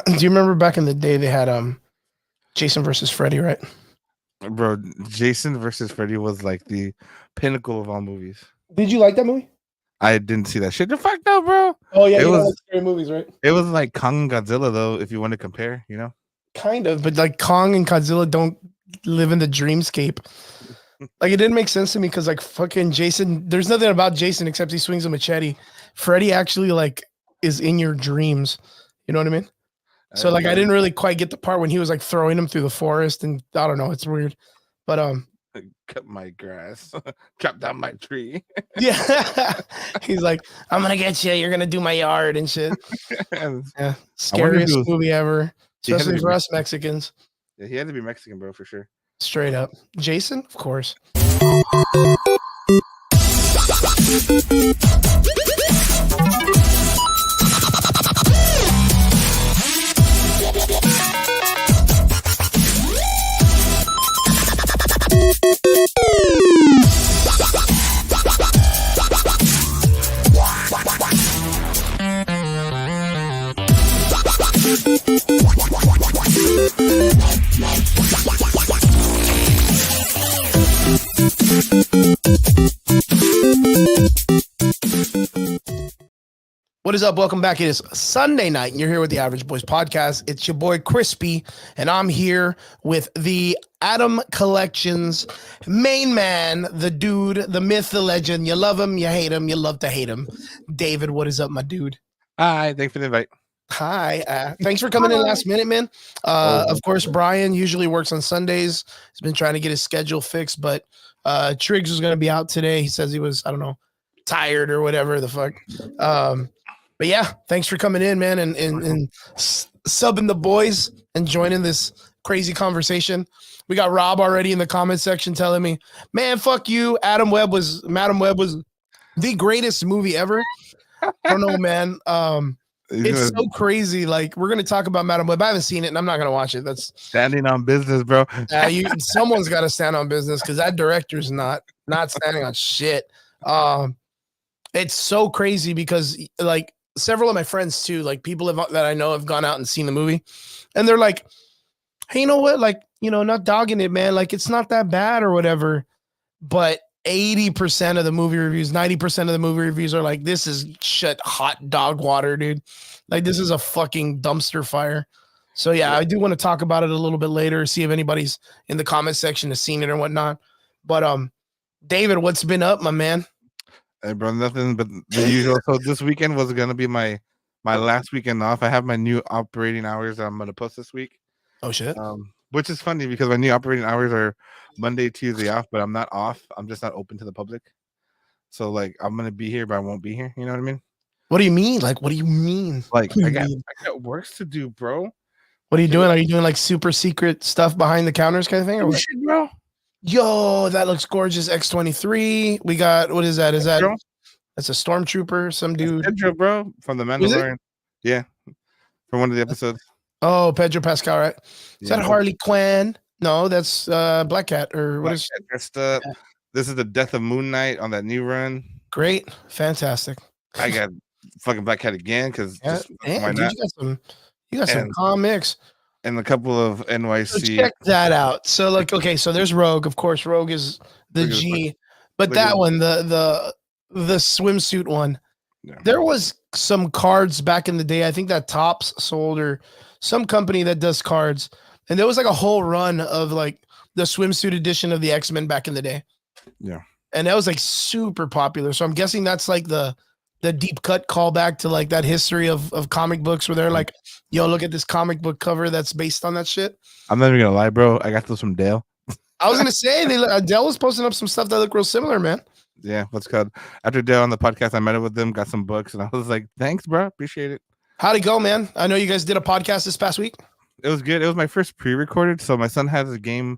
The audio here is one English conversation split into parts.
Do you remember back in the day they had Jason versus Freddy, right? Bro, Jason versus Freddy was like the pinnacle of all movies. Did you like that movie? I didn't see that shit. The fuck no, bro. Oh yeah, It you don't was like scary movies, right? it was like Kong and Godzilla though, if you want to compare, you know? Kind of, but like Kong and Godzilla don't live in the dreamscape. Like it didn't make sense to me because like fucking Jason, there's nothing about Jason except he swings a machete. Freddy actually like is in your dreams. You know what I mean? So like I didn't really quite get the part when he was like throwing him through the forest, and I don't know, it's weird. But cut my grass, chop down my tree. yeah, he's like, I'm gonna get you. You're gonna do my yard and shit. Yeah, scariest movie ever, especially for us Mexicans. Yeah, he had to be Mexican, bro, for sure. Straight up, Jason, of course. What is up? Welcome back. It is Sunday night, and you're here with the Average Boys Podcast. It's your boy Crispy, and I'm here with the Adam Collections main man, the dude, the myth, the legend. You love him, you hate him, you love to hate him. David, what is up, my dude? Hi, thanks for the invite. Hi, thanks for coming in last minute, man. Of course, Brian usually works on Sundays. He's been trying to get his schedule fixed, but Triggs was going to be out today. He says he was, I don't know, tired or whatever the fuck. But yeah, thanks for coming in, man, and subbing the boys and joining this crazy conversation. We got Rob already in the comment section telling me, man, fuck you. Madam Web was the greatest movie ever. I don't know, man. It's so crazy. Like, we're gonna talk about Madam Web. I haven't seen it, and I'm not gonna watch it. That's standing on business, bro. Someone's got to stand on business because that director's not standing on shit. It's so crazy because like several of my friends too, like people that I know have gone out and seen the movie, and they're like, hey, you know what? Like, you know, not dogging it, man. Like, it's not that bad or whatever. But 80% of the movie reviews, 90% of the movie reviews are like, this is shit hot dog water, dude. Like, this is a fucking dumpster fire. So yeah, I do want to talk about it a little bit later, see if anybody's in the comment section has seen it or whatnot. But David, what's been up, my man? Hey, bro, nothing but the usual. So this weekend was gonna be my last weekend off. I have my new operating hours that I'm gonna post this week. Oh shit. Which is funny because my new operating hours are Monday, Tuesday off, but I'm not off. I'm just not open to the public. So like I'm gonna be here, but I won't be here. You know what I mean? What do you mean? Like, what do you mean? Like I got works to do, bro. What are you doing? Are you doing like super secret stuff behind the counters kind of thing? Or what? Shit, bro. Yo, that looks gorgeous. X-23. We got, what is that? Is that that's a stormtrooper? Some dude, Pedro, bro, from the Mandalorian. Yeah, from one of the episodes. Oh, Pedro Pascal, right? Is that Harley Quinn? No, that's Black Cat or what is? This is the Death of Moon Knight on that new run. Great, fantastic. I got fucking Black Cat again because why not? You got some comics and a couple of NYC. So check that out. So like, okay, so there's Rogue. Of course, Rogue is the G, but that one, the swimsuit one. Yeah. There was some cards back in the day. I think that Topps sold or some company that does cards, and there was like a whole run of like the swimsuit edition of the X-Men back in the day. Yeah, and that was like super popular. So I'm guessing that's like the deep cut callback to like that history of comic books where they're like, yo, look at this comic book cover that's based on that shit. I'm not even gonna lie, bro. I got those from Dale. I was gonna say Dale was posting up some stuff that looked real similar, man. Yeah, what's called after Dale on the podcast, I met up with them, got some books, and I was like, thanks, bro. Appreciate it. How'd it go, man? I know you guys did a podcast this past week. It was good. It was my first pre-recorded. So my son has a game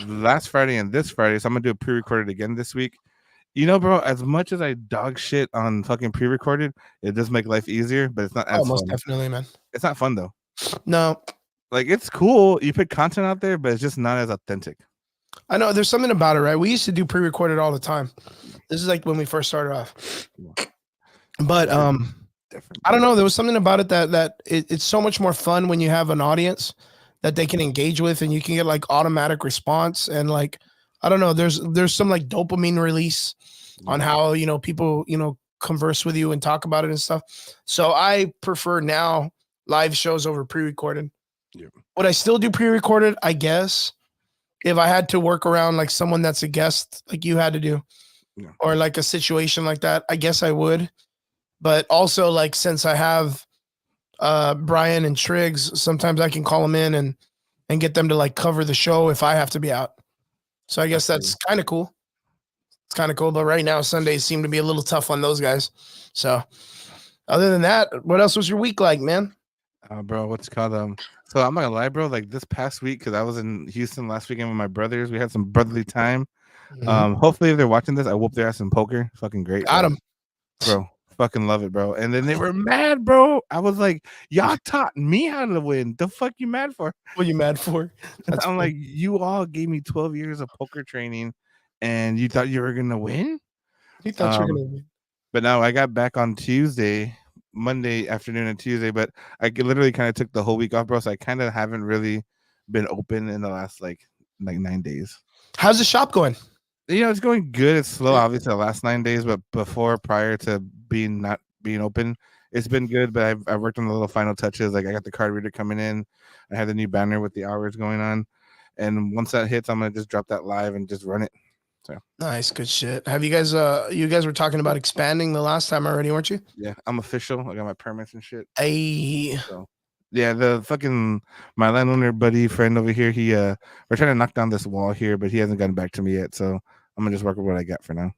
last Friday and this Friday. So I'm gonna do a pre-recorded again this week. You know, bro, as much as I dog shit on fucking pre-recorded, it does make life easier, but it's not as most fun. Definitely, man. It's not fun though. No. Like it's cool. You put content out there, but it's just not as authentic. I know there's something about it, right? We used to do pre-recorded all the time. This is like when we first started off. But different. I don't know. There was something about it that it's so much more fun when you have an audience that they can engage with, and you can get like automatic response, and like I don't know. There's some like dopamine release on how people converse with you and talk about it and stuff. So I prefer now live shows over pre-recorded. Yeah. Would I still do pre-recorded? I guess if I had to work around like someone that's a guest, like you had to do, Yeah. or like a situation like that, I guess I would. But also, like, since I have Brian and Triggs, sometimes I can call them in and get them to like cover the show if I have to be out. So I guess that's kind of cool. It's kind of cool. But right now, Sundays seem to be a little tough on those guys. So other than that, what else was your week like, man? Bro, what's it called? So I'm not gonna lie, bro. Like this past week, because I was in Houston last weekend with my brothers, we had some brotherly time. Hopefully, if they're watching this, I whoop their ass in poker. Fucking great. Got him, bro. Fucking love it, bro. And then they were mad, bro. I was like, y'all taught me how to win. The fuck you mad for? What are you mad for? I'm funny. Like, you all gave me 12 years of poker training, and you thought you were gonna win. You thought you were gonna win. But now I got back on Monday afternoon and Tuesday, but I literally kind of took the whole week off, bro. So I kind of haven't really been open in the last like 9 days. How's the shop going? It's going good. It's slow, obviously, the last 9 days, but prior to not being open, it's been good. But I've worked on the little final touches. Like I got the card reader coming in. I had the new banner with the hours going on. And once that hits, I'm gonna just drop that live and just run it. So nice, good shit. Have you guys were talking about expanding the last time already, weren't you? Yeah, I'm official. I got my permits and shit. Hey. So yeah, the fucking my landowner buddy friend over here, we're trying to knock down this wall here, but he hasn't gotten back to me yet. So I'm gonna just work with what I got for now.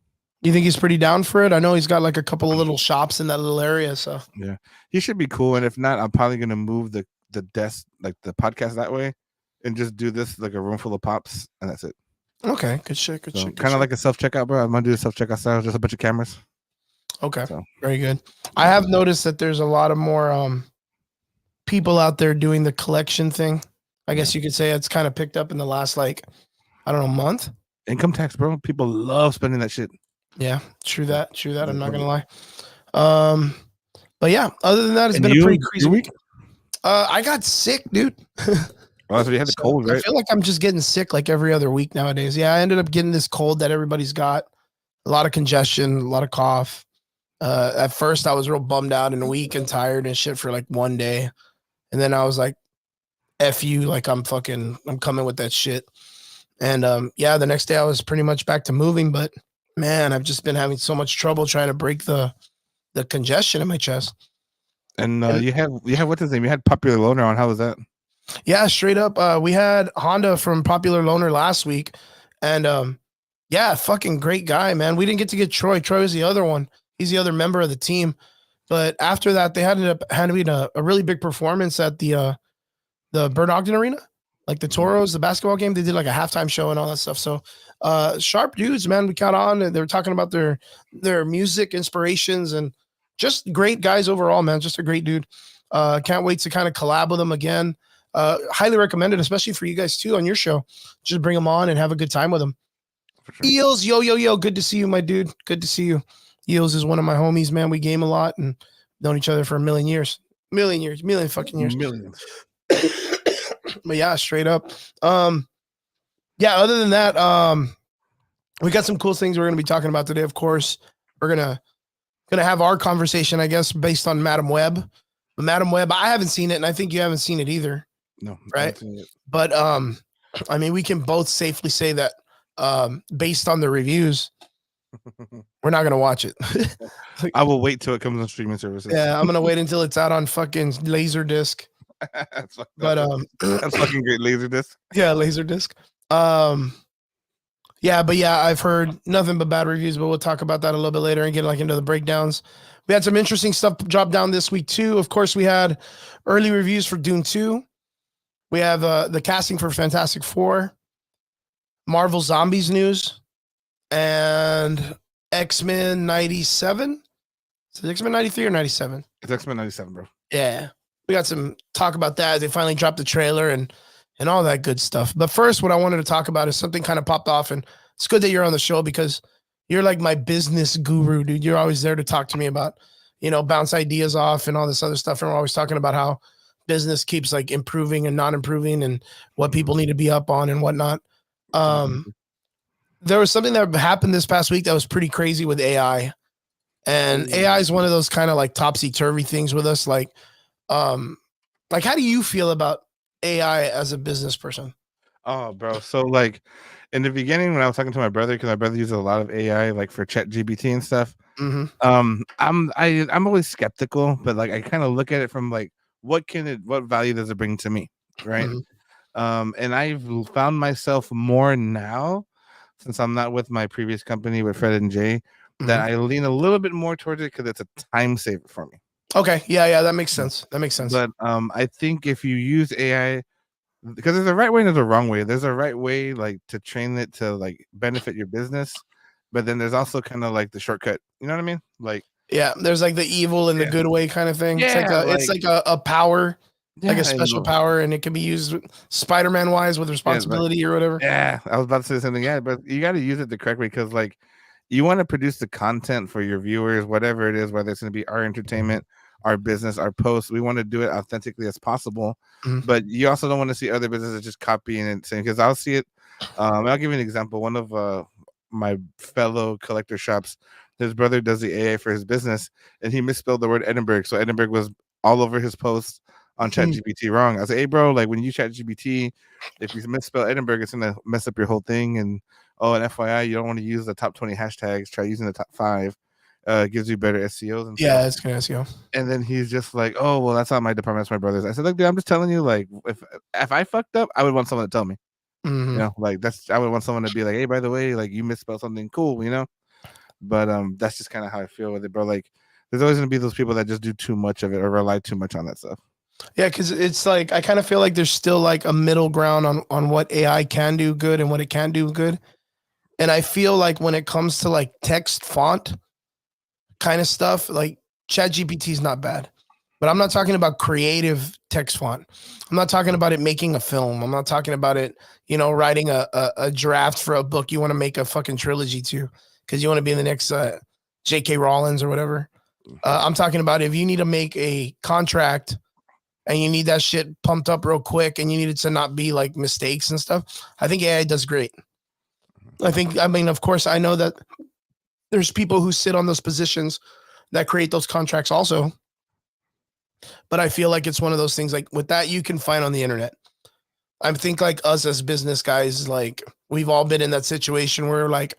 You think he's pretty down for it? I know he's got like a couple of little shops in that little area. So yeah, he should be cool. And if not, I'm probably gonna move the desk, like the podcast, that way, and just do this like a room full of pops, and that's it. Okay, good shit. Good shit. Kind of like a self checkout, bro. I'm gonna do a self checkout style, just a bunch of cameras. Okay, so very good. I have noticed that there's a lot of more people out there doing the collection thing. I guess you could say it's kind of picked up in the last month. Income tax, bro. People love spending that shit. Yeah, true that. I'm not gonna lie. But yeah, other than that, it's been a pretty crazy week. I got sick, dude. Oh, so you had the cold, right? I feel like I'm just getting sick like every other week nowadays. Yeah, I ended up getting this cold that everybody's got. A lot of congestion, a lot of cough. At first, I was real bummed out and weak and tired and shit for like one day. And then I was like, F you, like I'm coming with that shit. And yeah, the next day I was pretty much back to moving. But man, I've just been having so much trouble trying to break the congestion in my chest. And you have what's his name? You had Popular Loner on. How was that? Yeah, straight up. We had Honda from Popular Loner last week, and yeah, fucking great guy, man. We didn't get to get Troy. Troy was the other one. He's the other member of the team. But after that, they ended up having a really big performance at the Burn Ogden Arena, like the Toros, the basketball game. They did like a halftime show and all that stuff. So sharp dudes, man. We got on and they were talking about their music inspirations and just great guys overall, man. Just a great dude. Can't wait to kind of collab with them again. Highly recommended, especially for you guys too on your show. Just bring them on and have a good time with them. Sure. Eels, yo. Good to see you, my dude. Good to see you. Eels is one of my homies, man. We game a lot and known each other for a million fucking years. Millions. But yeah, straight up. Yeah, other than that, we got some cool things we're gonna be talking about today. Of course, we're gonna have our conversation, I guess, based on Madam Web. But Madam Web, I haven't seen it, and I think you haven't seen it either. No, right? But I mean, we can both safely say that based on the reviews, we're not gonna watch it. I will wait till it comes on streaming services. Yeah, I'm gonna wait until it's out on fucking Laserdisc. That's fucking great, Laserdisc. Yeah, Laserdisc. Yeah, but yeah, I've heard nothing but bad reviews, but we'll talk about that a little bit later and get like into the breakdowns. We had some interesting stuff drop down this week too. Of course, we had early reviews for Dune 2. We have the casting for Fantastic Four, Marvel Zombies news, and X-Men 97. Is it X-Men 93 or 97? It's X-Men 97, bro. Yeah. We got some talk about that. They finally dropped the trailer and all that good stuff. But first, what I wanted to talk about is something kind of popped off, and it's good that you're on the show because you're like my business guru, dude. You're always there to talk to me about, bounce ideas off and all this other stuff. And we're always talking about how business keeps like improving and not improving and what people need to be up on and whatnot. There was something that happened this past week that was pretty crazy with AI. And AI is one of those kind of like topsy-turvy things with us. Like how do you feel about AI as a business person? Oh, bro. So like in the beginning when I was talking to my brother, because my brother uses a lot of AI like for chat GPT and stuff. Mm-hmm. I'm always skeptical, but like I kind of look at it from like what value does it bring to me? Right. And I've found myself more now since I'm not with my previous company with Fred and Jay that I lean a little bit more towards it because it's a time saver for me. Okay. Yeah, that makes sense. That makes sense. But I think if you use AI, because there's a right way and there's a wrong way. There's a right way like to train it to like benefit your business, but then there's also kind of like the shortcut. You know what I mean? Like yeah, there's like the evil and the good way kind of thing. Yeah, It's like a power, like a yeah, special power, and it can be used Spider-Man wise with yeah, responsibility or whatever. yeah. I was about to say something. Yeah, but you got to use it the correct way because like you want to produce the content for your viewers, whatever it is, whether it's going to be our entertainment, our business, our posts. We want to do it authentically as possible, but you also don't want to see other businesses just copying and saying because I'll see it. I'll give you an example. One of my fellow collector shops, his brother does the AI for his business, and he misspelled the word Edinburgh, so Edinburgh was all over his posts on ChatGPT wrong. I said, "Hey, bro, like when you ChatGPT, if you misspell Edinburgh, it's gonna mess up your whole thing." And and FYI, you don't want to use the top 20 hashtags. Try using the top 5. It gives you better SEOs and Yeah, stuff. it's gonna SEO. And then he's just like, "Oh, well, that's not my department. That's my brother's." I said, "Look, dude, I'm just telling you, like, if I fucked up, I would want someone to tell me. Like I would want someone to be like, hey, by the way, like you misspelled something cool, But that's just kind of how I feel with it, bro. Like, there's always gonna be those people that just do too much of it or rely too much on that stuff. Yeah, because it's like I kind of feel like there's still like a middle ground on what AI can do good and what it can do good. And I feel like when it comes to like text font kind of stuff, like ChatGPT is not bad. But I'm not talking about creative text font. I'm not talking about it making a film. I'm not talking about it, writing a draft for a book you want to make a fucking trilogy to because you want to be in the next J.K. Rowling's or whatever. I'm talking about if you need to make a contract and you need that shit pumped up real quick and you need it to not be like mistakes and stuff. I think AI does great. Of course, I know that there's people who sit on those positions that create those contracts also. But I feel like it's one of those things like with that you can find on the internet. I think like us as business guys, like we've all been in that situation where like,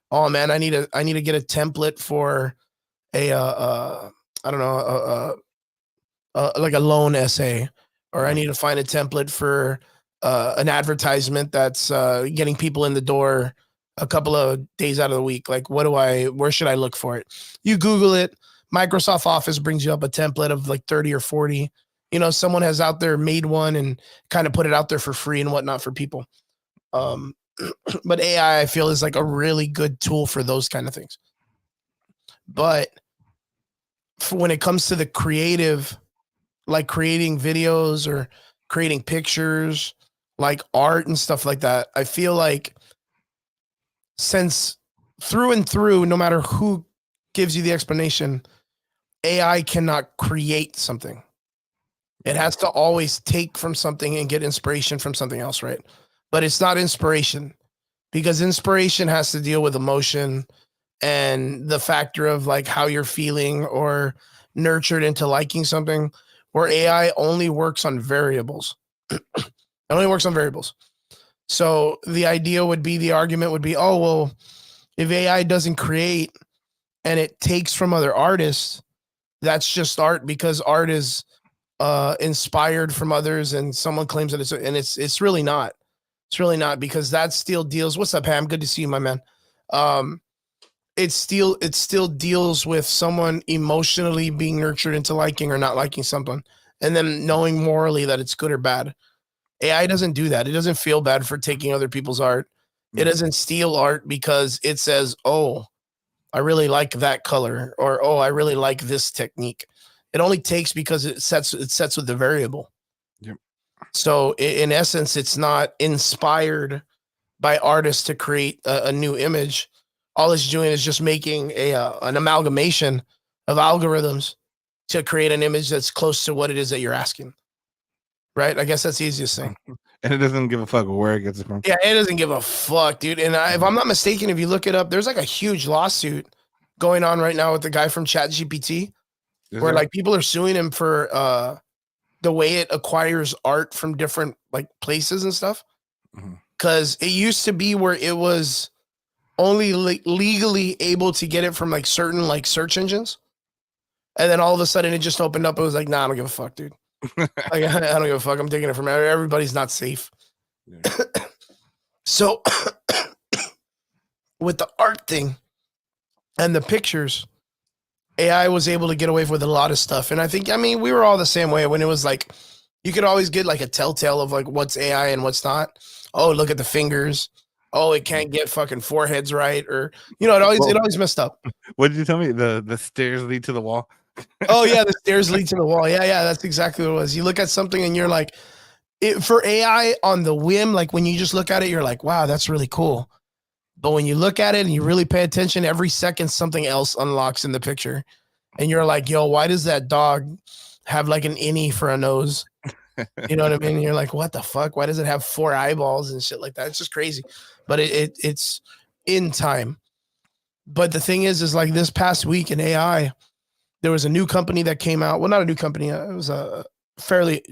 oh man, I need to get a template for a I don't know, like a loan essay, or I need to find a template for an advertisement that's getting people in the door a couple of days out of the week. Like, where should I look for it? You Google it. Microsoft Office brings you up a template of like 30 or 40. Someone has out there made one and kind of put it out there for free and whatnot for people. But AI, I feel, is like a really good tool for those kind of things. But when it comes to the creative, like creating videos or creating pictures, like art and stuff like that, I feel like since through and through, no matter who gives you the explanation, AI cannot create something. It has to always take from something and get inspiration from something else, right? But it's not inspiration because inspiration has to deal with emotion and the factor of like how you're feeling or nurtured into liking something, where AI only works on variables. It only works on variables. So the argument would be, oh, well, if AI doesn't create and it takes from other artists, that's just art because art is inspired from others and someone claims that it's really not. It's really not because that still deals. What's up, Pam? Good to see you, my man. It still deals with someone emotionally being nurtured into liking or not liking something and then knowing morally that it's good or bad. AI doesn't do that. It doesn't feel bad for taking other people's art. It doesn't steal art because it says, oh, I really like that color, or, oh, I really like this technique. It only takes because it sets with the variable. Yep. So in essence, it's not inspired by artists to create a new image. All it's doing is just making an amalgamation of algorithms to create an image that's close to what it is that you're asking. Right? I guess that's the easiest thing. And it doesn't give a fuck where it gets it from. Yeah, it doesn't give a fuck, dude. And if I'm not mistaken, if you look it up, there's like a huge lawsuit going on right now with the guy from ChatGPT, where like people are suing him for the way it acquires art from different like places and stuff. Because it used to be where it was only legally able to get it from like certain like search engines, and then all of a sudden it just opened up. It was like, nah, I don't give a fuck, dude. Like, I don't give a fuck. I'm taking it from everybody's not safe. Yeah. So with the art thing and the pictures, AI was able to get away with a lot of stuff. And I think, I mean, we were all the same way when it was like, you could always get like a telltale of like what's AI and what's not. Oh, look at the fingers. Oh, it can't get fucking foreheads right. Or, you know, it always messed up. What did you tell me? The stairs lead to the wall. Oh yeah, the stairs lead to the wall. Yeah, that's exactly what it was. You look at something and you're like, for AI on the whim, like when you just look at it, you're like, wow, that's really cool. But when you look at it and you really pay attention, every second something else unlocks in the picture. And you're like, yo, why does that dog have like an innie for a nose? You know what I mean? And you're like, what the fuck? Why does it have 4 eyeballs and shit like that? It's just crazy. But it's in time. But the thing is like this past week in AI, there was a new company that came out. Well, not a new company. It was a fairly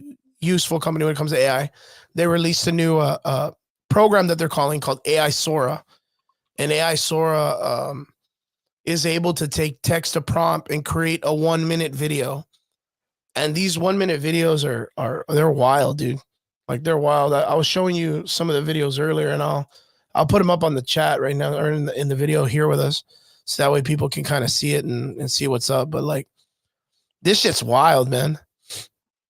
useful company when it comes to AI. They released a new program that they're calling called AI Sora. And AI Sora is able to take text to prompt and create a 1-minute video. And these 1-minute videos they're wild, dude. Like they're wild. I was showing you some of the videos earlier, and I'll put them up on the chat right now or in the video here with us. So that way people can kind of see it and see what's up. But like, this shit's wild, man.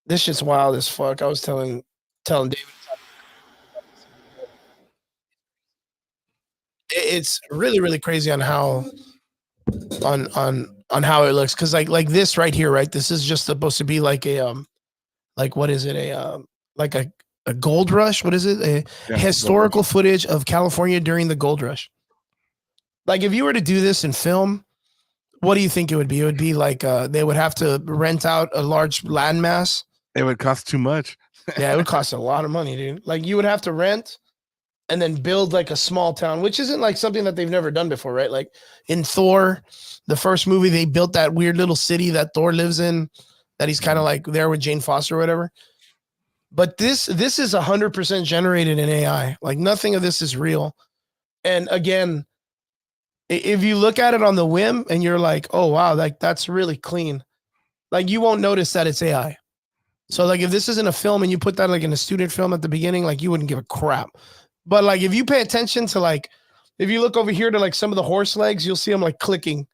This shit's wild as fuck. I was telling David. It's really, really crazy on how on how it looks. Cause like this right here, right? This is just supposed to be like a like what is it? Like a gold rush. What is it? Historical footage of California during the gold rush. Like if you were to do this in film, what do you think it would be? It would be like they would have to rent out a large landmass. It would cost too much. Yeah, it would cost a lot of money, dude. Like you would have to rent and then build like a small town, which isn't like something that they've never done before, right? Like in Thor, the first movie, they built that weird little city that Thor lives in, that he's kind of like there with Jane Foster or whatever. But this is 100% generated in AI. Like nothing of this is real. And again, if you look at it on the whim and you're like, oh, wow, like that's really clean. Like you won't notice that it's AI. So like if this isn't a film and you put that like in a student film at the beginning, like you wouldn't give a crap. But like if you pay attention to like, if you look over here to like some of the horse legs, you'll see them like clicking.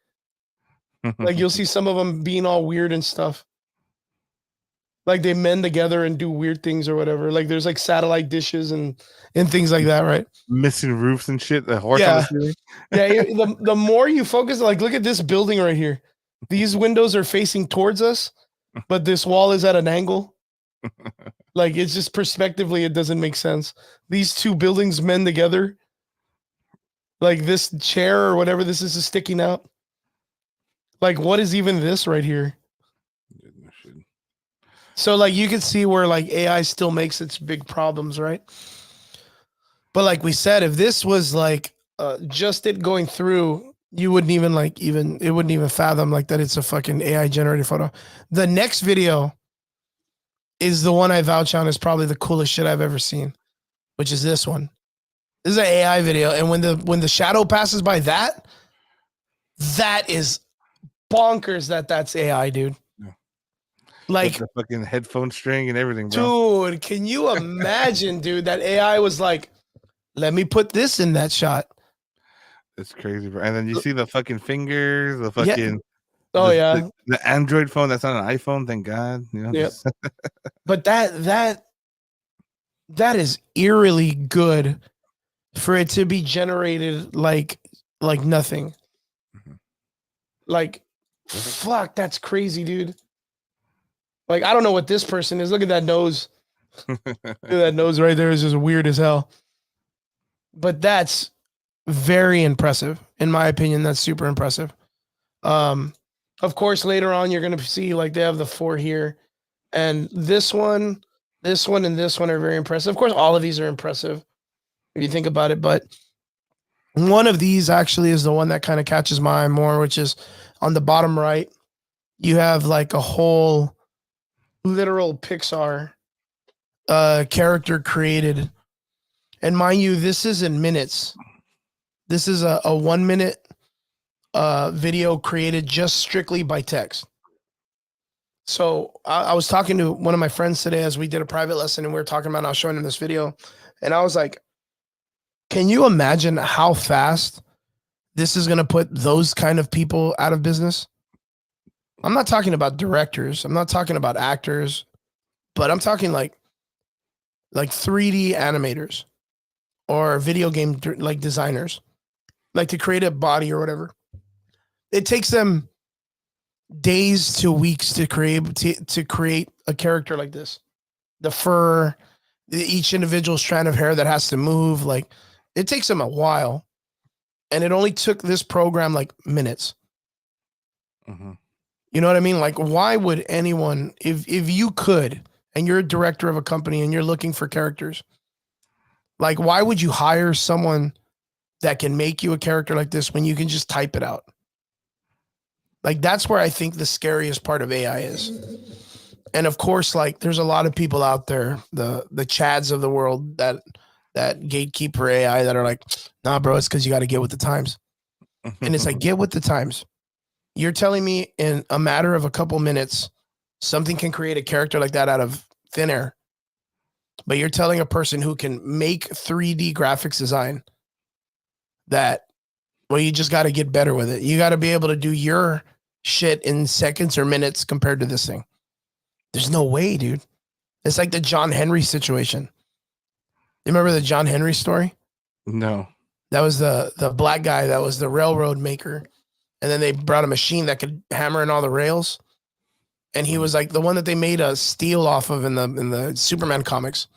Like you'll see some of them being all weird and stuff. Like they mend together and do weird things or whatever. Like there's like satellite dishes and things like that, right? Missing roofs and shit. The horse on the ceiling. Yeah. The more you focus, like look at this building right here. These windows are facing towards us, but this wall is at an angle. Like it's just perspectively, it doesn't make sense. These two buildings mend together. Like this chair or whatever this is sticking out. Like what is even this right here? So like you can see where like AI still makes its big problems, right? But like we said, if this was like just it going through, you wouldn't even it wouldn't even fathom like that it's a fucking AI generated photo. The next video is the one I vouch on is probably the coolest shit I've ever seen, which is this one. This is an AI video, and when the shadow passes by that is bonkers that's AI, dude. Like the fucking headphone string and everything, bro. Dude, can you imagine, dude, that AI was like, let me put this in that shot. It's crazy, bro. And then you see the fucking fingers, the fucking the Android phone that's not an iPhone, thank God. You know, yep. But that is eerily good for it to be generated like nothing. Mm-hmm. Like fuck, that's crazy, dude. Like, I don't know what this person is. Look at that nose. Look at that nose right there. Is just weird as hell. But that's very impressive. In my opinion, that's super impressive. Of course, later on, you're going to see like they have the 4 here. And this one, and this one are very impressive. Of course, all of these are impressive if you think about it. But one of these actually is the one that kind of catches my eye more, which is on the bottom right. You have like a whole literal Pixar character created. And mind you, this is in minutes. This is a 1 minute video created just strictly by text. So I was talking to one of my friends today as we did a private lesson, and we were talking about, and I was showing him this video, and I was like, can you imagine how fast this is going to put those kind of people out of business? I'm not talking about directors. I'm not talking about actors, but I'm talking like 3D animators or video game like designers, like to create a body or whatever. It takes them days to weeks to create a character like this. The fur, each individual strand of hair that has to move, like it takes them a while. And it only took this program like minutes. Mm-hmm. You know what I mean? Like, why would anyone, if you could, and you're a director of a company and you're looking for characters, like, why would you hire someone that can make you a character like this when you can just type it out? Like, that's where I think the scariest part of AI is. And of course, like, there's a lot of people out there, the Chads of the world that gatekeeper AI that are like, nah, bro, it's because you got to get with the times. And it's like, get with the times. You're telling me in a matter of a couple minutes, something can create a character like that out of thin air. But you're telling a person who can make 3D graphics design that, well, you just got to get better with it. You got to be able to do your shit in seconds or minutes compared to this thing. There's no way, dude. It's like the John Henry situation. You remember the John Henry story? No. That was the black guy that was the railroad maker. And then they brought a machine that could hammer in all the rails. And he was like the one that they made a steel off of in the Superman comics.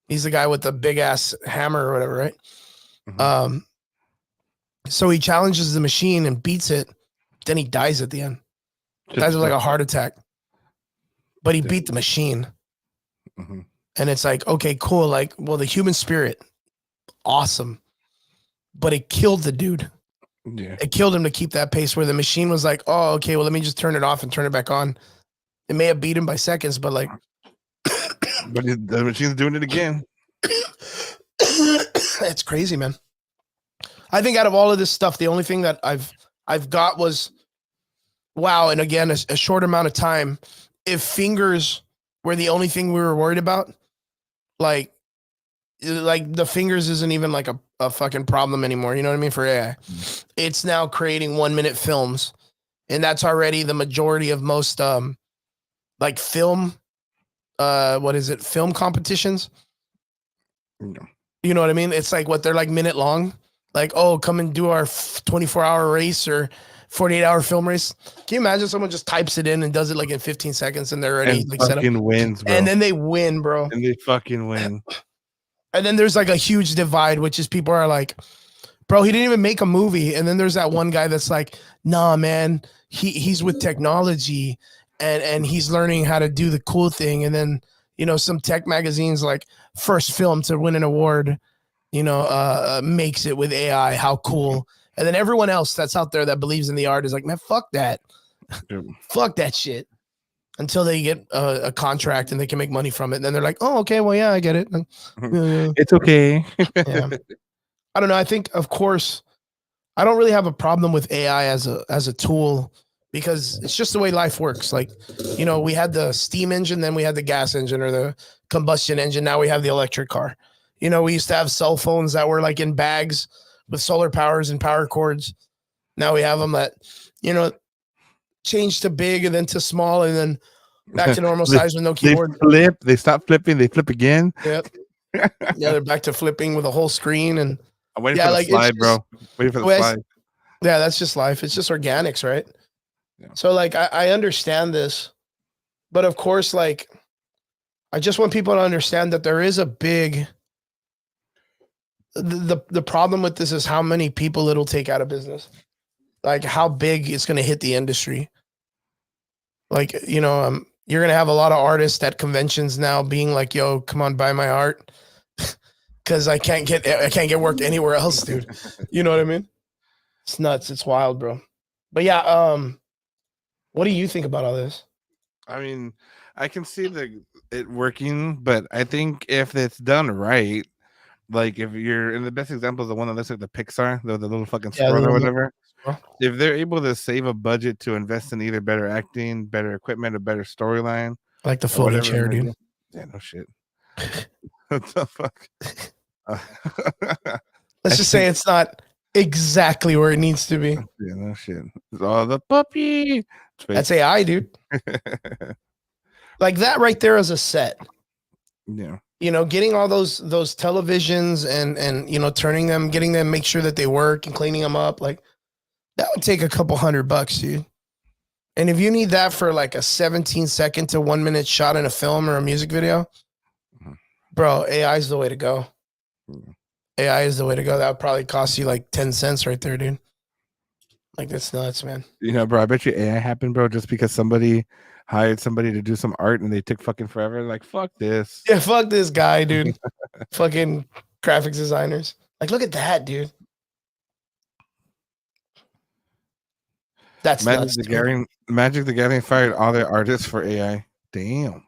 He's the guy with the big ass hammer or whatever, right? Mm-hmm. So he challenges the machine and beats it. Then he dies at the end. Dies with like a heart attack. But he beat the machine. Mm-hmm. And it's like, okay, cool. Like, well, the human spirit, awesome. But it killed the dude. Yeah. It killed him to keep that pace where the machine was like, oh, okay, well, let me just turn it off and turn it back on. It may have beat him by seconds, but like. But the machine's doing it again. It's crazy, man. I think out of all of this stuff, the only thing that I've got was, wow. And again, a short amount of time. If fingers were the only thing we were worried about, like the fingers isn't even like a fucking problem anymore. You know what I mean? For AI, it's now creating 1 minute films, and that's already the majority of most like film. What is it? Film competitions. No. You know what I mean? It's like what they're like minute long. Like, oh, come and do our 24-hour race or 48-hour film race. Can you imagine someone just types it in and does it like in 15 seconds and they're already and like fucking set up? Wins, bro. And then they win, bro. And they fucking win. And then there's like a huge divide, which is people are like, bro, he didn't even make a movie. And then there's that one guy that's like, nah, man, he's with technology and he's learning how to do the cool thing. And then, you know, some tech magazines like first film to win an award, you know, makes it with AI. How cool. And then everyone else that's out there that believes in the art is like, man, fuck that. Fuck that shit. Until they get a contract and they can make money from it. And then they're like, oh, okay, well, yeah, I get it. It's okay. Yeah. I don't know. I think, of course, I don't really have a problem with AI as a tool because it's just the way life works. Like, you know, we had the steam engine, then we had the gas engine or the combustion engine. Now we have the electric car. You know, we used to have cell phones that were like in bags with solar powers and power cords. Now we have them that, you know, change to big and then to small and then back to normal size with no keyboard. They stop flipping, they flip again. Yep. Yeah, they're back to flipping with a whole screen and I'm waiting for the slide, bro. Waiting for the slide. Yeah, that's just life. It's just organics, right? Yeah. So like I understand this, but of course, like I just want people to understand that there is a big the problem with this is how many people it'll take out of business. like how big it's going to hit the industry. Like, you're going to have a lot of artists at conventions now being like, yo, come on, buy my art. Cause I can't get work anywhere else, dude. You know what I mean? It's nuts. It's wild, bro. But yeah, what do you think about all this? I mean, I can see it working, but I think if it's done right, like if you're in the best example is the one that looks like the Pixar, the little fucking Yeah, squirrel or whatever. If they're able to save a budget to invest in either better acting, better equipment, a better storyline, I like the or floating whatever it chair, may dude. be. Yeah, no shit. What the fuck? Let's just say it's not exactly where it needs to be. Yeah, no shit. It's all the puppy. That's AI, dude. Like that right there is a set. Yeah. Getting all those televisions and turning them, getting them, make sure that they work and cleaning them up, like that would take a couple $100, dude. And if you need that for like a 17-second to 1 minute shot in a film or a music video, bro, AI is the way to go. AI is the way to go. That would probably cost you like 10 cents right there, dude. Like that's nuts, man. Bro, I bet you AI happened, bro, just because somebody hired somebody to do some art and they took fucking forever. Like, fuck this. Yeah, fuck this guy, dude. Fucking graphics designers. Like, look at that, dude. That's Magic nuts. Magic the Gathering fired all their artists for AI. Damn.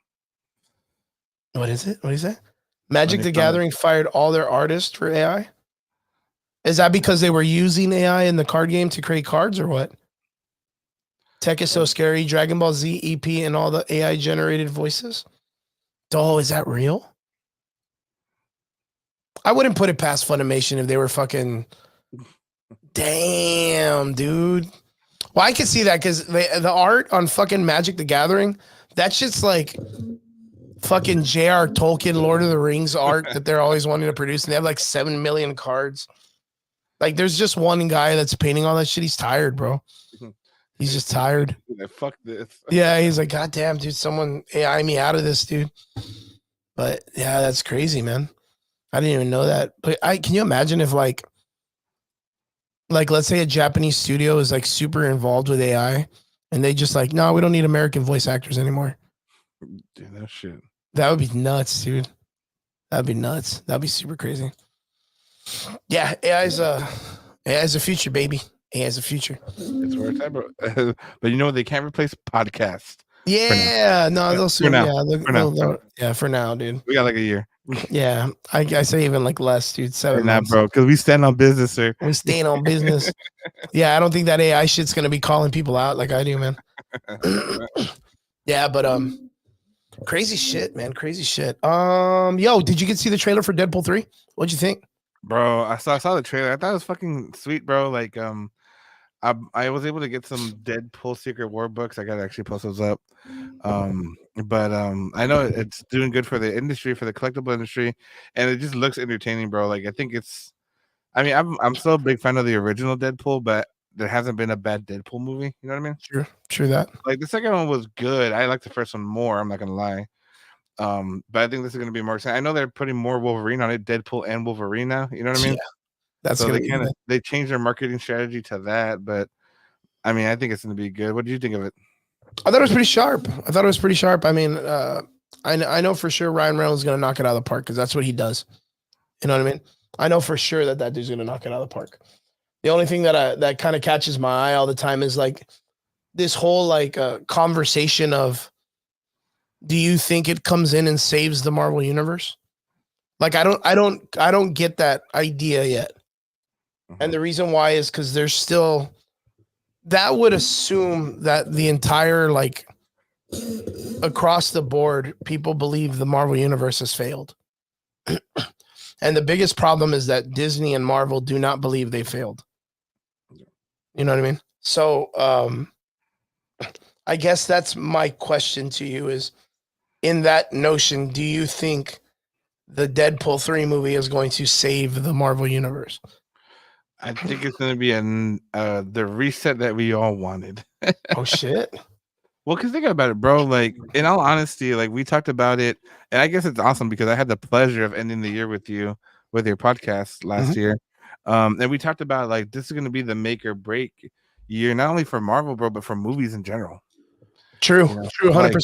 What is it? What is that? Magic the Gathering fired all their artists for AI? Is that because they were using AI in the card game to create cards or what? Tech is so scary. Dragon Ball Z EP and all the AI generated voices. Oh, is that real? I wouldn't put it past Funimation if they were fucking. Damn, dude. Well, I can see that because the art on fucking Magic the Gathering, that shit's like fucking J.R. Tolkien, Lord of the Rings art that they're always wanting to produce. And they have like 7 million cards. Like, there's just one guy that's painting all that shit. He's tired, bro. He's just tired. Fuck this. Yeah, he's like, God damn, dude, someone AI me out of this, dude. But yeah, that's crazy, man. I didn't even know that. But can you imagine if like let's say a Japanese studio is like super involved with AI and they just like, no, we don't need American voice actors anymore. Dude, that shit. That would be nuts, dude. That'd be nuts. That'd be super crazy. Yeah, AI's a future, baby. AI's a future. It's where it's at, bro. But you know what? They can't replace podcast. Yeah, no, they'll for now. For now, dude. We got like a year. Yeah, I say even like less, dude. 7 months, bro. Because we stand on business, sir. We staying on business. Yeah, I don't think that AI shit's gonna be calling people out like I do, man. Yeah, but crazy shit, man. Crazy shit. Yo, did you get to see the trailer for Deadpool 3? What'd you think? Bro, I saw the trailer. I thought it was fucking sweet, bro. Like, I was able to get some Deadpool Secret War books. I gotta actually post those up. But I know it's doing good for the industry, for the collectible industry, and it just looks entertaining, bro. Like, I think I'm so a big fan of the original Deadpool, but there hasn't been a bad Deadpool movie. You know what I mean? True that. Like the second one was good. I like the first one more. I'm not gonna lie. But I think this is gonna be more exciting. I know they're putting more Wolverine on it, Deadpool and Wolverine now. You know what I mean? Yeah, that's so they changed their marketing strategy to that. But I mean, I think it's gonna be good. What did you think of it? I thought it was pretty sharp. I mean, I know for sure Ryan Reynolds is gonna knock it out of the park because that's what he does. You know what I mean? I know for sure that dude's gonna knock it out of the park. The only thing that kind of catches my eye all the time is like this whole like conversation of, do you think it comes in and saves the Marvel universe? Like I don't get that idea yet. And the reason why is because there's still, that would assume that the entire, like, across the board, people believe the Marvel universe has failed. And the biggest problem is that Disney and Marvel do not believe they failed. You know what I mean? So I guess that's my question to you is, in that notion, do you think the Deadpool 3 movie is going to save the Marvel universe? I think it's going to be the reset that we all wanted. Oh, shit. Well, because think about it, bro. Like, in all honesty, like we talked about it, and I guess it's awesome because I had the pleasure of ending the year with you with your podcast last year. And we talked about like this is going to be the make or break year, not only for Marvel, bro, but for movies in general. True, You know, true, 100%.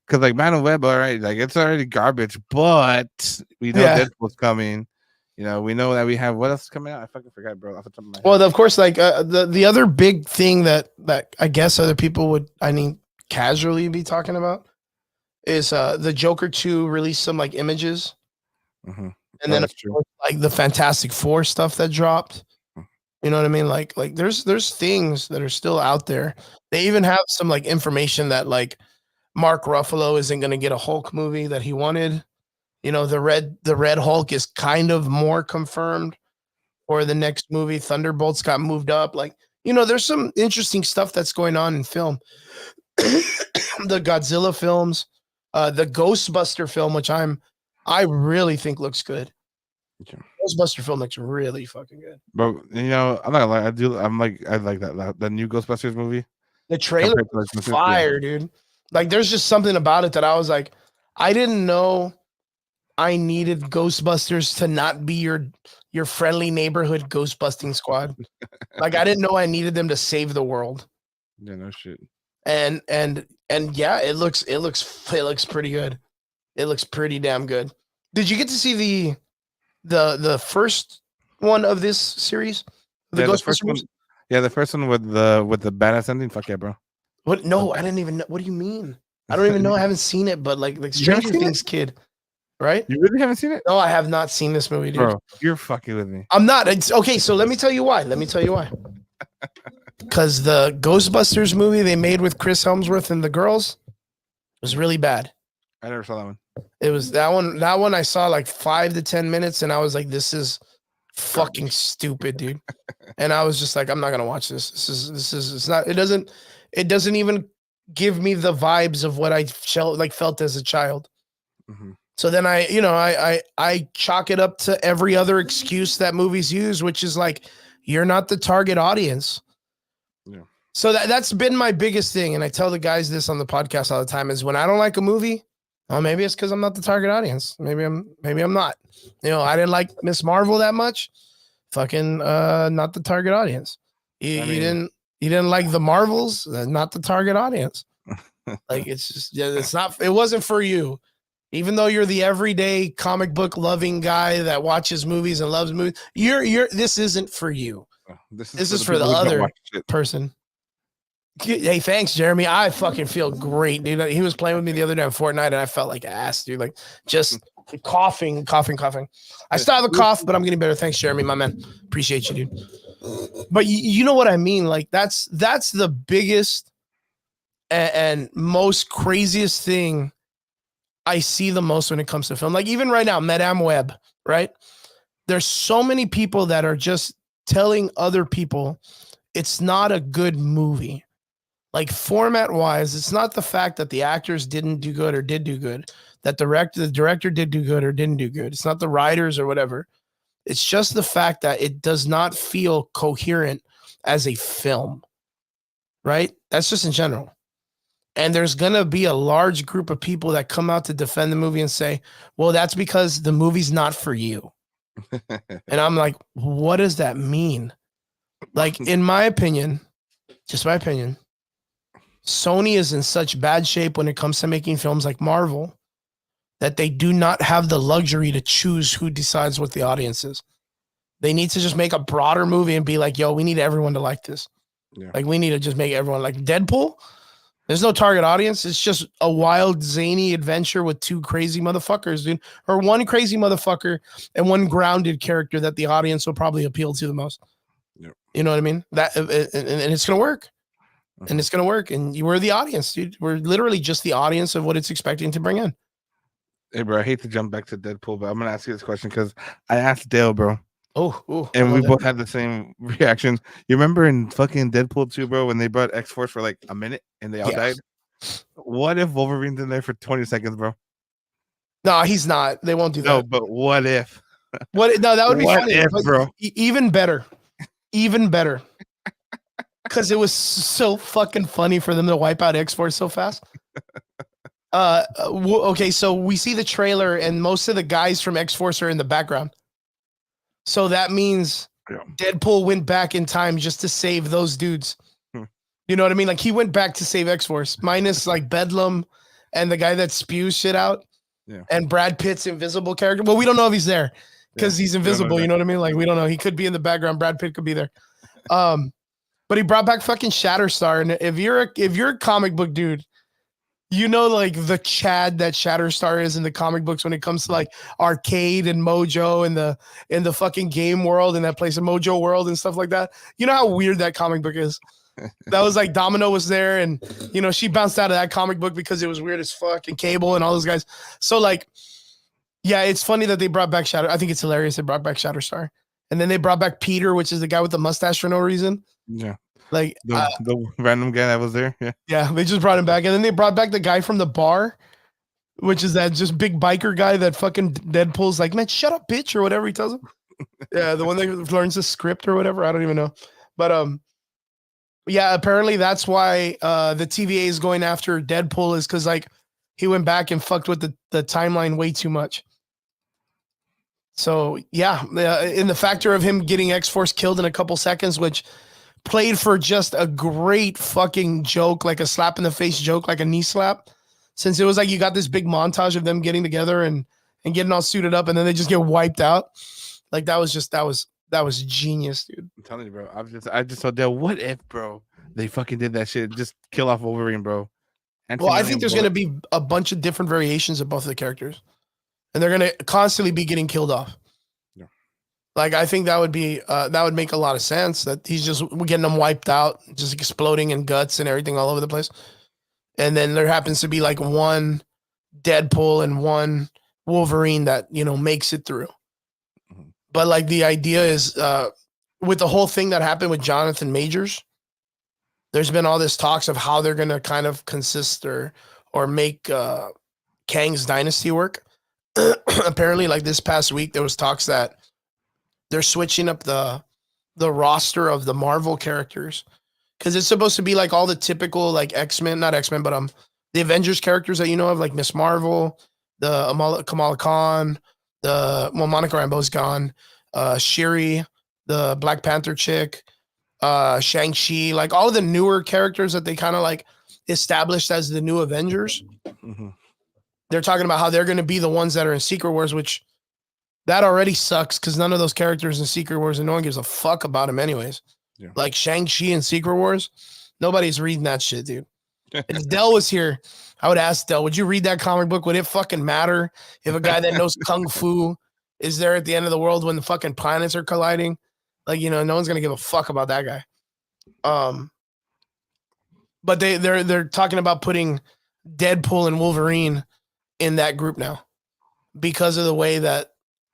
Because like Man of Web, all right, like it's already garbage, but we know Yeah. Deadpool's coming. You know, we know that we have what else is coming out? I fucking forgot, bro. Off the top of my head. Well, of course, like the other big thing that I guess other people would, casually be talking about is the Joker 2 released some like images, Mm-hmm. and then That's true. like the Fantastic Four stuff that dropped. You know what I mean? Like there's things that are still out there. They even have some like information that like Mark Ruffalo isn't going to get a Hulk movie that he wanted. You know, the Red Hulk is kind of more confirmed for the next movie. Thunderbolts got moved up. Like, you know, there's some interesting stuff that's going on in film. The Godzilla films, the Ghostbuster film, which I really think looks good. Okay. Ghostbuster film looks really fucking good. But you know, I'm not gonna lie, I like that the new Ghostbusters movie. The trailer Compared to, like, the first- fire, dude. Like, there's just something about it that I was like, I didn't know I needed Ghostbusters to not be your friendly neighborhood ghostbusting squad. Like, I didn't know I needed them to save the world. Yeah, no shit. And yeah, it looks pretty good. It looks pretty damn good. Did you get to see the first one of this series? The Yeah, the Ghostbusters first one. movies? Yeah, the first one with the badass ending. Fuck yeah, bro. What? No, I didn't even know. What do you mean? I don't even know. I haven't seen it, but like You haven't Stranger seen it? Things kid, right? You really haven't seen it, No, I have not seen this movie, dude. bro? You're fucking with me. I'm not. It's okay. So let me tell you why. Because the Ghostbusters movie they made with Chris Helmsworth and the girls was really bad. I never saw that one. It was that one. That one I saw like 5 to 10 minutes, and I was like, "This is fucking stupid, dude." And I was just like, "I'm not gonna watch this. This is. It's not. It doesn't even give me the vibes of what I felt as a child." Mm-hmm. So then I chalk it up to every other excuse that movies use, which is like, you're not the target audience. Yeah. So that's been my biggest thing. And I tell the guys this on the podcast all the time is when I don't like a movie, well, maybe it's because I'm not the target audience. Maybe I'm not. You know, I didn't like Miss Marvel that much. Fucking not the target audience. You didn't like the Marvels, not the target audience. Like it's just it wasn't for you. Even though you're the everyday comic book loving guy that watches movies and loves movies, this isn't for you. This is for the other person. Hey, thanks, Jeremy. I fucking feel great, dude. He was playing with me the other day on Fortnite, and I felt like ass, dude. Like just coughing. I still have a cough, but I'm getting better. Thanks, Jeremy, my man. Appreciate you, dude. But you know what I mean? Like that's the biggest and most craziest thing I see the most when it comes to film. Like even right now, Madame Web, right? There's so many people that are just telling other people it's not a good movie. Like format wise, it's not the fact that the actors didn't do good or did do good, that the director did do good or didn't do good. It's not the writers or whatever. It's just the fact that it does not feel coherent as a film, right? That's just in general. And there's going to be a large group of people that come out to defend the movie and say, well, that's because the movie's not for you. And I'm like, what does that mean? Like, in my opinion, just my opinion, Sony is in such bad shape when it comes to making films like Marvel that they do not have the luxury to choose who decides what the audience is. They need to just make a broader movie and be like, yo, we need everyone to like this. Yeah. Like, we need to just make everyone like Deadpool. There's no target audience. It's just a wild, zany adventure with two crazy motherfuckers, dude. Or one crazy motherfucker and one grounded character that the audience will probably appeal to the most. Yep. You know what I mean? That and it's gonna work. Uh-huh. And it's gonna work. And we're the audience, dude. We're literally just the audience of what it's expecting to bring in. Hey, bro, I hate to jump back to Deadpool, but I'm gonna ask you this question because I asked Dale, bro. Oh, and we both had the same reaction. You remember in fucking Deadpool 2, bro, when they brought X-Force for like a minute and they all died? What if Wolverine's in there for 20 seconds, bro? No, he's not. They won't do that. No, but what if? What? No, that would be funny, if, bro. Even better. Because it was so fucking funny for them to wipe out X-Force so fast. Okay, so we see the trailer and most of the guys from X-Force are in the background. So that means Deadpool went back in time just to save those dudes. You know what I mean? Like he went back to save X-Force, minus like Bedlam and the guy that spews shit out. Yeah. And Brad Pitt's invisible character. Well, we don't know if he's there because he's invisible. You know what I mean? Like we don't know. He could be in the background. Brad Pitt could be there. But he brought back fucking Shatterstar. And if you're a comic book dude, you know like the Chad that Shatterstar is in the comic books when it comes to like arcade and Mojo and the fucking game world and that place in Mojo World and stuff like that. You know how weird that comic book is. That was like Domino was there, and you know she bounced out of that comic book because it was weird as fuck, and Cable and all those guys. So like, yeah, it's funny that they brought back Shadow. I think it's hilarious they brought back Shatterstar, and then they brought back Peter, which is the guy with the mustache for no reason. Yeah, like the random guy that was there. Yeah, they just brought him back, and then they brought back the guy from the bar, which is that just big biker guy that fucking Deadpool's like, man, shut up, bitch, or whatever he tells him. Yeah, the one that learns the script or whatever. I don't even know, but yeah, apparently that's why the TVA is going after Deadpool is because like he went back and fucked with the timeline way too much. So yeah, in the factor of him getting X-Force killed in a couple seconds, which played for just a great fucking joke, like a slap in the face joke, like a knee slap. Since it was like you got this big montage of them getting together and getting all suited up, and then they just get wiped out. Like that was genius, dude. I'm telling you, bro. I just thought that. What if, bro, they fucking did that shit? Just kill off Wolverine, bro. Well, I think there's going to be a bunch of different variations of both of the characters, and they're going to constantly be getting killed off. Yeah. Like I think that would make a lot of sense that he's just getting them wiped out, just exploding in guts and everything all over the place. And then there happens to be like one Deadpool and one Wolverine that, you know, makes it through. But like the idea is with the whole thing that happened with Jonathan Majors, there's been all this talks of how they're going to kind of consist or make Kang's dynasty work. Apparently, like this past week, there was talks that they're switching up the roster of the Marvel characters because it's supposed to be like all the typical like X-Men, not X-Men, but the Avengers characters that you know of, like Miss Marvel, the Kamala Khan, Monica Rambeau's gone, Shuri, the Black Panther chick, Shang-Chi, like all the newer characters that they kind of like established as the new Avengers. Mm-hmm. They're talking about how they're going to be the ones that are in Secret Wars, which that already sucks because none of those characters in Secret Wars and no one gives a fuck about them anyways. Yeah. Like Shang-Chi in Secret Wars, nobody's reading that shit, dude. If Dell was here, I would ask Dell, would you read that comic book? Would it fucking matter if a guy that knows Kung Fu is there at the end of the world when the fucking planets are colliding? Like, you know, no one's going to give a fuck about that guy. But they're talking about putting Deadpool and Wolverine in that group now because of the way that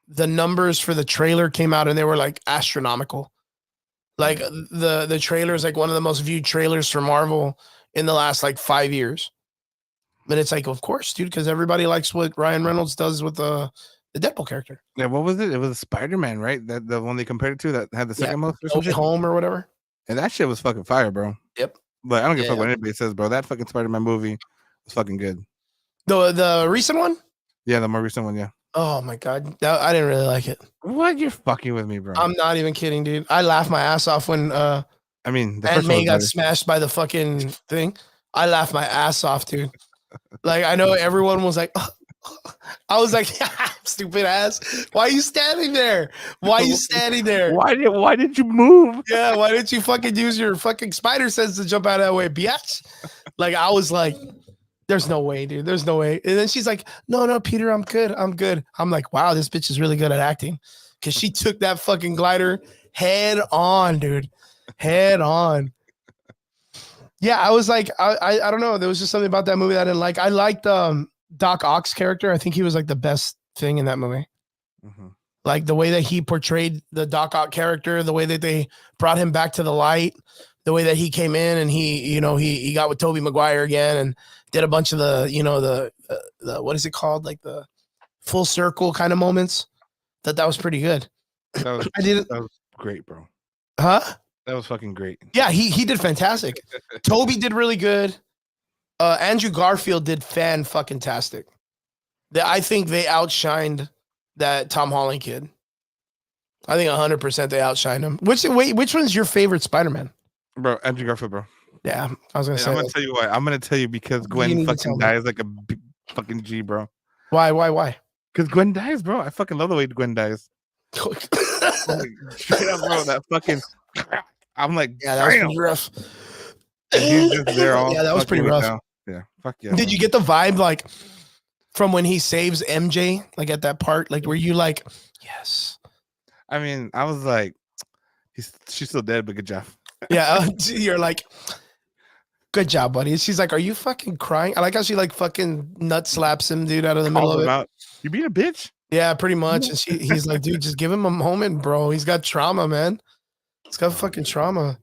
the numbers for the trailer came out and they were like astronomical. Like the trailer is like one of the most viewed trailers for Marvel in the last like 5 years. But it's like, of course, dude, because everybody likes what Ryan Reynolds does with the Deadpool character. Yeah, what was it? It was Spider-Man, right? That the one they compared it to that had the second most or something? Home or whatever. And that shit was fucking fire, bro. Yep. But I don't give a fuck what anybody says, bro. That fucking Spider-Man movie was fucking good. The recent one? Yeah, the more recent one, yeah. Oh my god, I didn't really like it. What? You're fucking with me, bro. I'm not even kidding, dude. I laughed my ass off when I mean, the Aunt May got smashed by the fucking thing. I laughed my ass off, dude. Like I know everyone was like, I was like, stupid ass. Why are you standing there? Why are you standing there? Why did you move? Yeah, why didn't you fucking use your fucking spider sense to jump out of that way, bitch? Like I was like, there's no way, dude. There's no way. And then she's like, no, Peter, I'm good. I'm like, wow, this bitch is really good at acting. Cause she took that fucking glider head on, dude. Head on. Yeah, I was like, I don't know. There was just something about that movie that I didn't like. I liked Doc Ock's character. I think he was like the best thing in that movie. Mm-hmm. Like the way that he portrayed the Doc Ock character, the way that they brought him back to the light, the way that he came in and he got with Tobey Maguire again and did a bunch of the what is it called? Like the full circle kind of moments. That was pretty good. That was great, bro. Huh? That was fucking great. Yeah, he did fantastic. Toby did really good. Andrew Garfield did fan-fucking-tastic. I think they outshined that Tom Holland kid. I think 100% they outshined him. Which one's your favorite Spider-Man? Bro, Andrew Garfield, bro. Yeah, I was gonna say. I'm gonna tell you why. I'm gonna tell you because You Gwen need to fucking tell me. dies like a fucking G, bro. Why? Because Gwen dies, bro. I fucking love the way Gwen dies. Like, straight up, bro. That fucking. I'm like, Yeah, that was damn. pretty rough. And he's just there all Yeah, that was fucking pretty me rough. down. Yeah, fuck yeah. Did man. you get the vibe like from when he saves MJ, like at that part? Like, were you like, yes? I mean, I was like, she's still dead, but good job. Yeah, you're like, good job, buddy. And she's like, are you fucking crying? I like how she like fucking nut slaps him, dude, out of the middle Calls of him it. out. You being a bitch? Yeah, pretty much. And he's like, dude, just give him a moment, bro. He's got trauma, man. He's got fucking trauma.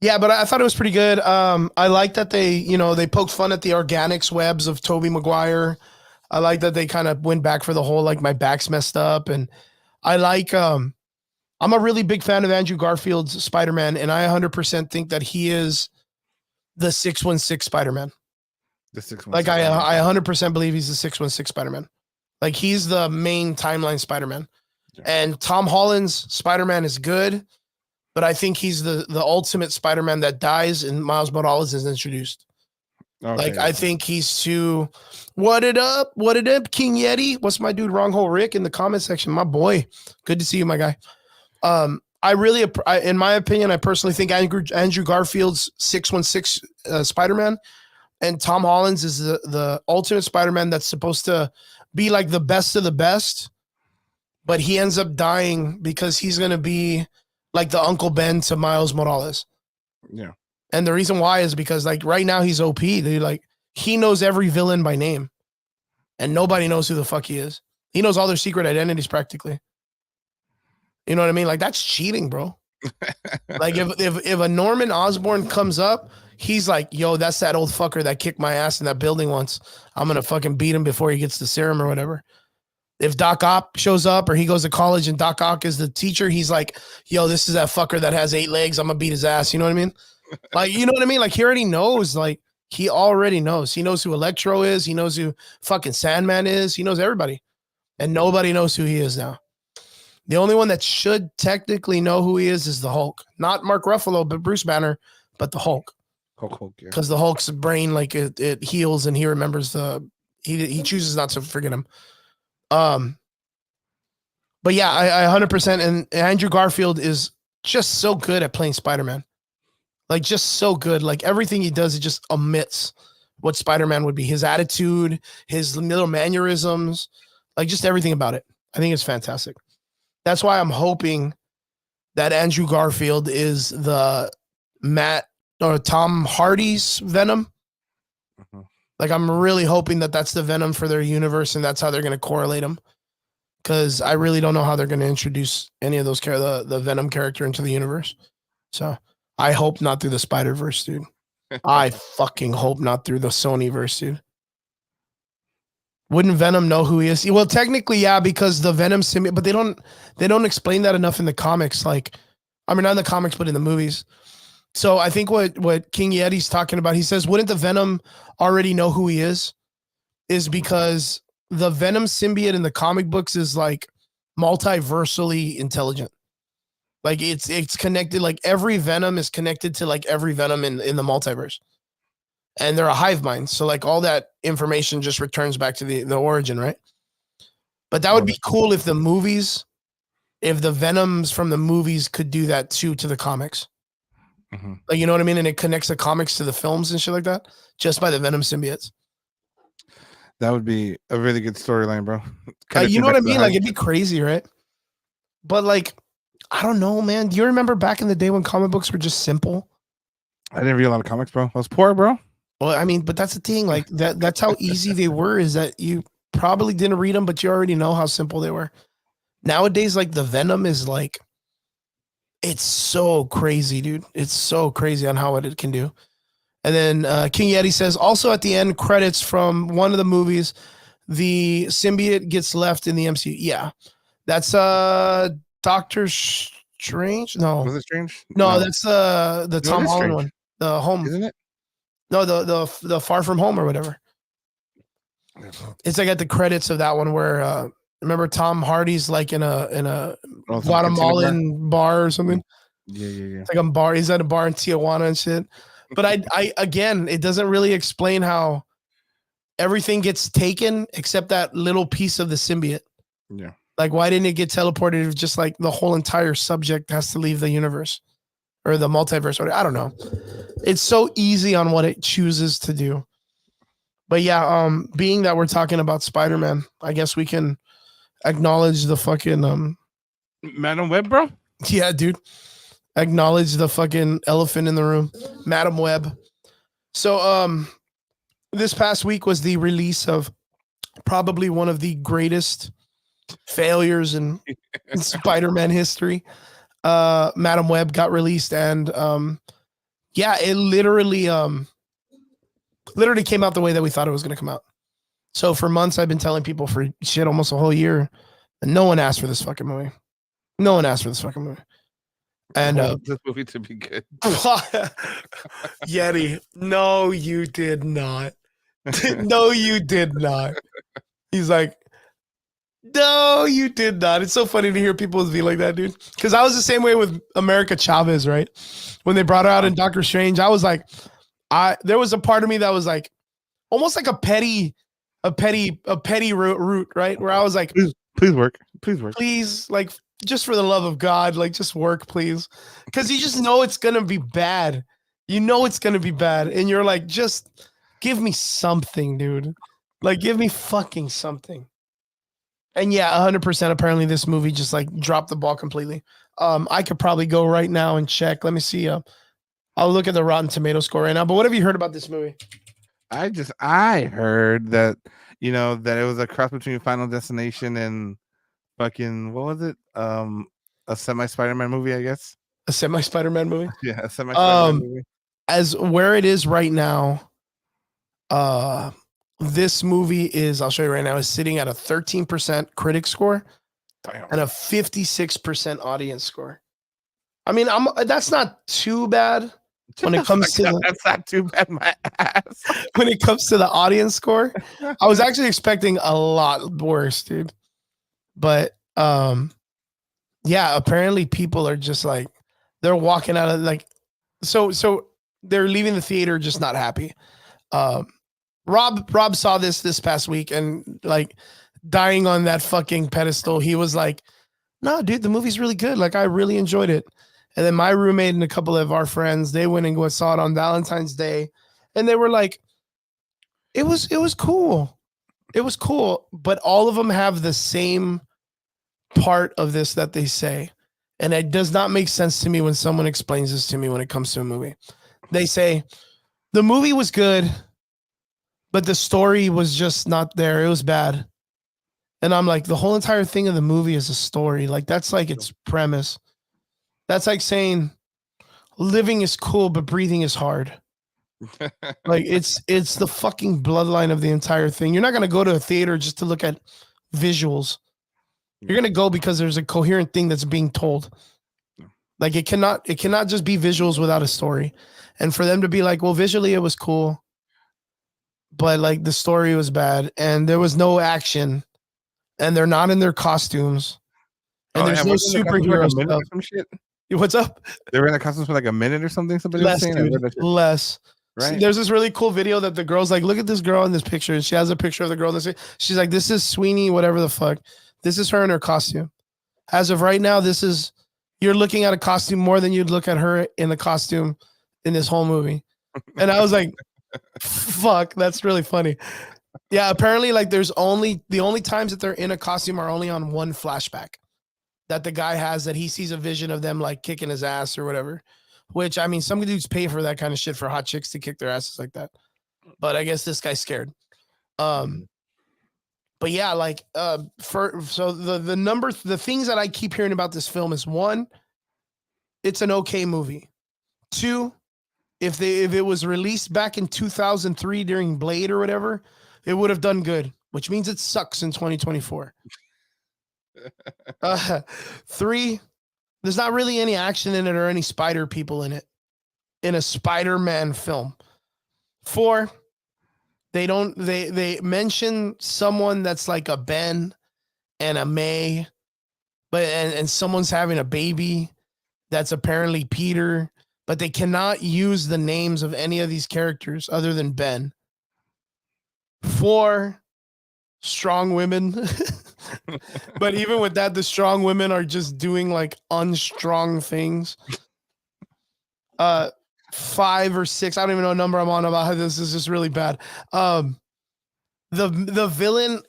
Yeah, but I thought it was pretty good. I like that they poked fun at the organics webs of Tobey Maguire. I like that they kind of went back for the whole like my back's messed up, and I like I'm a really big fan of Andrew Garfield's Spider-Man, and I 100% think that he is the 616 Spider-Man. The 616. Like I 100% believe he's the 616 Spider-Man. Like he's the main timeline Spider-Man. Yeah. And Tom Holland's Spider-Man is good, but I think he's the ultimate Spider-Man that dies and Miles Morales is introduced. Okay, like I think he's too what it up, King Yeti. What's my dude Wronghole Rick in the comment section? My boy. Good to see you, my guy. In my opinion, I personally think Andrew Garfield's 616 Spider-Man and Tom Holland's is the ultimate Spider-Man that's supposed to be like the best of the best, but he ends up dying because he's going to be like the Uncle Ben to Miles Morales. Yeah. And the reason why is because like right now he's OP, dude. Like he knows every villain by name and nobody knows who the fuck he is. He knows all their secret identities practically. You know what I mean? Like that's cheating, bro. Like if a Norman Osborn comes up, he's like, yo, that's that old fucker that kicked my ass in that building once. I'm going to fucking beat him before he gets the serum or whatever. If Doc Ock shows up or he goes to college and Doc Ock is the teacher, he's like, yo, this is that fucker that has 8 legs. I'm going to beat his ass. You know what I mean? Like, you know what I mean? Like he already knows, like he already knows. He knows who Electro is. He knows who fucking Sandman is. He knows everybody. And nobody knows who he is now. The only one that should technically know who he is the Hulk. Not Mark Ruffalo, but Bruce Banner, but the Hulk. Hulk, yeah. Because the Hulk's brain, like it heals and he remembers he chooses not to forget him. But yeah, I 100%. And Andrew Garfield is just so good at playing Spider-Man. Like just so good. Like everything he does, it just omits what Spider-Man would be. His attitude, his little mannerisms, like just everything about it. I think it's fantastic. That's why I'm hoping that Andrew Garfield is the Matt or Tom Hardy's Venom. Mm-hmm. Like I'm really hoping that that's the Venom for their universe and that's how they're going to correlate them. Because I really don't know how they're going to introduce any of those the Venom character into the universe. So I hope not through the Spider-Verse, dude. I fucking hope not through the Sony-verse, dude. Wouldn't Venom know who he is? Well, technically, yeah, because the Venom symbiote, but they don't explain that enough in the comics. Like, I mean, not in the comics, but in the movies. So I think what King Yeti's talking about, he says, wouldn't the Venom already know who he is? Is because the Venom symbiote in the comic books is like multiversally intelligent. Like it's connected, like every Venom is connected to like every Venom in the multiverse. And they're a hive mind. So like all that information just returns back to the origin, right? But that would be cool if if the Venoms from the movies could do that too to the comics. Mm-hmm. Like, you know what I mean? And it connects the comics to the films and shit like that just by the Venom symbiotes. That would be a really good storyline, bro. You know what I mean? Like it'd be crazy, right? But like, I don't know, man. Do you remember back in the day when comic books were just simple? I didn't read a lot of comics, bro. I was poor, bro. Well, I mean, but that's the thing. Like that's how easy they were, is that you probably didn't read them, but you already know how simple they were. Nowadays, like the Venom is like, it's so crazy, dude. It's so crazy on how it can do. And then King Yeti says, also at the end credits from one of the movies, the symbiote gets left in the MCU. Yeah. That's Doctor Strange. No. Was it Strange? No, that's the Tom Holland one. The Home. Isn't it? No, the Far From Home or whatever. It's like at the credits of that one where remember Tom Hardy's like in a Guatemalan bar or something. Yeah. It's like a bar. He's at a bar in Tijuana and shit. But I again, it doesn't really explain how everything gets taken except that little piece of the symbiote. Yeah. Like, why didn't it get teleported if just like the whole entire subject has to leave the universe or the multiverse? Or I don't know. It's so easy on what it chooses to do. But yeah, being that we're talking about Spider-Man, I guess we can acknowledge the fucking Madam Web, bro. yeah, dude. Acknowledge the fucking elephant in the room, Madam Web. So this past week was the release of probably one of the greatest failures in Spider-Man history. Madam Web got released, and yeah, it literally came out the way that we thought it was going to come out. So for months, I've been telling people for shit almost a whole year, and no one asked for this fucking movie. No one asked for this fucking movie. And this movie to be good. Yeti, no, you did not. No, you did not. He's like, no, you did not. It's so funny to hear people be like that, dude. Because I was the same way with America Chavez, right? When they brought her out in Doctor Strange, I was like, there was a part of me that was like, almost like a petty root, right? Where I was like, please work, please, like, just for the love of God, like, just work, please, because you just know it's gonna be bad. You know it's gonna be bad, and you're like, just give me something, dude. Like, give me fucking something. And yeah, 100%. Apparently, this movie just like dropped the ball completely. I could probably go right now and check. Let me see. I'll look at the Rotten Tomato score right now. But what have you heard about this movie? I heard that that it was a cross between Final Destination and fucking what was it? A semi Spider-Man movie, I guess. A semi Spider-Man movie? Yeah, a semi Spider-Man movie. As where it is right now, this movie is, I'll show you right now, is sitting at a 13% critic score. Damn. And a 56% audience score. I mean, that's not too bad when it comes to that's not too bad, my ass. When it comes to the audience score. I was actually expecting a lot worse, dude. But yeah, apparently people are just like, they're walking out of like, so they're leaving the theater just not happy. Rob saw this past week and like dying on that fucking pedestal. He was like, no, dude, the movie's really good. Like, I really enjoyed it. And then my roommate and a couple of our friends, they went and saw it on Valentine's Day. And they were like, it was cool. It was cool. But all of them have the same part of this that they say. And it does not make sense to me when someone explains this to me when it comes to a movie. They say, the movie was good, but the story was just not there. It was bad. And I'm like, the whole entire thing of the movie is a story. Like, that's like its premise. That's like saying living is cool, but breathing is hard. Like, it's the fucking bloodline of the entire thing. You're not going to go to a theater just to look at visuals. You're going to go because there's a coherent thing that's being told. Like, it cannot just be visuals without a story. And for them to be like, well, visually it was cool, but like the story was bad and there was no action. And they're not in their costumes. And there's no superhero stuff. Some shit? What's up? They were in the costumes for like a minute or something. Somebody less, was saying dude, less. Right. See, there's this really cool video that the girl's like, look at this girl in this picture. And she has a picture of the girl in this. She's like, this is Sweeney, whatever the fuck. This is her in her costume. As of right now, you're looking at a costume more than you'd look at her in the costume in this whole movie. And I was like, fuck, that's really funny. Yeah, apparently, like, the only times that they're in a costume are only on one flashback that the guy has, that he sees a vision of them like kicking his ass or whatever. Which, I mean, some dudes pay for that kind of shit for hot chicks to kick their asses like that. But I guess this guy's scared. But yeah, like, the things that I keep hearing about this film is, one, it's an okay movie. Two, if it was released back in 2003 during Blade or whatever, it would have done good, which means it sucks in 2024. 3, there's not really any action in it or any spider people in it in a Spider-Man film. 4, they mention someone that's like a Ben and a May, but and someone's having a baby that's apparently Peter, but they cannot use the names of any of these characters other than Ben. 4, strong women. But even with that, the strong women are just doing like unstrong things. 5 or 6, I don't even know what number I'm on about how this is just really bad. The villain,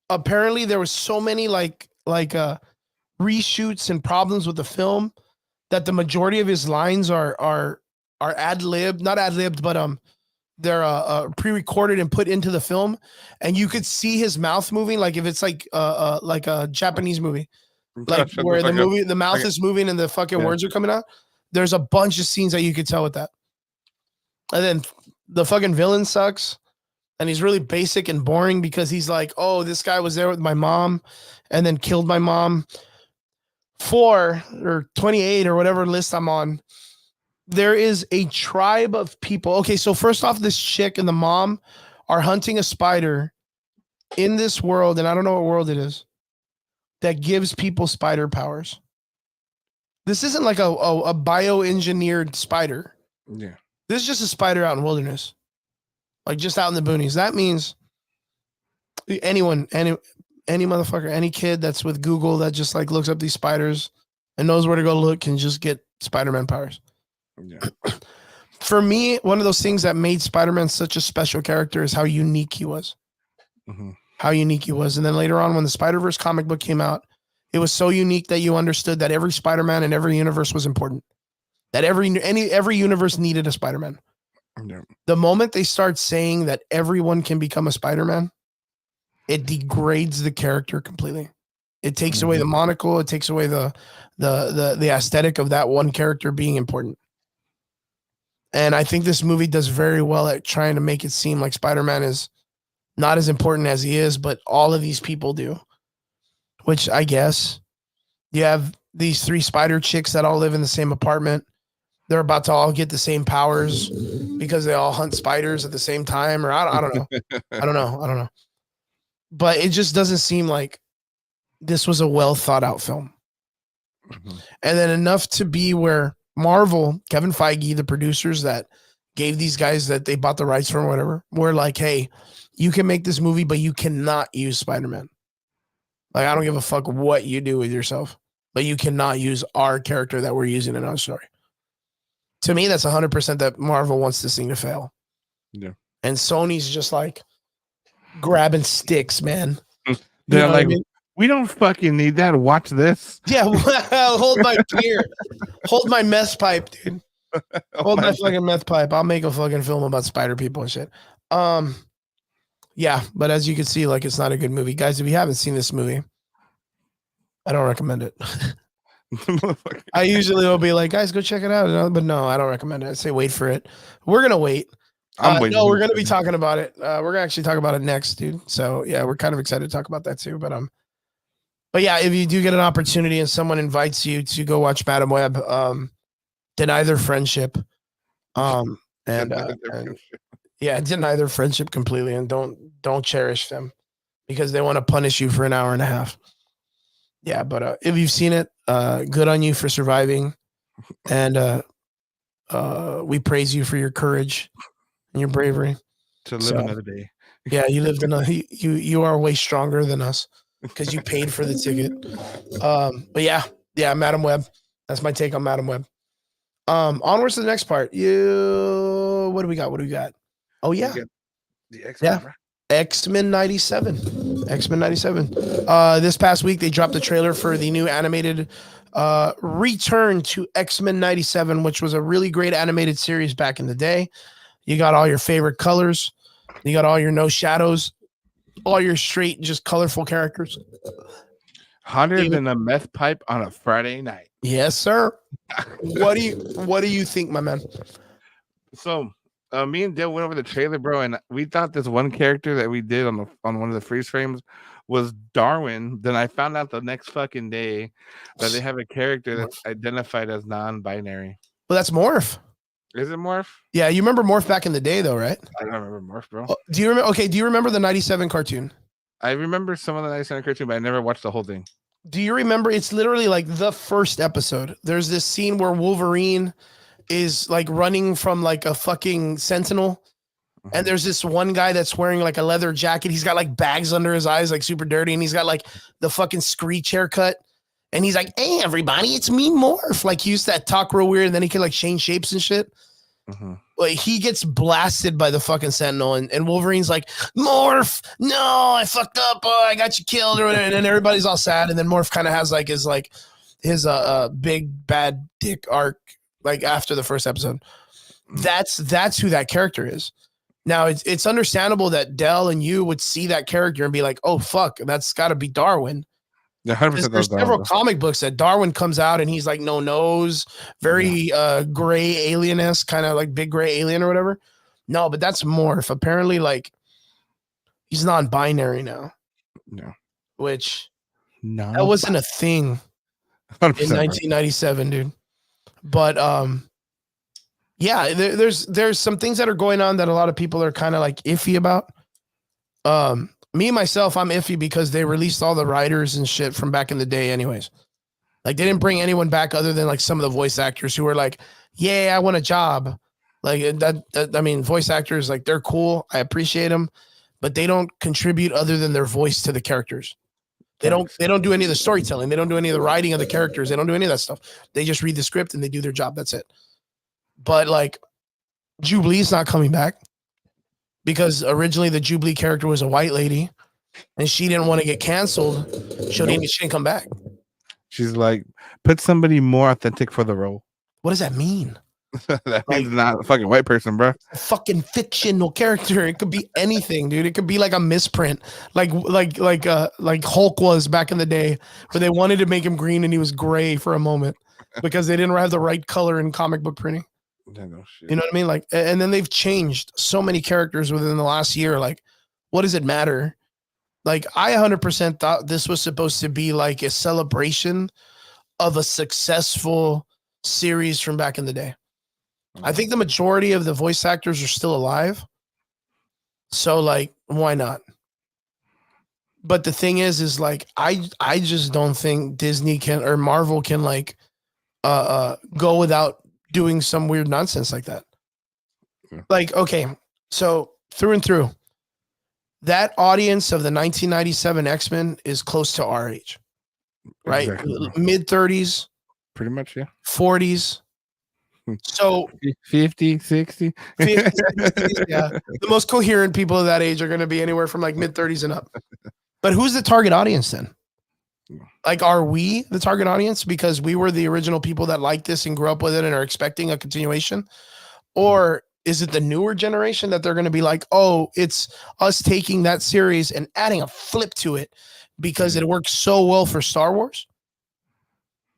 apparently there was so many reshoots and problems with the film that the majority of his lines are ad-libbed, not ad-libbed, but they're pre-recorded and put into the film, and you could see his mouth moving like if it's like a Japanese movie, like where the mouth is moving and the fucking words are coming out. There's a bunch of scenes that you could tell with that. And then the fucking villain sucks, and he's really basic and boring because he's like, oh, this guy was there with my mom and then killed my mom. 4 or 28 or whatever list I'm on, there is a tribe of people. Okay, so first off, this chick and the mom are hunting a spider in this world, and I don't know what world it is, that gives people spider powers. This isn't like a bioengineered spider. Yeah. This is just a spider out in the wilderness, like just out in the boonies. That means anyone, any motherfucker, any kid that's with Google that just like looks up these spiders and knows where to go look can just get Spider-Man powers. Yeah. For me, one of those things that made Spider-Man such a special character is how unique he was. Mm-hmm. How unique he was. And then later on, when the Spider-Verse comic book came out, it was so unique that you understood that every Spider-Man in every universe was important. That every universe needed a Spider-Man. Yeah. The moment they start saying that everyone can become a Spider-Man, it degrades the character completely. It takes away the monocle. It takes away the aesthetic of that one character being important. And I think this movie does very well at trying to make it seem like Spider-Man is not as important as he is, but all of these people do. Which I guess you have these 3 spider chicks that all live in the same apartment. They're about to all get the same powers because they all hunt spiders at the same time, or I don't know. I don't know. But it just doesn't seem like this was a well thought out film. Mm-hmm. And then enough to be where Marvel, Kevin Feige, the producers that gave these guys that they bought the rights from or whatever, were like, hey, you can make this movie, but you cannot use Spider-Man. Like, I don't give a fuck what you do with yourself, but you cannot use our character that we're using in our story. To me, that's 100% that Marvel wants this thing to fail. Yeah. And Sony's just like grabbing sticks, man. They're like, I mean? We don't fucking need that. Watch this. Yeah, hold my beer. Hold my meth pipe, dude. Hold my fucking meth pipe. I'll make a fucking film about spider people and shit. Yeah, but as you can see, like, it's not a good movie. Guys, if you haven't seen this movie, I don't recommend it. I usually will be like, guys, go check it out. But no, I don't recommend it. I say wait for it. We're going to wait. No, we're going to be talking about it. We're going to actually talk about it next, dude. So, yeah, we're kind of excited to talk about that too. But yeah, if you do get an opportunity and someone invites you to go watch Madam Web, deny their friendship. Deny their friendship completely, and don't cherish them because they want to punish you for an hour and a half. Yeah, but if you've seen it, good on you for surviving, and we praise you for your courage and your bravery to live another day. Yeah, you lived you are way stronger than us because you paid for the ticket. But yeah, Madam Web. That's my take on Madam Web. Onwards to the next part. What do we got? Oh yeah, the X-Men. Yeah. X-Men 97. X-Men 97. This past week they dropped the trailer for the new animated return to X-Men 97, which was a really great animated series back in the day. You got all your favorite colors. You got all your no shadows, all your straight, just colorful characters. Hotter than a meth pipe on a Friday night. Yes, sir. What do you think, my man? So me and Dale went over the trailer, bro, and we thought this one character that we did on one of the freeze frames was Darwin. Then I found out the next fucking day that they have a character that's identified as non-binary. Well, that's Morph. Is it Morph? Yeah, you remember Morph back in the day, though, right? I don't remember Morph, bro. Do you remember? Okay, do you remember the 97 cartoon? I remember some of the 97 cartoon, but I never watched the whole thing. Do you remember? It's literally like the first episode. There's this scene where Wolverine is like running from like a fucking sentinel. And there's this one guy that's wearing like a leather jacket. He's got like bags under his eyes, like super dirty. And he's got like the fucking screech haircut. And he's like, hey, everybody, it's me, Morph. Like he used to talk real weird. And then he could like change shapes and shit. Like he gets blasted by the fucking sentinel. And Wolverine's like, Morph, no, I fucked up. Oh, I got you killed. And then everybody's all sad. And then Morph kind of has like his big bad dick arc like after the first episode. That's who that character is. Now it's understandable that Dell and you would see that character and be like, "Oh fuck, that's got to be Darwin." Yeah, 100%. There's several comic books that Darwin comes out and he's like no nose, very gray alien-esque, kind of like big gray alien or whatever. No, but that's Morph. Apparently, like he's non-binary now. No, which that wasn't a thing 100%, in 1997, dude. But yeah, there's some things that are going on that a lot of people are kind of like iffy about. Me myself, I'm iffy because they released all the writers and shit from back in the day anyways. Like they didn't bring anyone back other than like some of the voice actors who were like, yeah, I want a job. Like that I mean, voice actors, like they're cool. I appreciate them, but they don't contribute other than their voice to the characters. They don't do any of the storytelling. They don't do any of the writing of the characters. They don't do any of that stuff. They just read the script and they do their job. That's it. But like Jubilee's not coming back because originally the Jubilee character was a white lady and she didn't want to get canceled. She didn't come back. She's like, put somebody more authentic for the role. What does that mean? That means not a fucking white person, bro. A fucking fictional character. It could be anything, dude. It could be like a misprint, like Hulk was back in the day, where they wanted to make him green and he was gray for a moment because they didn't have the right color in comic book printing. Yeah, no shit. You know what I mean? Like, and then they've changed so many characters within the last year. Like, what does it matter? Like, I 100% thought this was supposed to be like a celebration of a successful series from back in the day. I think the majority of the voice actors are still alive. So like, why not? But the thing is like, I just don't think Disney can, or Marvel can like, go without doing some weird nonsense like that. Yeah. Like, okay. So through and through, that audience of the 1997 X-Men is close to our age, right? Exactly. Mid 30s, pretty much. Yeah. 40s. So 50, 60. 50, 60, yeah. The most coherent people of that age are going to be anywhere from like mid 30s and up. But who's the target audience then? Like, are we the target audience because we were the original people that liked this and grew up with it and are expecting a continuation? Or is it the newer generation that they're going to be like, oh, it's us taking that series and adding a flip to it because it works so well for Star Wars?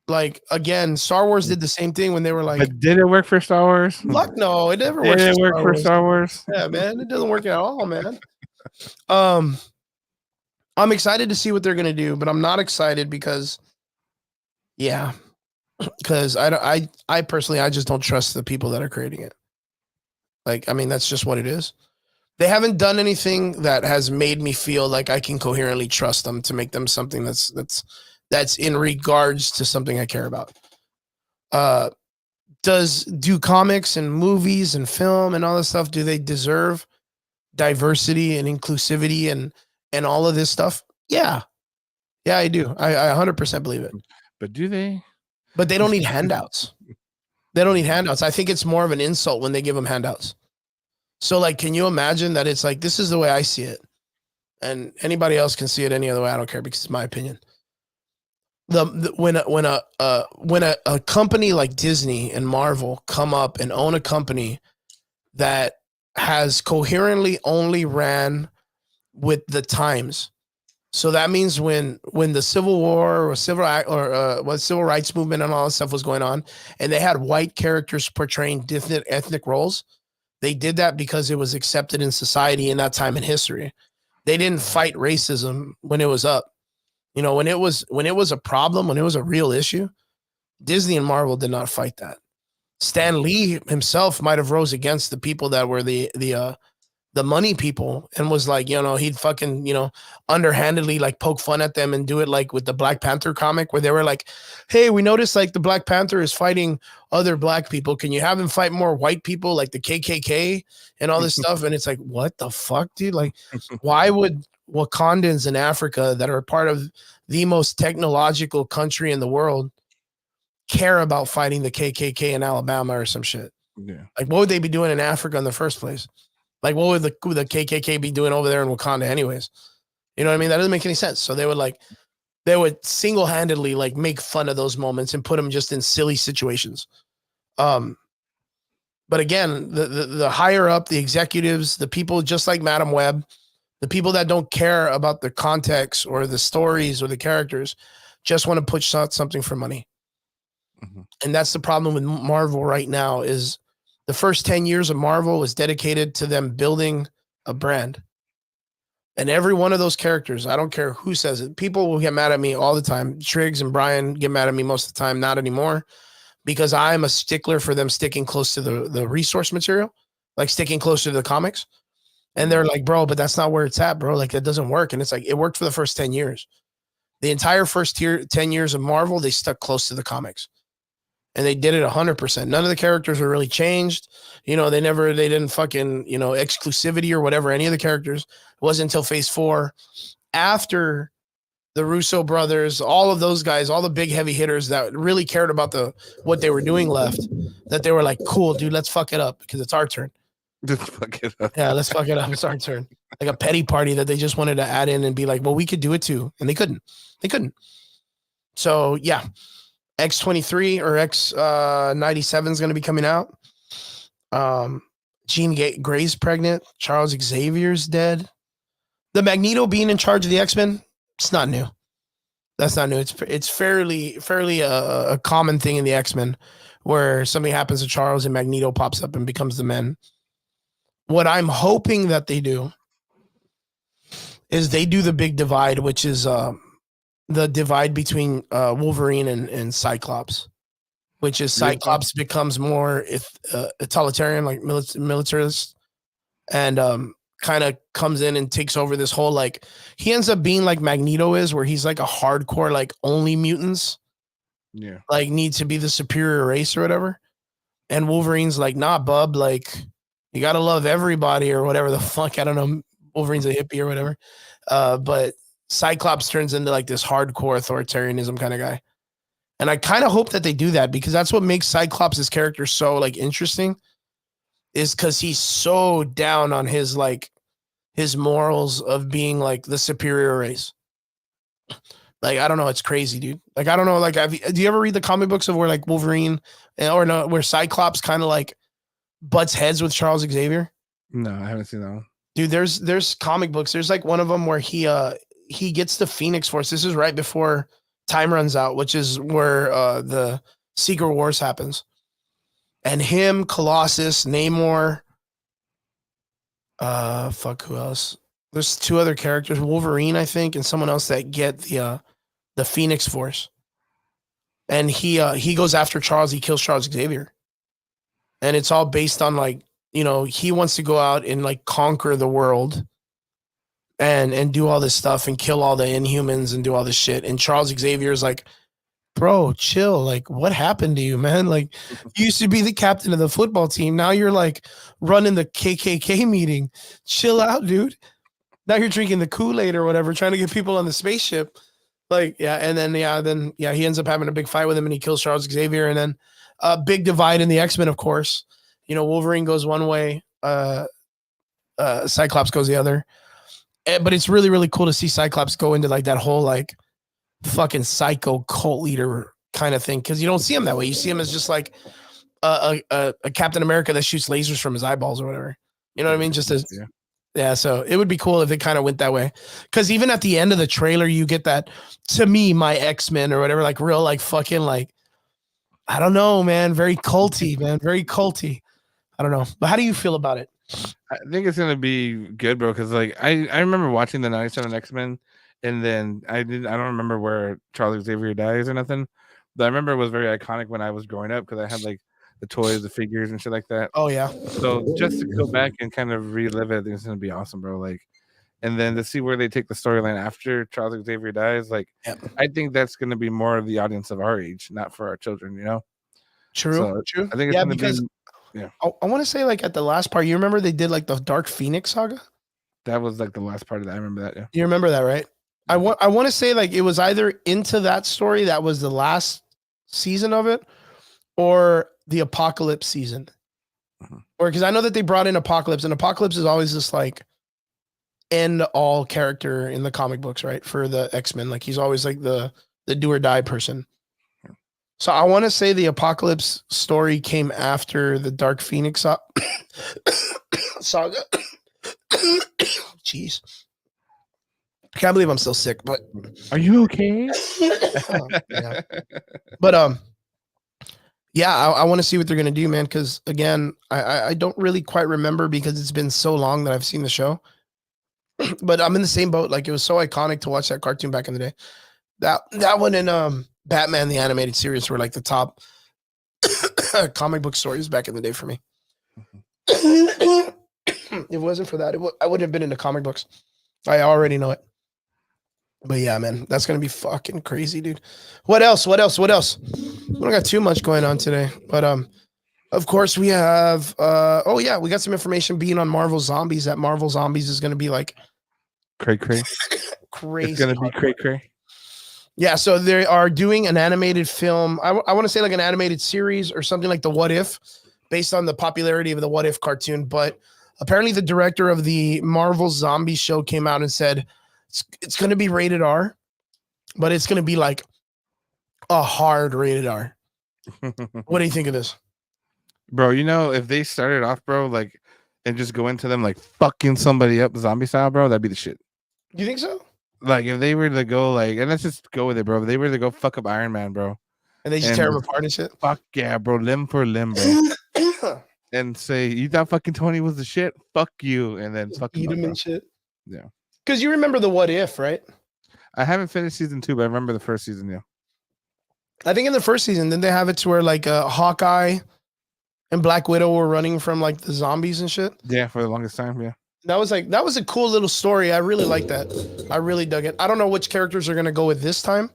Like, again, Star Wars did the same thing when they were like, but did it work for Star Wars? Fuck no, it never worked. Did it work for Star Wars? Yeah, man, it doesn't work at all, man. I'm excited to see what they're gonna do, but I'm not excited because I personally, I just don't trust the people that are creating it. Like, I mean, that's just what it is. They haven't done anything that has made me feel like I can coherently trust them to make them something that's in regards to something I care about. Do comics and movies and film and all this stuff, do they deserve diversity and inclusivity and all of this stuff? Yeah, I do. I 100% believe it. But do they? But they don't need handouts. They don't need handouts. I think it's more of an insult when they give them handouts. So like, can you imagine that it's like, this is the way I see it, and anybody else can see it any other way? I don't care because it's my opinion. When a company like Disney and Marvel come up and own a company that has coherently only ran with the times, so that means when the Civil War or civil rights movement and all that stuff was going on, and they had white characters portraying different ethnic roles, they did that because it was accepted in society in that time in history. They didn't fight racism when it was up. You know, when it was a problem, when it was a real issue, Disney and Marvel did not fight that. Stan Lee himself might have rose against the people that were the the money people and was like, he'd fucking, underhandedly like poke fun at them and do it like with the Black Panther comic where they were like, hey, we noticed like the Black Panther is fighting other black people. Can you have him fight more white people like the KKK and all this stuff? And it's like, what the fuck, dude? Like, why would Wakandans in Africa that are part of the most technological country in the world care about fighting the KKK in Alabama or some shit? Yeah. Like, what would they be doing in Africa in the first place? Like, what would the KKK be doing over there in Wakanda anyways? You know what I mean? That doesn't make any sense. So they would single-handedly like make fun of those moments and put them just in silly situations. But again, the higher up, the executives, the people just like Madam Web, the people that don't care about the context or the stories or the characters, just want to push out something for money. Mm-hmm. And that's the problem with Marvel right now is the first 10 years of Marvel was dedicated to them building a brand. And every one of those characters, I don't care who says it, people will get mad at me all the time. Triggs and Brian get mad at me most of the time, not anymore, because I'm a stickler for them sticking close to the resource material, like sticking closer to the comics. And they're like, bro, but that's not where it's at, bro. Like, that doesn't work. And it's like, it worked for the first 10 years. The entire first 10 years of Marvel, they stuck close to the comics. And they did it 100%. None of the characters were really changed. They didn't fucking, exclusivity or whatever, any of the characters. It wasn't until phase 4, after the Russo brothers, all of those guys, all the big heavy hitters that really cared about what they were doing left, that they were like, cool, dude, let's fuck it up because it's our turn. Just fuck it up. Yeah, let's fuck it up. It's our turn. Like a petty party that they just wanted to add in and be like, well, we could do it too. And they couldn't. So, yeah. X-23 or X-97 is going to be coming out. Jean Grey's pregnant. Charles Xavier's dead. The Magneto being in charge of the X-Men, it's not new. That's not new. It's fairly a common thing in the X-Men where something happens to Charles and Magneto pops up and becomes the Men. What I'm hoping that they do is they do the big divide, which is the divide between Wolverine and Cyclops, which is Cyclops becomes more totalitarian, like militarist, and kind of comes in and takes over this whole, like, he ends up being like Magneto is, where he's like a hardcore, like, only mutants, like, need to be the superior race or whatever. And Wolverine's like, nah, bub, like, you gotta love everybody or whatever the fuck. I don't know. Wolverine's a hippie or whatever. But Cyclops turns into like this hardcore authoritarianism kind of guy. And I kind of hope that they do that because that's what makes Cyclops' character so like interesting, is because he's so down on his morals of being like the superior race. Like, I don't know. It's crazy, dude. Like, I don't know. Like, do you ever read the comic books of where like Wolverine where Cyclops kind of like butts heads with Charles Xavier? No, I haven't seen that one. Dude, there's comic books. There's like one of them where he gets the Phoenix Force. This is right before time runs out, which is where the Secret Wars happens. And him, Colossus, Namor, who else? There's 2 other characters, Wolverine, I think, and someone else that get the Phoenix Force. And he goes after Charles. He kills Charles Xavier. And it's all based on like, he wants to go out and like conquer the world and do all this stuff and kill all the Inhumans and do all this shit. And Charles Xavier is like, bro, chill. Like, what happened to you, man? Like, you used to be the captain of the football team. Now you're like running the KKK meeting. Chill out, dude. Now you're drinking the Kool-Aid or whatever, trying to get people on the spaceship. Like, yeah. And then, he ends up having a big fight with him and he kills Charles Xavier. And then a big divide in the X-Men, of course. Wolverine goes one way, Cyclops goes the other. But it's really, really cool to see Cyclops go into like that whole like fucking psycho cult leader kind of thing, because you don't see him that way. You see him as just like a Captain America that shoots lasers from his eyeballs or whatever. You know what I mean? Just as yeah. So it would be cool if it kind of went that way. Because even at the end of the trailer, you get that, to me, my X-Men or whatever, like real like fucking like, I don't know, man, very culty, man, very culty. I don't know. But how do you feel about it? I think it's gonna be good, bro. Because like I remember watching the '97 X-Men, and then I don't remember where Charles Xavier dies or nothing, but I remember it was very iconic when I was growing up because I had like the toys, the figures, and shit like that. Oh yeah. So just to go back and kind of relive it, I think it's gonna be awesome, bro. Like, and then to see where they take the storyline after Charles Xavier dies, like, Yep. I think that's gonna be more of the audience of our age, not for our children, you know. True. So True. I think it's Yeah, gonna because be, yeah. I want to say like at the last part, you remember they did like the Dark Phoenix saga? That was like the last part of that. I remember that. Yeah. You remember that, right? I want to say like it was either into that story that was the last season of it or the Apocalypse season. Mhm. Or because I know that they brought in Apocalypse, and Apocalypse is always this like end all character in the comic books, right? For the X-Men. Like he's always like the do or die person. So I want to say the Apocalypse story came after the Dark Phoenix saga. Jeez. I can't believe I'm still sick, but Are you okay? yeah. But yeah, I want to see what they're gonna do, man. Because again, I don't really quite remember because it's been so long that I've seen the show. But I'm in the same boat. Like it was so iconic to watch that cartoon back in the day. That one and Batman the animated series were like the top comic book stories back in the day for me. If it wasn't for that, I wouldn't have been into comic books. I already know it. But yeah, man, that's gonna be fucking crazy, dude. What else? We don't got too much going on today, but of course we have oh yeah, we got some information being on Marvel Zombies. That Marvel Zombies is gonna be like cray. crazy. It's gonna be cray. Yeah, so they are doing an animated film. I want to say like an animated series or something like the What If, based on the popularity of the What If cartoon. But apparently, the director of the Marvel Zombie show came out and said it's going to be rated R, but it's going to be like a hard rated R. What do you think of this? Bro, you know, if they started off, bro, like, and just go into them like fucking somebody up zombie style, bro, that'd be the shit. You think so? Like, if they were to go, like, and let's just go with it, bro. If they were to go fuck up Iron Man, bro. And they just tear him apart and shit? Fuck yeah, bro. Limb for limb, bro. And say, you thought fucking Tony was the shit? Fuck you. And then fuck eat him bro. and shit. Yeah. Because you remember the What If, right? I haven't finished season 2, but I remember the first season, yeah. I think in the first season, then they have it to where like Hawkeye and Black Widow were running from like the zombies and shit. Yeah, for the longest time, yeah. That was a cool little story. I really like that. I really dug it. I don't know which characters are gonna go with this time,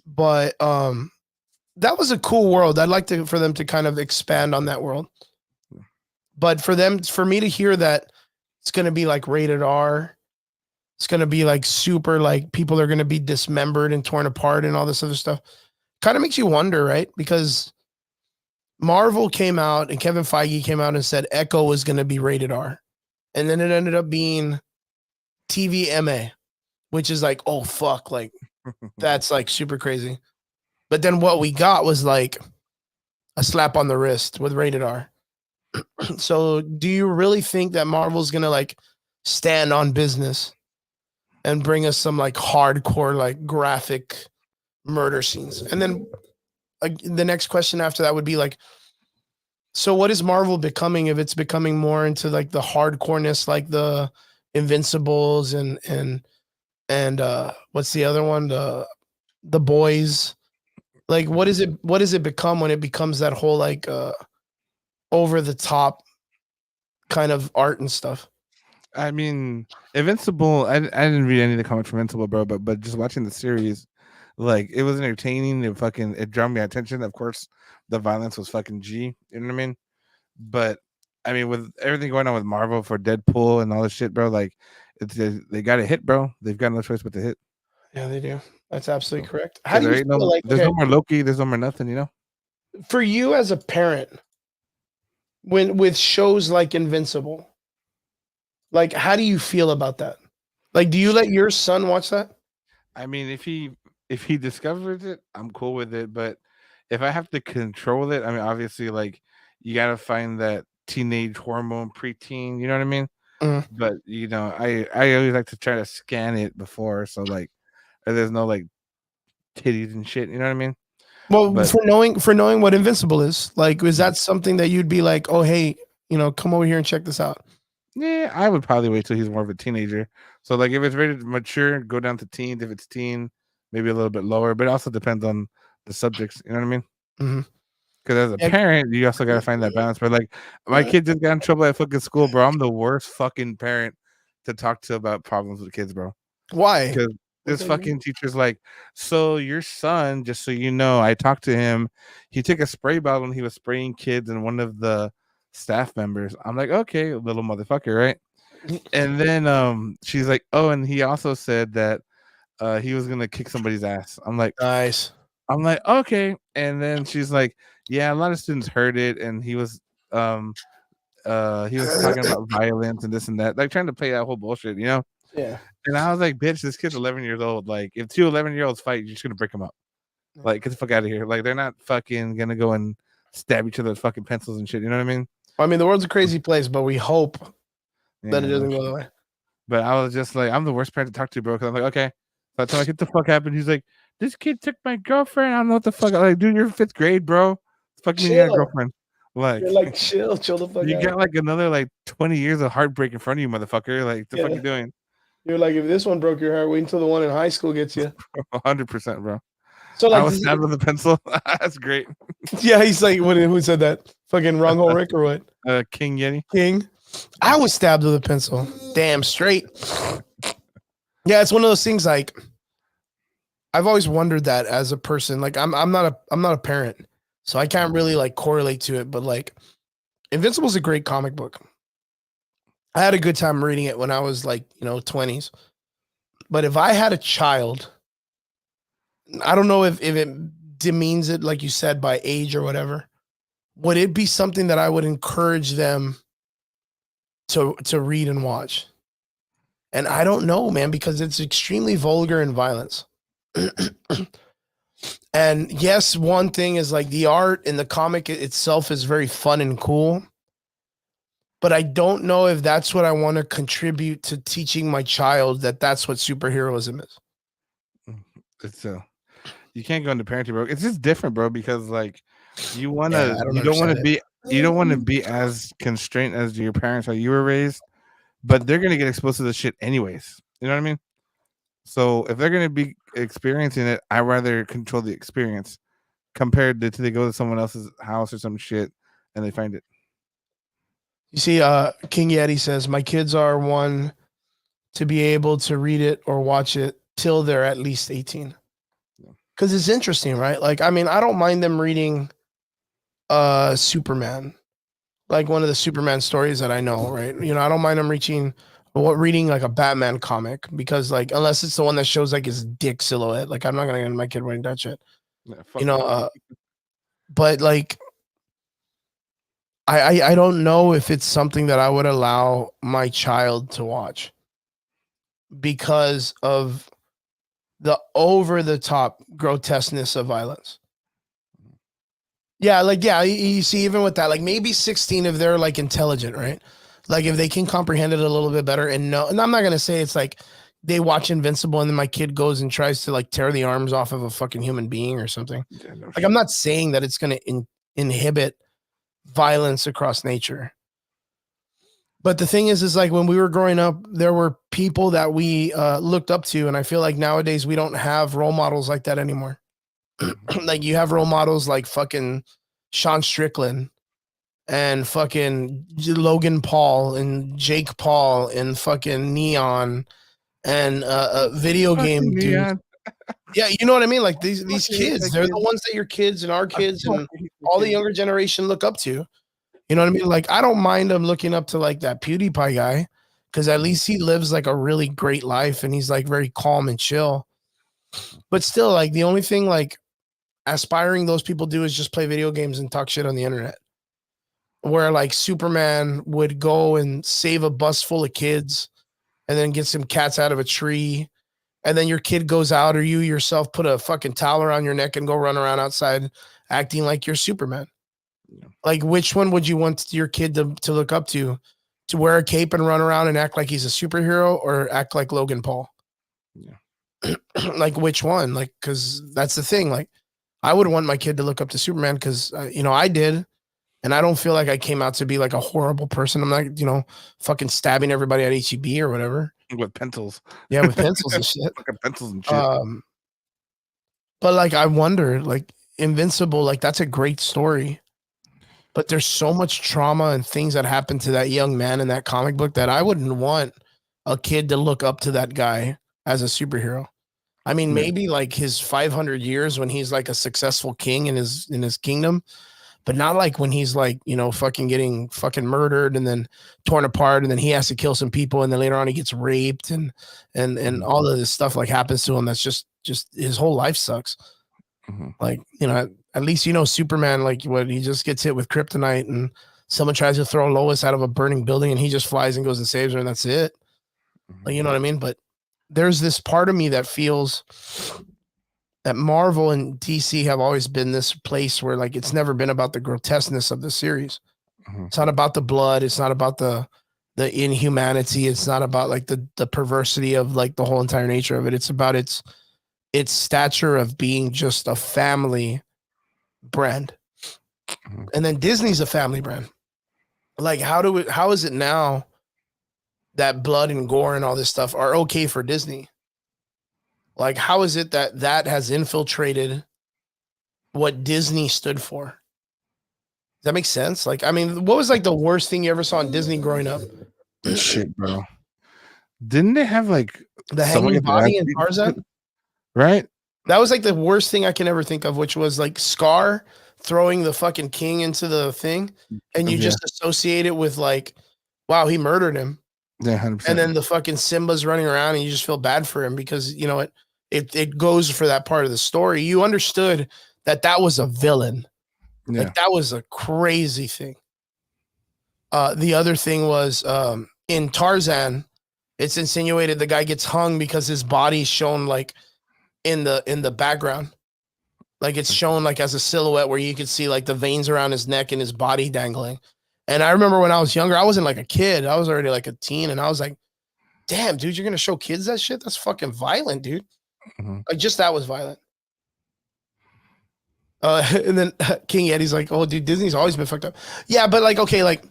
but that was a cool world. I'd like for them to kind of expand on that world. But for me to hear that it's gonna be like rated R, it's gonna be like super like people are gonna be dismembered and torn apart and all this other stuff, kind of makes you wonder, right? Because Marvel came out and Kevin Feige came out and said Echo was gonna be rated R. And then it ended up being TVMA, which is like, oh, fuck. Like, that's like super crazy. But then what we got was like a slap on the wrist with rated R. So do you really think that Marvel's going to like stand on business and bring us some like hardcore, like graphic murder scenes? And then the next question after that would be like, so what is Marvel becoming if it's becoming more into like the hardcoreness, like the Invincibles and what's the other one? The Boys. Like what does it become when it becomes that whole like over the top kind of art and stuff? I mean, Invincible, I didn't read any of the comics from Invincible, bro, but just watching the series, like it was entertaining. It drew my attention. Of course, the violence was fucking G. You know what I mean? But I mean, with everything going on with Marvel for Deadpool and all this shit, bro, like they got to hit, bro. They've got no choice but to hit. Yeah, they do. That's absolutely correct. How do you feel there's no more Loki, there's no more nothing, you know? For you as a parent, when with shows like Invincible, like how do you feel about that? Like, do you let your son watch that? I mean, if he discovers it, I'm cool with it. But if I have to control it, I mean, obviously, like you gotta find that teenage hormone preteen. You know what I mean? Mhm. But you know, I always like to try to scan it before, so like there's no like titties and shit. You know what I mean? Well, But for knowing what Invincible is, like, is that something that you'd be like, oh, hey, come over here and check this out? yeah, I would probably wait till he's more of a teenager. So like if it's rated mature, go down to teens. If it's teen, maybe a little bit lower. But it also depends on the subjects. You know what I mean? Mm-hmm. Because as a parent, you also gotta find that balance. But like, my kid just got in trouble at fucking school, bro. I'm the worst fucking parent to talk to about problems with kids, bro. Why? Because this fucking teacher's like, so your son, just so you know, I talked to him. He took a spray bottle and he was spraying kids and one of the staff members. I'm like, okay, little motherfucker, right? And then she's like, oh, and he also said that he was gonna kick somebody's ass. Nice. I'm like, okay. And then she's like, yeah, a lot of students heard it, and he was talking about violence and this and that, like trying to play that whole bullshit, you know? Yeah. And I was like, bitch, this kid's 11 years old. Like, if 2 11-year-olds fight, you're just gonna break them up. Like, get the fuck out of here. Like, they're not fucking gonna go and stab each other with fucking pencils and shit. You know what I mean? I mean, the world's a crazy place, but we hope that it doesn't go that way. But I was just like, I'm the worst parent to talk to, bro. Because I'm like, okay. So I tell him, like, what the fuck happened? He's like, this kid took my girlfriend. I don't know what the fuck. I'm like, dude, you're in 5th grade, bro. Fuck me, you got a girlfriend. Like, you're like, chill the fuck you out. got like another like 20 years of heartbreak in front of you, motherfucker. Like, the fuck you doing? You're like, if this one broke your heart, wait until the one in high school gets you. 100%, bro. So like, I was stabbed with a pencil. That's great. Yeah, he's like, who said that? Fucking wrong hole Rick or what? King Yeti. King. I was stabbed with a pencil. Damn straight. Yeah, it's one of those things. Like, I've always wondered that as a person. Like, I'm not a parent, so I can't really like correlate to it. But like, Invincible's a great comic book. I had a good time reading it when I was like, 20s. But if I had a child, I don't know if it demeans it, like you said, by age or whatever. Would it be something that I would encourage them to read and watch? And I don't know, man, because it's extremely vulgar and violence. And yes, one thing is like the art and the comic itself is very fun and cool. But I don't know if that's what I want to contribute to teaching my child, that's what superheroism is. It's you can't go into parenting, bro. It's just different, bro, because like you don't want to be as constrained as your parents or you were raised, but they're gonna get exposed to this shit anyways. You know what I mean? So if they're gonna be experiencing it, I'd rather control the experience compared to they go to someone else's house or some shit and they find it. You see, King Yeti says, my kids are one to be able to read it or watch it till they're at least 18. Because it's interesting, right? Like, I mean, I don't mind them reading Superman, like one of the Superman stories that I know, right? I don't mind them reading like a Batman comic, because like, unless it's the one that shows like his dick silhouette, like I'm not gonna get my kid reading that shit. Yeah, but like, I don't know if it's something that I would allow my child to watch because of the over the top grotesqueness of violence. Yeah, like, yeah, you see, even with that, like maybe 16 if they're like intelligent, right? Like if they can comprehend it a little bit better and know, and I'm not gonna say it's like they watch Invincible and then my kid goes and tries to like tear the arms off of a fucking human being or something. Yeah, no, like, I'm not saying that it's gonna inhibit violence across nature. But the thing is like when we were growing up, there were people that we looked up to, and I feel like nowadays we don't have role models like that anymore. Like you have role models like fucking Sean Strickland and fucking Logan Paul and Jake Paul and fucking Neon and video game dude. Yeah, you know what I mean? Like these kids, they're the ones that your kids and our kids and all the younger generation look up to. You know what I mean? Like, I don't mind them looking up to like that PewDiePie guy, because at least he lives like a really great life and he's like very calm and chill. But still, like the only thing like aspiring those people do is just play video games and talk shit on the internet. Where like Superman would go and save a bus full of kids and then get some cats out of a tree. And then your kid goes out, or you yourself put a fucking towel around your neck and go run around outside acting like you're Superman. Yeah. Like, which one would you want your kid to look up to wear a cape and run around and act like he's a superhero, or act like Logan Paul? Yeah. Like, which one? Like, because that's the thing. Like, I would want my kid to look up to Superman because, I did. And I don't feel like I came out to be like a horrible person. I'm not, fucking stabbing everybody at HEB or whatever. With pencils. Yeah, with pencils and shit. Fucking pencils and shit. But like, I wonder, like, Invincible, like that's a great story. But there's so much trauma and things that happened to that young man in that comic book that I wouldn't want a kid to look up to that guy as a superhero. I mean, maybe like his 500 years when he's like a successful king in his kingdom, but not like when he's like, you know, fucking getting fucking murdered and then torn apart and then he has to kill some people and then later on he gets raped and all of this stuff like happens to him. That's just his whole life sucks. Like, you know, at least you know Superman, like what he just gets hit with kryptonite and someone tries to throw Lois out of a burning building and he just flies and goes and saves her and that's it. Like, you know what I mean? But there's this part of me that feels that Marvel and DC have always been this place where like it's never been about the grotesqueness of the series. It's not about the blood, it's not about the inhumanity, it's not about like the perversity of like the whole entire nature of it. It's about its stature of being just a family brand. And then Disney's a family brand. Like how is it now that blood and gore and all this stuff are okay for Disney? Like, how is it that has infiltrated what Disney stood for? Does that make sense? Like, I mean, what was like the worst thing you ever saw in Disney growing up? Shit, bro. Didn't they have like the hanging body in Tarzan? Right? That was like the worst thing I can ever think of, which was like Scar throwing the fucking king into the thing, and you just associate it with like, wow, he murdered him. Yeah, 100%. And then the fucking Simba's running around, and you just feel bad for him because you know it goes for that part of the story. You understood that was a villain. Yeah. Like that was a crazy thing. The other thing was in Tarzan, it's insinuated the guy gets hung because his body's shown like in the background. Like it's shown like as a silhouette where you could see like the veins around his neck and his body dangling. And I remember when I was younger, I wasn't like a kid. I was already like a teen. And I was like, damn, dude, you're going to show kids that shit? That's fucking violent, dude. Like just that was violent. And then King Eddie's like, oh, dude, Disney's always been fucked up. Yeah, but like, okay, like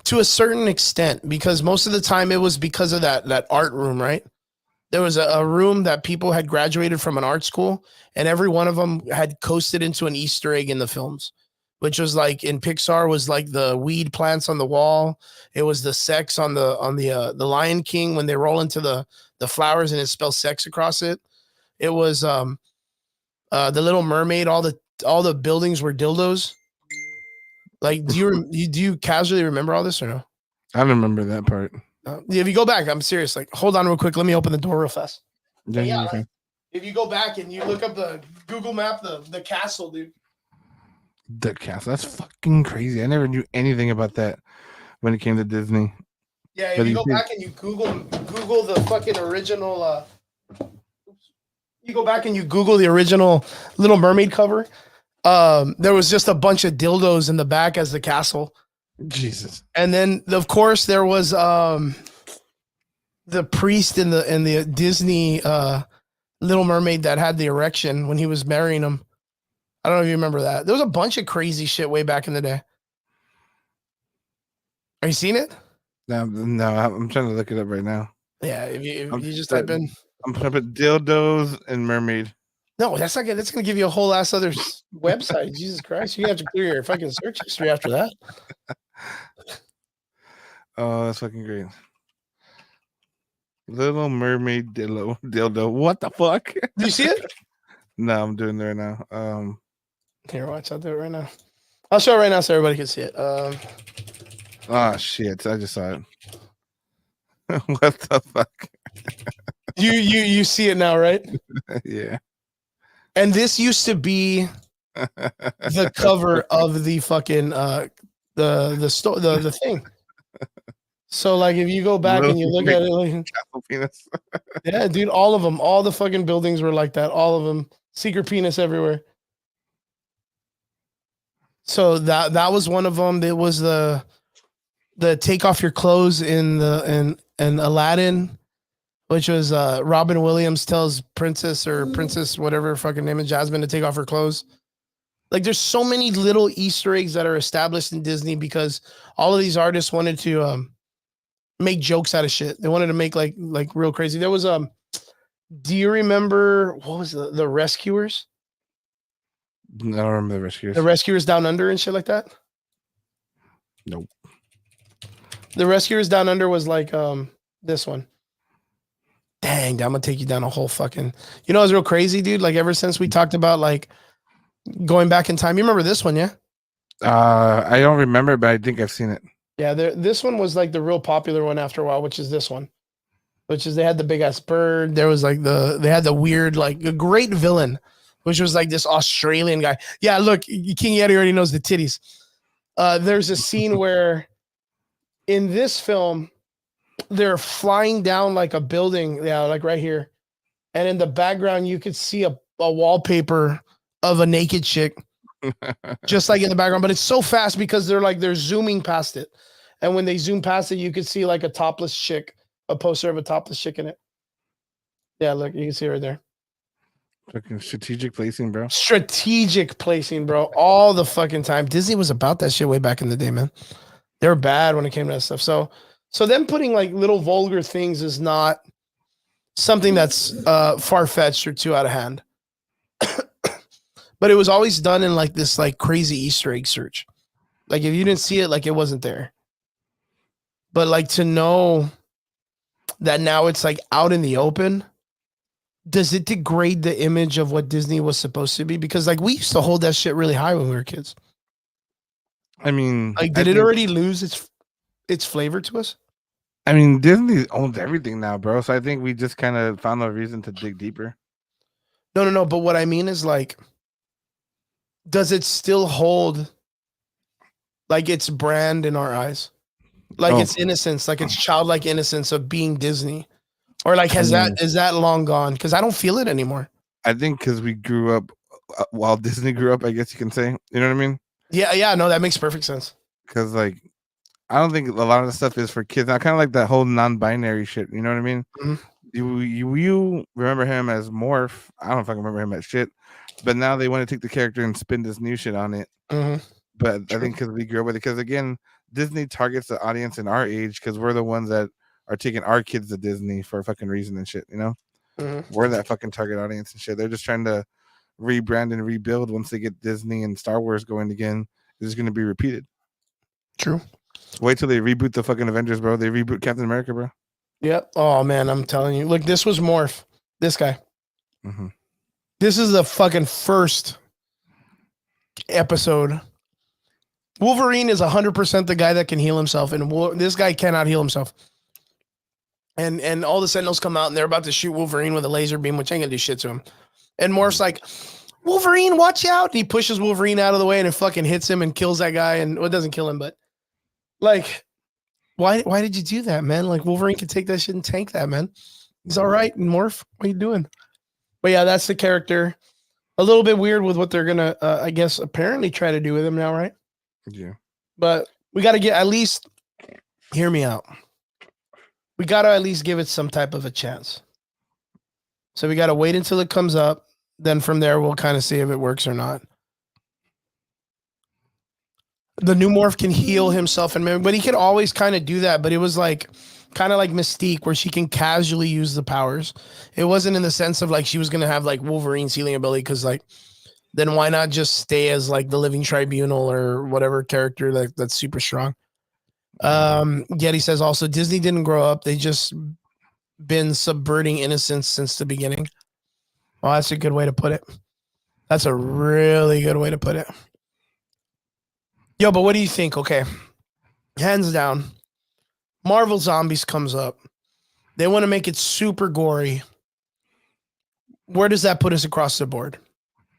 to a certain extent, because most of the time it was because of that art room, right? There was a room that people had graduated from an art school, and every one of them had coasted into an Easter egg in the films, which was like in Pixar was like the weed plants on the wall. It was the sex on the Lion King when they roll into the flowers and it spells sex across it. It was the Little Mermaid. All the buildings were dildos. Like, do you casually remember all this or no? I remember that part. If you go back, I'm serious. Like, hold on real quick. Let me open the door real fast. Yeah, okay. If you go back and you look up the Google map, the castle, dude. The castle. That's fucking crazy. I never knew anything about that when it came to Disney. Yeah, if you go back and you Google the fucking original. You go back and you Google the original Little Mermaid cover. There was just a bunch of dildos in the back as the castle. Jesus. And then of course there was the priest in the Disney Little Mermaid that had the erection when he was marrying him. I don't know if you remember that. There was a bunch of crazy shit way back in the day. Are you seeing it? No, I'm trying to look it up right now. Yeah, if you just type in. I'm typing dildos and mermaid. No, that's not good. That's gonna give you a whole ass other website. Jesus Christ, you have to clear your fucking search history after that. Oh, that's fucking great. Little Mermaid dildo. What the fuck? Do you see it? No, I'm doing it right now. Here, watch. I'll do it right now. I'll show it right now so everybody can see it. Oh shit! I just saw it. What the fuck? You see it now, right? Yeah. And this used to be the cover of the fucking the thing. So like if you go back and you look at it, like, penis. Yeah, dude, all of them, all the fucking buildings were like that. All of them, secret penis everywhere. So that was one of them. It was the take off your clothes in Aladdin, which was Robin Williams tells Princess whatever her fucking name is, Jasmine, to take off her clothes. Like there's so many little Easter eggs that are established in Disney because all of these artists wanted to make jokes out of shit. They wanted to make like real crazy. There was do you remember what was the Rescuers? I don't remember the Rescuers. The Rescuers Down Under and shit like that. Nope. The Rescuers Down Under was like this one. Dang, I'm gonna take you down a whole fucking. You know, it's real crazy, dude. Like ever since we talked about like going back in time, you remember this one, yeah? I don't remember, but I think I've seen it. Yeah, this one was like the real popular one after a while, which is this one. Which is they had the big ass bird. There was like they had the weird, like a great villain, which was like this Australian guy. Yeah, look, King Yeti already knows the titties. There's a scene where in this film, they're flying down like a building, yeah, like right here. And in the background, you could see a wallpaper of a naked chick, just like in the background. But it's so fast because they're zooming past it. And when they zoom past it, you could see like a topless chick, a poster of a topless chick in it. Yeah, look, you can see right there. Fucking strategic placing, bro. Strategic placing, bro. All the fucking time. Disney was about that shit way back in the day, man. They were bad when it came to that stuff. So them putting like little vulgar things is not something that's far-fetched or too out of hand. But it was always done in like this like crazy Easter egg search. Like if you didn't see it, like it wasn't there. But like to know that now it's like out in the open, does it degrade the image of what Disney was supposed to be? Because like we used to hold that shit really high when we were kids. I mean, like did it already lose its flavor to us? I mean, Disney owns everything now, bro. So I think we just kind of found a reason to dig deeper. No. But what I mean is like, does it still hold like its brand in our eyes? Like its innocence, like its childlike innocence of being Disney? Or like is that long gone? Because I don't feel it anymore. I think because we grew up while Disney grew up, I guess you can say. You know what I mean? Yeah, no, that makes perfect sense. Because like, I don't think a lot of the stuff is for kids. Now, kind of like that whole non-binary shit. You know what I mean? Mm-hmm. You remember him as Morph? I don't fucking remember him as shit. But now they want to take the character and spin this new shit on it. Mm-hmm. But True. I think because we grew up with it, because again, Disney targets the audience in our age because we're the ones that are taking our kids to Disney for a fucking reason and shit. You know, we're that fucking target audience and shit. They're just trying to rebrand and rebuild. Once they get Disney and Star Wars going again, it's going to be repeated. True. Wait till they reboot the fucking Avengers, bro. They reboot Captain America, bro. Yep. Oh man, I'm telling you. Look, this was Morph. This guy. Mm-hmm. This is the fucking first episode. Wolverine is 100% the guy that can heal himself, and this guy cannot heal himself. And all the Sentinels come out, and they're about to shoot Wolverine with a laser beam, which ain't gonna do shit to him. And Morph's like, Wolverine, watch out! And he pushes Wolverine out of the way, and it fucking hits him and kills that guy. And well, it doesn't kill him, but like, why did you do that, man? Like Wolverine can take that shit and tank that, man. He's all right. And Morph, what are you doing? But yeah, that's the character. A little bit weird with what they're gonna, I guess, apparently try to do with him now, right? Yeah. But we got to get at least. Hear me out. We got to at least give it some type of a chance. So we got to wait until it comes up. Then from there, we'll kind of see if it works or not. The new Morph can heal himself, but he can always kind of do that. But it was like kind of like Mystique, where she can casually use the powers. It wasn't in the sense of like she was going to have like Wolverine's healing ability, because like, then why not just stay as like the Living Tribunal or whatever character that's super strong? Getty says also Disney didn't grow up. They just been subverting innocence since the beginning. Well, that's a good way to put it. That's a really good way to put it. Yo, but what do you think? Okay. Hands down. Marvel Zombies comes up. They want to make it super gory. Where does that put us across the board?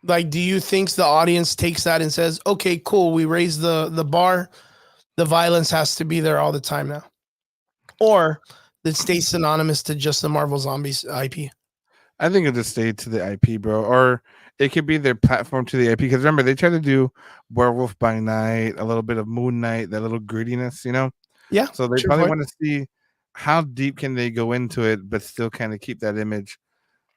Like, do you think the audience takes that and says, okay, cool, we raised the bar. The violence has to be there all the time now? Or it stays synonymous to just the Marvel Zombies IP? I think it'll just stay to the IP, bro. Or it could be their platform to the IP. Because remember, they tried to do Werewolf by Night, a little bit of Moon Knight, that little grittiness, you know? Yeah. So they probably want to see how deep can they go into it, but still kind of keep that image.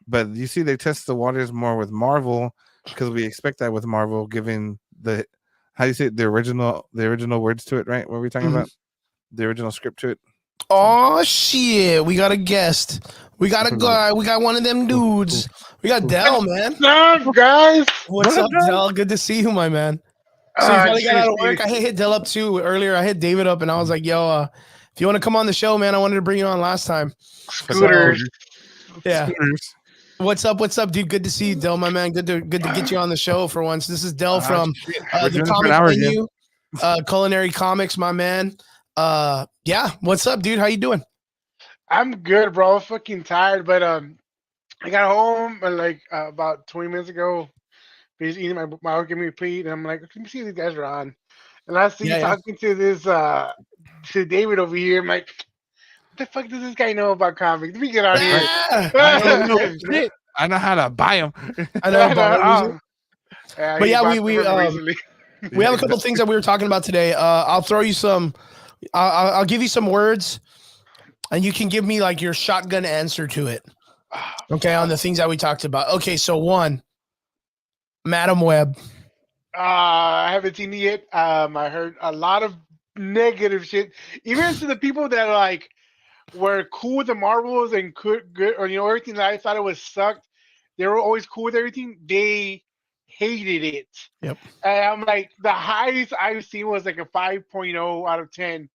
But you see, they test the waters more with Marvel, because we expect that with Marvel, given the, how do you say it, the original words to it, right? What were we talking about? The original script to it. Oh shit! We got a guest. We got a guy. We got one of them dudes. We got Dell, man. What's up, guys? What's up, Dell? Good to see you, my man. So you finally got out of work. I hit Dell up too earlier. I hit David up and I was like, yo, if you want to come on the show, man, I wanted to bring you on last time. Scooters. So, yeah. Scooters. What's up, dude? Good to see you, Dell, my man. Good to get you on the show for once. This is Dell from the comic menu, Culinary Comics, my man. Yeah. What's up, dude? How you doing? I'm good, bro. I'm fucking tired, but I got home like about 20 minutes ago. He's eating my wife gave me a plate, and I'm like, let me see if these guys are on. And I see talking to this to David over here. I'm like, what the fuck does this guy know about comics? Let me get on here. I know how to buy them. I know. But yeah, we have a couple things that we were talking about today. I'll throw you some. I'll give you some words, and you can give me like your shotgun answer to it. Okay, on the things that we talked about. Okay, so one. Madam Web. I haven't seen it yet. I heard a lot of negative shit. Even to the people that like were cool with the Marvels and good or everything that I thought it was sucked. They were always cool with everything. They hated it. Yep. And I'm like, the highest I've seen was like a 5.0 out of 10.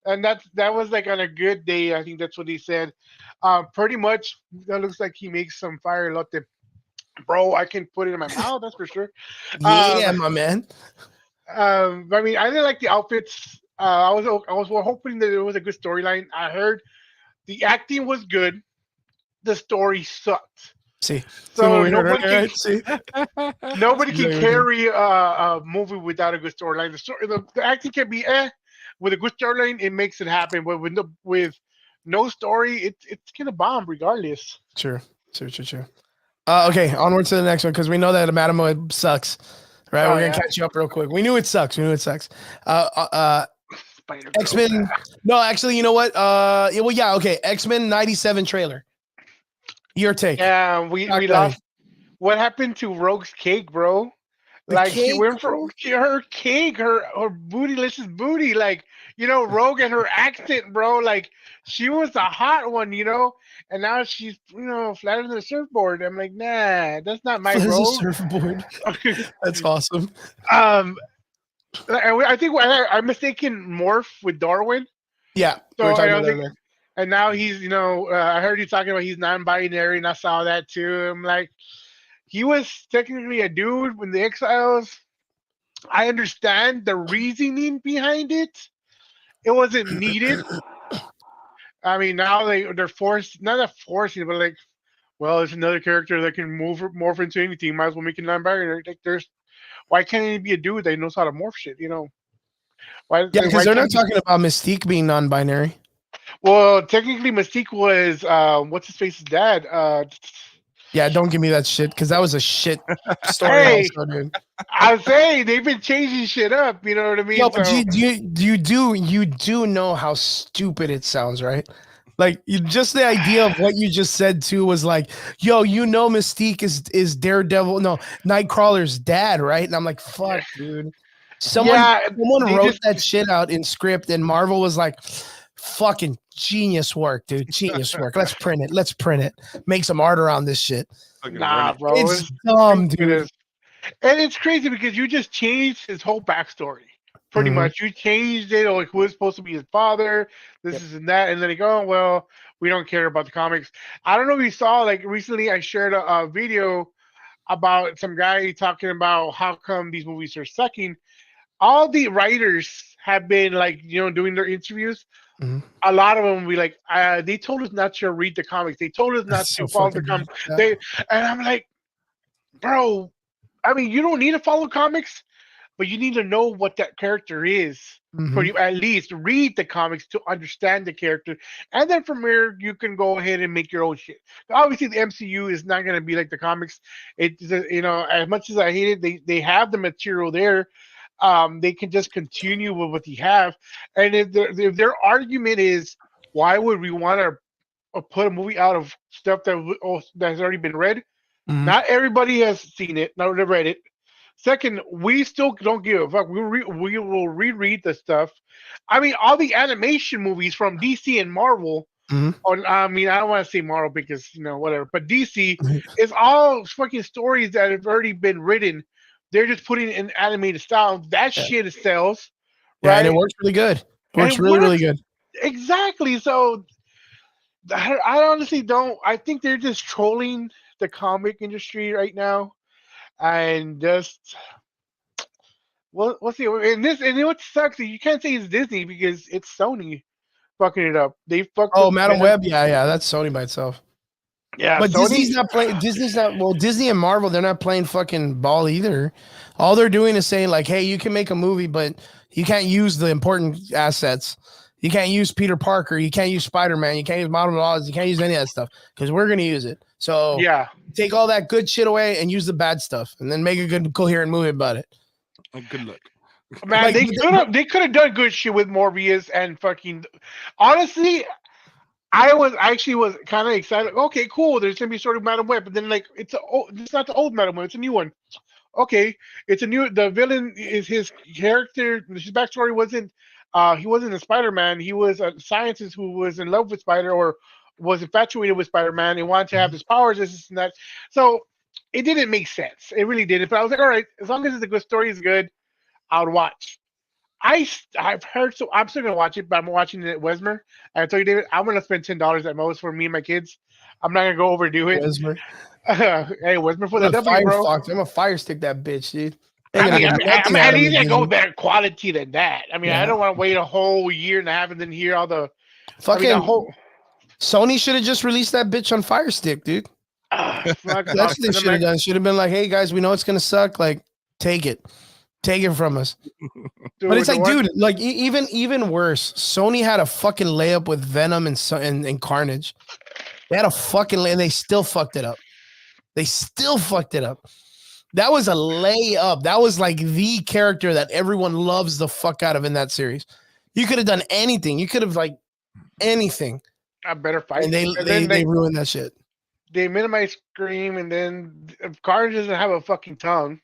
And that was like on a good day. I think that's what he said. Pretty much that looks like he makes some fire latte. Bro, I can put it in my mouth, that's for sure. Yeah, my man. I mean, I didn't like the outfits. I was hoping that there was a good storyline. I heard the acting was good. The story sucked. See, so nobody can carry a movie without a good storyline. The acting can be with a good storyline, it makes it happen. But with no story, it's gonna bomb regardless. Sure. Okay, onward to the next one because we know that Madam Web sucks. Right, we're gonna catch you up real quick. We knew it sucks. X-Men. No, actually, you know what? Okay. X-Men 97 trailer. Your take. Yeah, we lost. What happened to Rogue's cake, bro? She went for her cake, her bootylicious booty. Like, Rogue and her accent, bro. Like, she was a hot one, and now she's, flatter than a surfboard. I'm like, nah, that's not my Rogue. Surfboard. That's awesome. I think I'm mistaken Morph with Darwin. Yeah. So and now he's, I heard you talking about he's non-binary, and I saw that too. I'm like, he was technically a dude in the Exiles. I understand the reasoning behind it. It wasn't needed. I mean, now they're forced, not forcing, but like, well, it's another character that can morph into anything. Might as well make it non-binary. Like, why can't it be a dude that knows how to morph shit? Why? Yeah, because they're not talking about Mystique being non-binary. Well, technically, Mystique was what's his face's dad. Yeah, don't give me that shit because that was a shit story. Hey, I was saying they've been changing shit up. You know what I mean? No, but you do know how stupid it sounds, right? Like just the idea of what you just said too was like, yo, Mystique is Daredevil, no, Nightcrawler's dad, right? And I'm like, fuck, dude. Someone wrote that shit out in script, and Marvel was like, fucking genius work, dude. Genius work. Let's print it. Make some art around this shit. Nah, bro. It's dumb, dude. And it's crazy because you just changed his whole backstory. Pretty much. You changed it, like who is supposed to be his father, this is and that, and then they go, oh, well, we don't care about the comics. I don't know if you saw, like recently I shared a video about some guy talking about how come these movies are sucking. All the writers have been like, doing their interviews. A lot of them will be like, they told us not to read the comics. They told us not to follow the comics. And I'm like, bro, I mean, you don't need to follow comics, but you need to know what that character is. At least read the comics to understand the character. And then from there, you can go ahead and make your own shit. Obviously, the MCU is not going to be like the comics. As much as I hate it, they have the material there. They can just continue with what they have. And if their argument is, why would we want to put a movie out of stuff that has already been read? Not everybody has seen it, not read it. Second, we still don't give a fuck. We will reread the stuff. I mean, all the animation movies from DC and Marvel Or, I mean, I don't want to say Marvel because whatever, but DC is all fucking stories that have already been written. They're just putting it in animated style. That Yeah. shit sells, Yeah, and it right? works really good. It And works it really, really works good. exactly. So I honestly don't. I think they're just trolling the comic industry right now, and just we'll see. And what sucks is you can't say it's Disney because it's Sony fucking it up. They fucked Oh, with Madam Venom. Web. Yeah, that's Sony by itself. Yeah, But Disney's Sony. not playing. Disney's not. Well, Disney and Marvel, they're not playing fucking ball either. All they're doing is saying like, "Hey, you can make a movie, but you can't use the important assets. You can't use Peter Parker. You can't use Spider Man. You can't use Miles Morales. You can't use any of that stuff because we're gonna use it. So Yeah, take all that good shit away and use the bad stuff, and then make a good, coherent movie about it." Good luck. man, Like, they could have done good shit with Morbius and fucking. Honestly, I actually was kind of excited. Okay, cool. There's gonna be sort of Madam Web, but then like it's not the old Madam Web. It's a new one. Okay, it's a new. The villain is his character. His backstory wasn't. He wasn't a Spider-Man. He was a scientist who was in love with Spider or was infatuated with Spider-Man and wanted to have his powers. This and that. So it didn't make sense. It really didn't. But I was like, all right, as long as it's a good story, is good. I would watch. I've heard so I'm still gonna watch it, but I'm watching it at Wesmer. I told you, David, I'm gonna spend $10 at most for me and my kids. I'm not gonna go overdo it. Wesmer. Hey, Wesmer for the I'm a W, bro. Firefox. I'm a fire stick that bitch, dude. Ain't I gonna mean, do nothing I out of need me, to go Disney. better quality than that. I mean, I Yeah. don't want to wait a whole year and a half and then hear all the Fucking the whole. Sony should have just released that bitch on Fire Stick, dude. Fuck, That's what they should have done. Should have been like, hey guys, we know it's gonna suck. Like, take it from us. But it's like, dude, like even worse. Sony had a fucking layup with Venom and Carnage. They had a fucking and they still fucked it up. They still fucked it up. That was a layup. That was like the character that everyone loves the fuck out of in that series. You could have done anything. You could have like anything. I better fight. And they ruined that shit. They minimize Scream, and then if Carnage doesn't have a fucking tongue.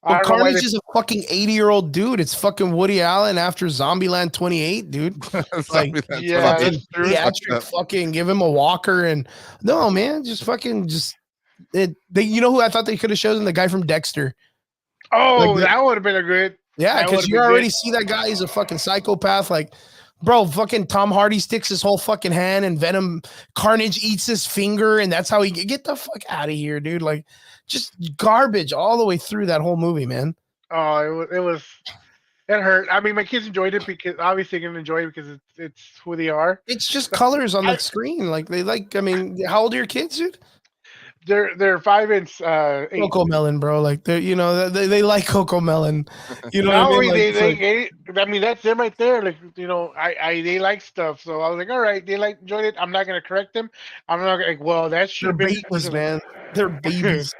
Well, Carnage is a fucking 80-year-old dude. It's fucking Woody Allen after Zombieland 28, dude. Like, yeah, fucking theatric, fucking give him a walker and no, man, just fucking just it. They, you know who I thought they could have chosen? The guy from Dexter. Oh, like, that would have been a good. Yeah, because you already see that guy. He's a fucking psychopath. Like, bro, fucking Tom Hardy sticks his whole fucking hand, and Venom Carnage eats his finger, and that's how he get the fuck out of here, dude. Like, just garbage all the way through that whole movie, man. Oh, it hurt. I mean, my kids enjoyed it because obviously they're gonna enjoy it because it's who they are. It's just colors on the screen. Like they like. I mean, how old are your kids, dude? They're 5 and 8. Coco Melon, bro. Like they they like Coco Melon. You know what I mean? I mean that's them right there. Like they like stuff. So I was like, all right, they enjoyed it. I'm not gonna correct them. I'm not like, well, that should be babies, man. They're babies.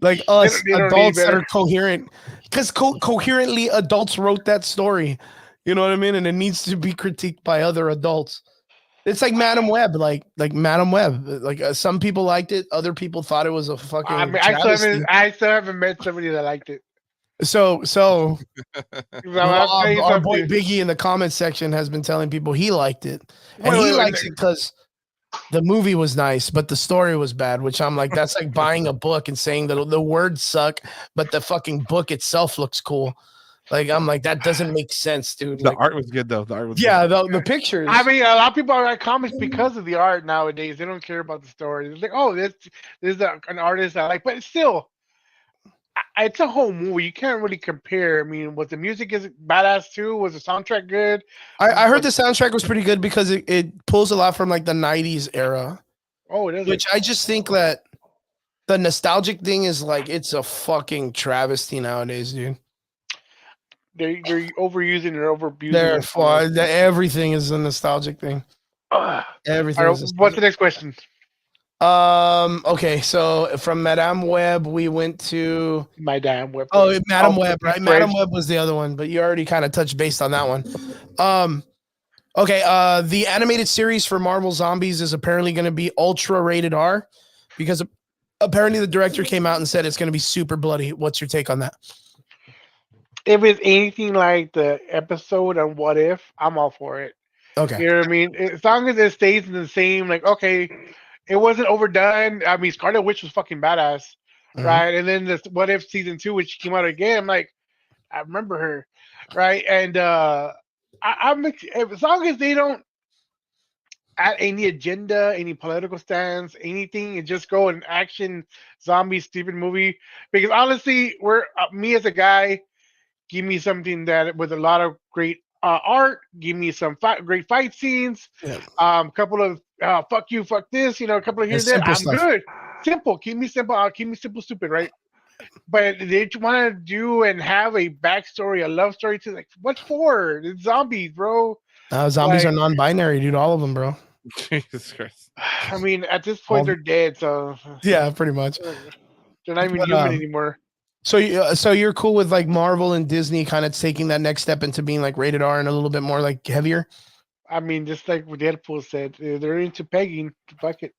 Like us adults that are coherent, because coherently adults wrote that story. You know what I mean? And it needs to be critiqued by other adults. It's like Madam Web, like Madam Web. Like some people liked it, other people thought it was a fucking. I mean, I still haven't met somebody that liked it. So Rob, our boy Biggie in the comments section has been telling people he liked it, and he likes it because the movie was nice, but the story was bad. Which I'm like, that's like buying a book and saying that the words suck, but the fucking book itself looks cool. Like I'm like, that doesn't make sense, dude. The art was good though. The art was good. The pictures. I mean, a lot of people write comments because of the art nowadays. They don't care about the story. It's like, oh, this is an artist I like, but it's still, it's a whole movie. You can't really compare. I mean, was the music is badass too? Was the soundtrack good? I heard the soundtrack was pretty good because it pulls a lot from like the 90s era. Oh, it is. Which I just think that the nostalgic thing is like, it's a fucking travesty nowadays, dude. They're overusing and overabusing. Everything is a nostalgic thing. Everything. Right, what's the next question? Okay, so from Madame Web, we went to Madame Web. Oh, Madame Web, right? Madame Web was the other one, but you already kind of touched base on that one. Okay, the animated series for Marvel Zombies is apparently going to be ultra rated R because apparently the director came out and said it's going to be super bloody. What's your take on that? If it's anything like the episode on What If, I'm all for it. Okay. You know what I mean? As long as it stays in the same, like, okay, it wasn't overdone. I mean, Scarlet Witch was fucking badass, Mhm. right? And then this What If season 2, which came out again, I'm like, I remember her, right? And as long as they don't add any agenda, any political stance, anything, and just go an action zombie stupid movie. Because honestly, we're me as a guy, give me something that with a lot of great art, give me some great fight scenes, Yeah. couple of fuck you, fuck this, a couple of here and It's there. simple I'm stuff. good. Simple. Keep me simple. Keep me simple, stupid, right? But they want to do and have a backstory, a love story to like what for? It's zombies, bro. Zombies are Like, non-binary, dude. All of them, bro. Jesus Christ. I mean, at this point, All they're dead, so yeah, pretty much. they're not even But human anymore. so you're cool with like Marvel and Disney kind of taking that next step into being like rated R and a little bit more like heavier. I mean, just like what Deadpool said, they're into pegging. Fuck it.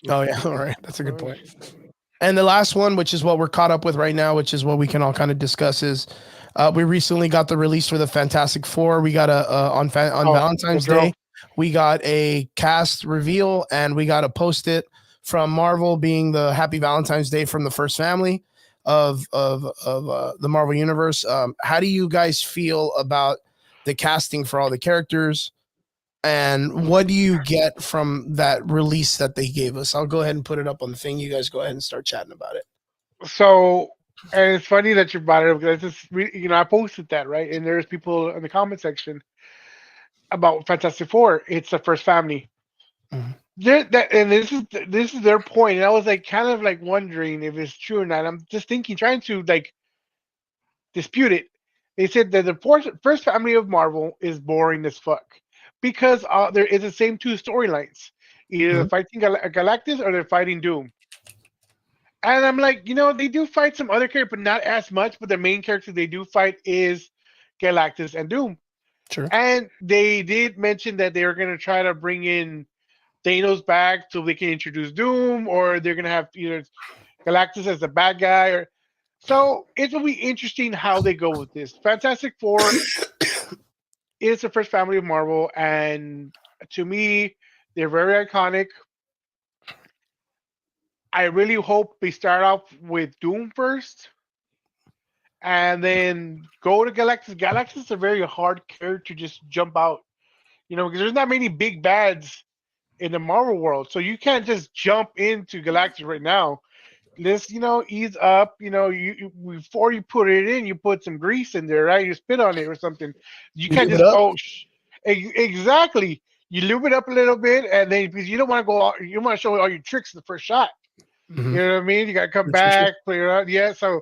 Oh yeah, all right, that's a good point. And the last one, which is what we're caught up with right now, which is what we can all kind of discuss, is we recently got the release for the Fantastic Four. We got on Valentine's Day, we got a cast reveal, and we got a post-it from Marvel, being the Happy Valentine's Day from the first family of the Marvel universe. How do you guys feel about the casting for all the characters? And what do you get from that release that they gave us? I'll go ahead and put it up on the thing. You guys go ahead and start chatting about it. So, and it's funny that you brought it up because I posted that, right, and there's people in the comment section about Fantastic Four. It's the first family. Mhm. And this is their point, and I was like kind of like wondering if it's true or not. I'm just thinking, trying to like dispute it. They said that the first family of Marvel is boring as fuck because there is the same two storylines. Either they're Mhm. fighting Galactus or they're fighting Doom. And I'm like, they do fight some other characters, but not as much. But the main character they do fight is Galactus and Doom. Sure. And they did mention that they were going to try to bring in Thanos back so they can introduce Doom, or they're going to have either Galactus as the bad guy. So it will be interesting how they go with this. Fantastic Four is the first family of Marvel, and to me, they're very iconic. I really hope they start off with Doom first, and then go to Galactus. Galactus is a very hard character to just jump out, because there's not many big bads in the Marvel world, so you can't just jump into Galactus right now. Let's ease up. Before you put it in, you put some grease in there, right? You spit on it or something. You You can't lube it just up. exactly. You lube it up a little bit, and then because you don't want to you want to show all your tricks in the first shot. Mhm. You know what I mean? You got to come True, true. back, clear out. Yeah, so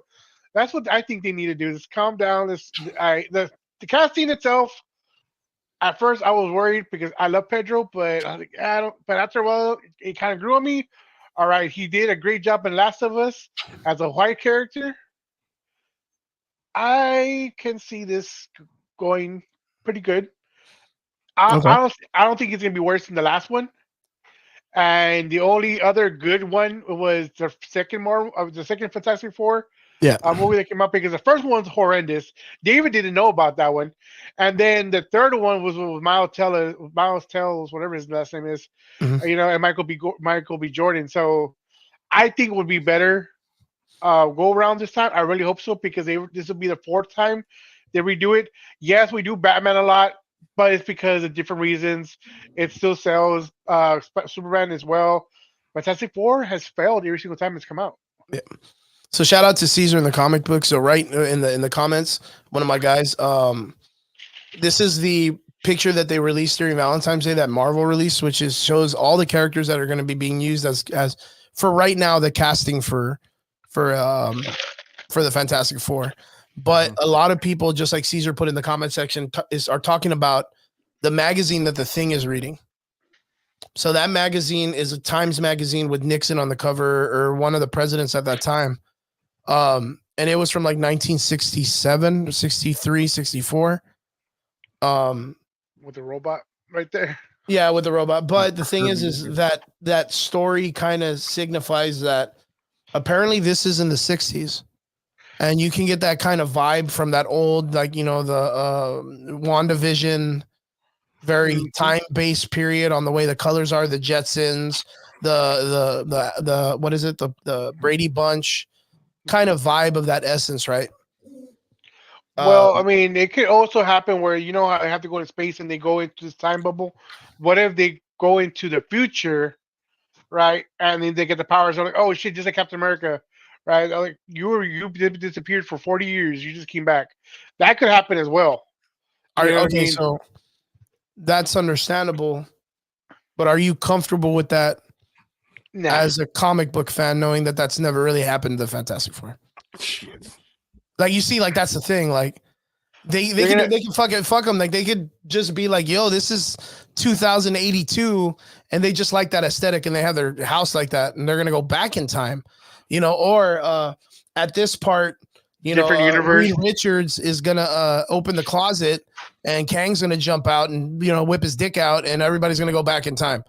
that's what I think they need to do. Is calm down. The casting itself. At first, I was worried because I love Pedro, but I was like, I don't. But after a while, it kind of grew on me. All right, he did a great job in Last of Us as a white character. I can see this going pretty good. Okay. I don't think it's gonna be worse than the last one. And the only other good one was the second Fantastic Four Yeah. movie that came out, because the first one's horrendous. David didn't know about that one, and then the third one was with Miles Tells, whatever his last name is, Mhm. and Michael B. Jordan. So I think it would be better go around this time. I really hope so, because this will be the fourth time they redo it. Yes, we do Batman a lot, but it's because of different reasons. It still sells. Superman as well. Fantastic Four has failed every single time it's come out. Yeah. So shout out to Caesar in the comic book. So right in the comments, one of my guys. This is the picture that they released during Valentine's Day that Marvel released, which shows all the characters that are going to be being used as for right now the casting for the Fantastic Four. But a lot of people, just like Caesar put in the comment section, are talking about the magazine that the Thing is reading. So that magazine is a Times magazine with Nixon on the cover, or one of the presidents at that time. And it was from like 1967, 63, 64. With the robot right there. Yeah, with the robot. But the thing is that story kind of signifies that apparently this is in the 60s. And you can get that kind of vibe from that old, like, the WandaVision very time-based period on the way the colors are, the Jetsons, the what is it, the Brady Bunch kind of vibe of that essence, right? Well, I mean, it could also happen where you know how they have to go to space and they go into this time bubble. What if they go into the future, right? And then they get the powers. They're like, oh shit, just like Captain America, right? They're like you disappeared for 40 years. You just came back. That could happen as well. You know what I Okay, mean? so that's understandable, but are you comfortable with that Nah. as a comic book fan, knowing that that's never really happened to the Fantastic Four? Shit. Like, you see, like, that's the thing. Like, they can fuck them. Like, they could just be like, yo, this is 2082, and they just like that aesthetic, and they have their house like that, and they're gonna go back in time, you know. Or at this part, you Different know, universe. Reed Richards is gonna open the closet, and Kang's gonna jump out and, you know, whip his dick out, and everybody's gonna go back in time.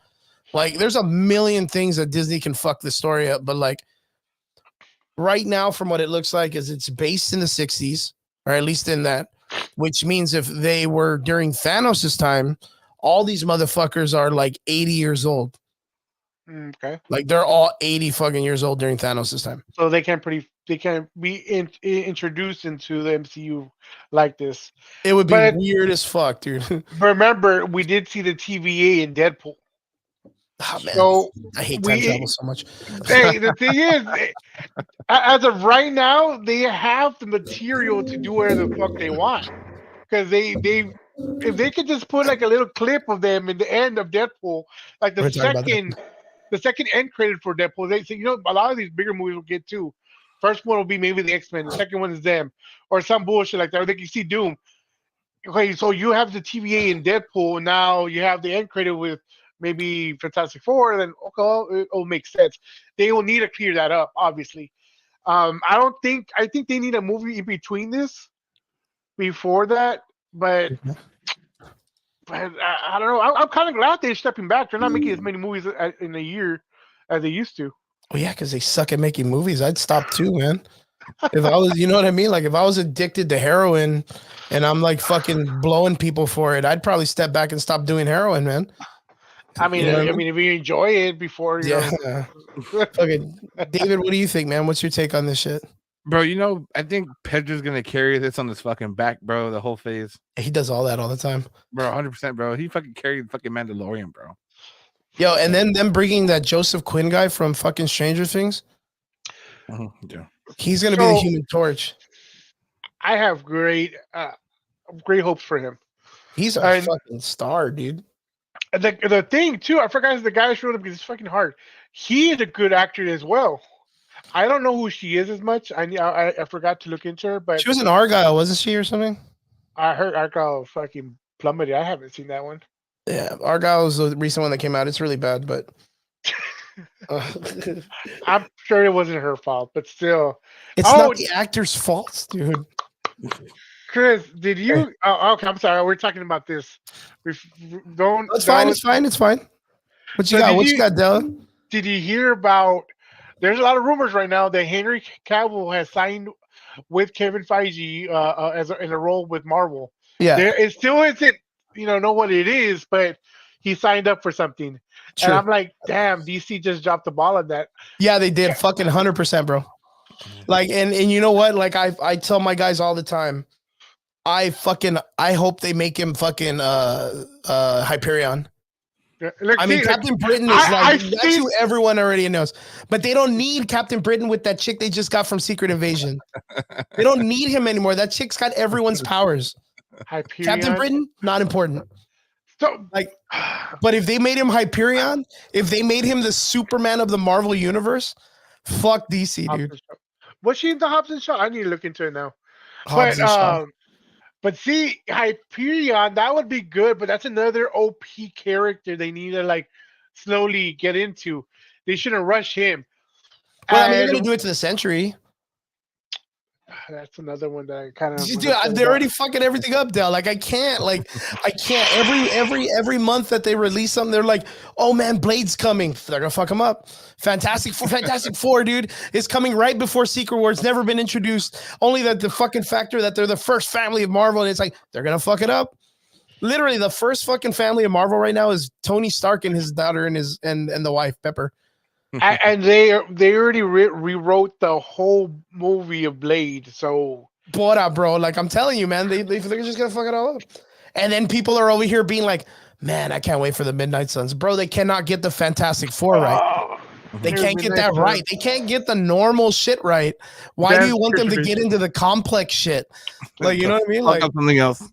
Like, there's a million things that Disney can fuck the story up, but like right now, from what it looks like, is it's based in the 60s, or at least in that, which means if they were during Thanos' time, all these motherfuckers are like 80 years old. Okay. Like, they're all 80 fucking years old during Thanos' time. So they can be introduced into the MCU like this. It would be But weird as fuck, dude. remember, we did see the TVA in Deadpool. Oh, man. So I hate time travel so much. hey, the thing is, as of right now, they have the material to do whatever the fuck they want. Because they if they could just put like a little clip of them in the end of Deadpool, like We're talking about the second end credit for Deadpool, they say, you know, a lot of these bigger movies will get too. First one will be maybe the X-Men, the second one is them, or some bullshit like that. Or they can see Doom. Okay, so you have the TVA in Deadpool, and now you have the end credit with maybe Fantastic Four, then okay, well, it'll make sense. They will need to clear that up, obviously. I think they need a movie in between this before that, but I don't know. I'm kind of glad they're stepping back. They're not making as many movies in a year as they used to. Oh, yeah, because they suck at making movies. I'd stop too, man. If I was, you know what I mean? Like, if I was addicted to heroin and I'm like fucking blowing people for it, I'd probably step back and stop doing heroin, man. I mean, You know what I mean, if you enjoy it before, you Yeah. Okay, David, what do you think, man? What's your take on this shit? Bro, you know, I think Pedro's gonna carry this on his fucking back, bro, the whole phase. He does all that all the time. Bro, 100%, bro. He fucking carried fucking Mandalorian, bro. Yo, and then them bringing that Joseph Quinn guy from fucking Stranger Things. Yeah. He's gonna be the Human Torch. I have great hopes for him. He's a fucking star, dude. The thing too, I forgot the guy showed up because it's fucking hard. He is a good actor as well. I don't know who she is as much. I forgot to look into her, but She was in Argyle, wasn't she, or something? I heard Argyle fucking plummeted. I haven't seen that one. Yeah, Argyle is the recent one that came out. It's really bad, but I'm sure it wasn't her fault, but still, it's not the actor's fault, dude. Chris, did you? Oh, okay, I'm sorry. We're talking about this. Don't. It's fine. It's fine. It's fine. What you got? What you got, Della? Did you hear about? There's a lot of rumors right now that Henry Cavill has signed with Kevin Feige in a role with Marvel. Yeah, it still isn't. Know what it is, but he signed up for something. True. And I'm like, damn, DC just dropped the ball on that. Yeah, they did. Fucking 100%, bro. Like, and you know what? Like, I tell my guys all the time, I hope they make him fucking Hyperion. Look, I mean, Captain Britain is that's who everyone already knows. But they don't need Captain Britain with that chick they just got from Secret Invasion. They don't need him anymore. That chick's got everyone's powers. Hyperion. Captain Britain, not important. So, but if they made him Hyperion, if they made him the Superman of the Marvel Universe, fuck DC, dude. Was she in the Hobbs and Shaw? I need to look into it now. But see, Hyperion, that would be good, but that's another OP character they need to slowly get into. They shouldn't rush him. Well, I mean, they're gonna do it to the Century. That's another one that I kind of. Dude, they're already fucking everything up, Dell. I can't. Every month that they release something, they're like, "Oh man, Blade's coming." They're gonna fuck him up. Fantastic Four, dude, is coming right before Secret Wars. Never been introduced. Only that the fucking factor that they're the first family of Marvel, and it's like they're gonna fuck it up. Literally, the first fucking family of Marvel right now is Tony Stark and his daughter and his and the wife Pepper. And they already rewrote the whole movie of Blade. So Bro, like I'm telling you, man, they're just gonna fuck it all up. And then people are over here being like, man, I can't wait for the Midnight Suns. Bro, they cannot get the Fantastic Four right. They can't get that right. They can't get the normal shit right. Why do you want them to get into the complex shit? Like, you know what I mean? Like something else.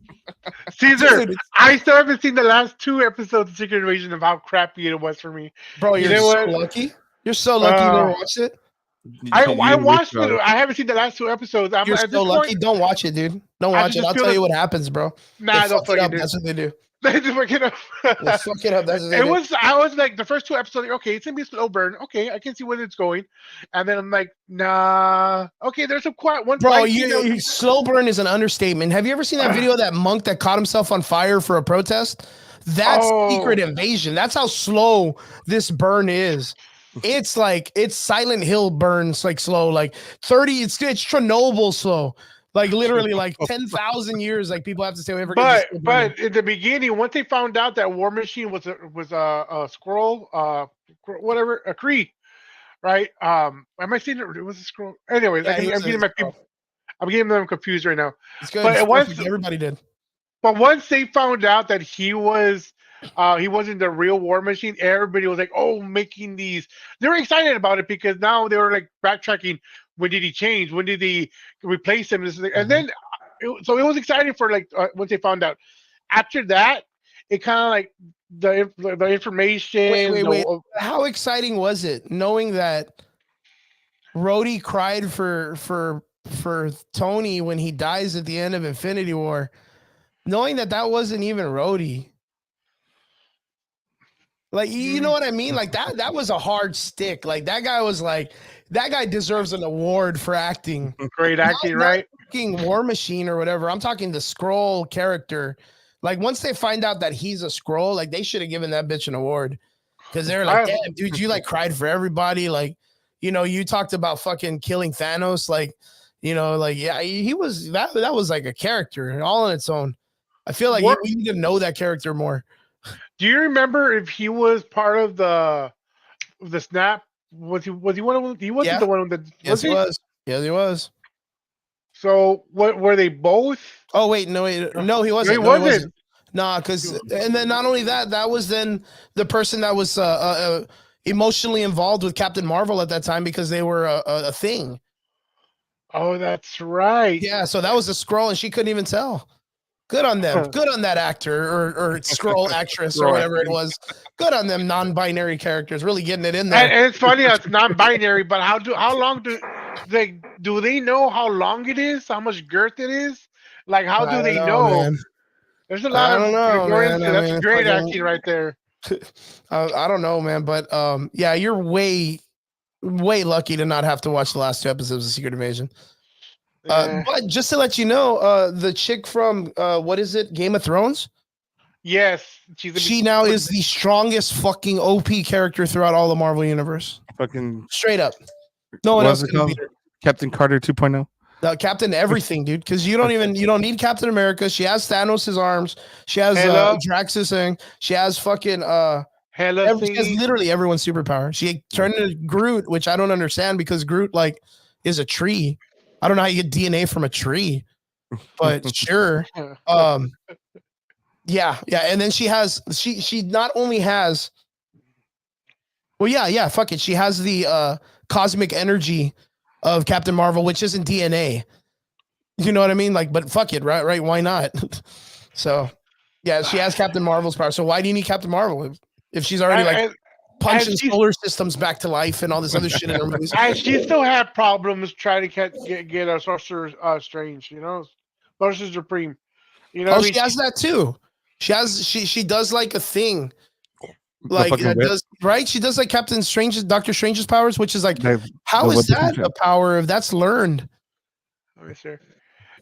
Caesar, I still haven't seen the last 2 episodes of Secret Invasion of how crappy it was for me. Bro, you're so lucky. You're so lucky you never watched it. I watched it. I haven't seen the last 2 episodes. You're so lucky. Don't watch it, dude. Don't watch it. I'll tell you what happens, bro. Nah, don't fuck it up. That's what they do. They just fuck it up. They fuck it up. That's what they do. I was like the first 2 episodes. Like, okay, it's gonna be a slow burn. Okay, I can see where it's going. And then I'm like, nah. Okay, there's some quiet one. Bro, you slow burn is an understatement. Have you ever seen that video of that monk that caught himself on fire for a protest? That's Secret Invasion. That's how slow this burn is. It's like it's Silent Hill burns like slow, like 30. It's Chernobyl slow, like literally like 10,000 years. Like people have to stay away from. But in the beginning, once they found out that War Machine was a scroll, whatever, a Kree, right? Am I saying it was a scroll? Anyways, yeah, I'm getting them confused right now. It's good. But once everybody did. But once they found out that he wasn't the real War Machine, everybody was like, "Oh, making these." They were excited about it because now they were like backtracking. When did he change? When did he replace him? And then, so it was exciting for like once they found out. After that, it kind of like the information. Wait. How exciting was it knowing that Rhodey cried for Tony when he dies at the end of Infinity War? Knowing that wasn't even Rhodey. Like, you know what I mean? Like that was a hard stick. Like that guy deserves an award for acting. Great acting, right? Not War Machine or whatever. I'm talking the Skrull character. Like once they find out that he's a Skrull, like they should have given that bitch an award. Because they're like, damn, dude, you like cried for everybody. Like, you know, you talked about fucking killing Thanos. Like, you know, like, yeah, he was that was like a character all on its own. I feel like we need to know that character more. Do you remember if he was part of the snap? Was he one of them? He wasn't the one that. Yes, he was. Yes, he was. So what were they both? Oh wait, no, he wasn't. He wasn't. Nah, because and then not only that was then the person that was emotionally involved with Captain Marvel at that time because they were a thing. Oh, that's right. Yeah, so that was a Skrull, and she couldn't even tell. Good on them. Good on that actor or Skrull actress or whatever it was. Good on them non-binary characters, really getting it in there. And it's funny it's non-binary, but how long do they know how long it is? How much girth it is? Like how do they know? Man. There's a lot of that's great acting right there. I don't know, man, but yeah, you're way lucky to not have to watch the last 2 episodes of Secret Invasion. But just to let you know, the chick from what is it, Game of Thrones? Yes, she now is the strongest fucking OP character throughout all the Marvel universe. Fucking straight up. No one else can beat her. Captain Carter 2.0. Captain everything, dude. Because you don't need Captain America. She has Thanos' arms. She has Drax's thing. She has fucking she has literally everyone's superpower. She turned into Groot, which I don't understand because Groot like is a tree. I don't know how you get DNA from a tree, but sure. Yeah. And then she not only has, fuck it. She has the cosmic energy of Captain Marvel, which isn't DNA. You know what I mean? Like, but fuck it, right? Why not? So, yeah, she has Captain Marvel's power. So why do you need Captain Marvel if she's already punching solar systems back to life and all this other shit in her movies? And she still had problems trying to get a Sorcerer Strange, you know, Sorcerer Supreme. You know, she has that too. She does like a thing, like right. She does like Doctor Strange's powers, which is like, how is that a power if that's learned?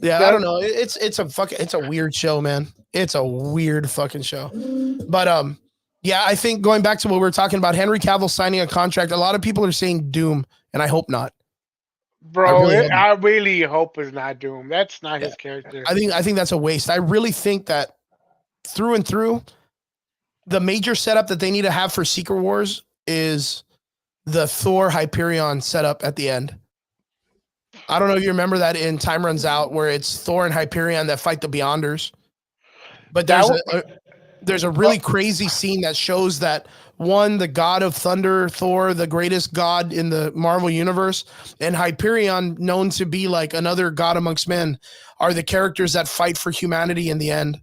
Yeah, I don't know. It's a weird show, man. It's a weird fucking show, but yeah, I think going back to what we were talking about, Henry Cavill signing a contract. A lot of people are saying Doom, and I hope not. Bro, I really hope it's not Doom. That's not his character. I think that's a waste. I really think that through and through, the major setup that they need to have for Secret Wars is the Thor Hyperion setup at the end. I don't know if you remember that in Time Runs Out, where it's Thor and Hyperion that fight the Beyonders. But there's a really crazy scene that shows that one, the god of thunder, Thor, the greatest god in the Marvel universe, and Hyperion, known to be like another god amongst men, are the characters that fight for humanity in the end.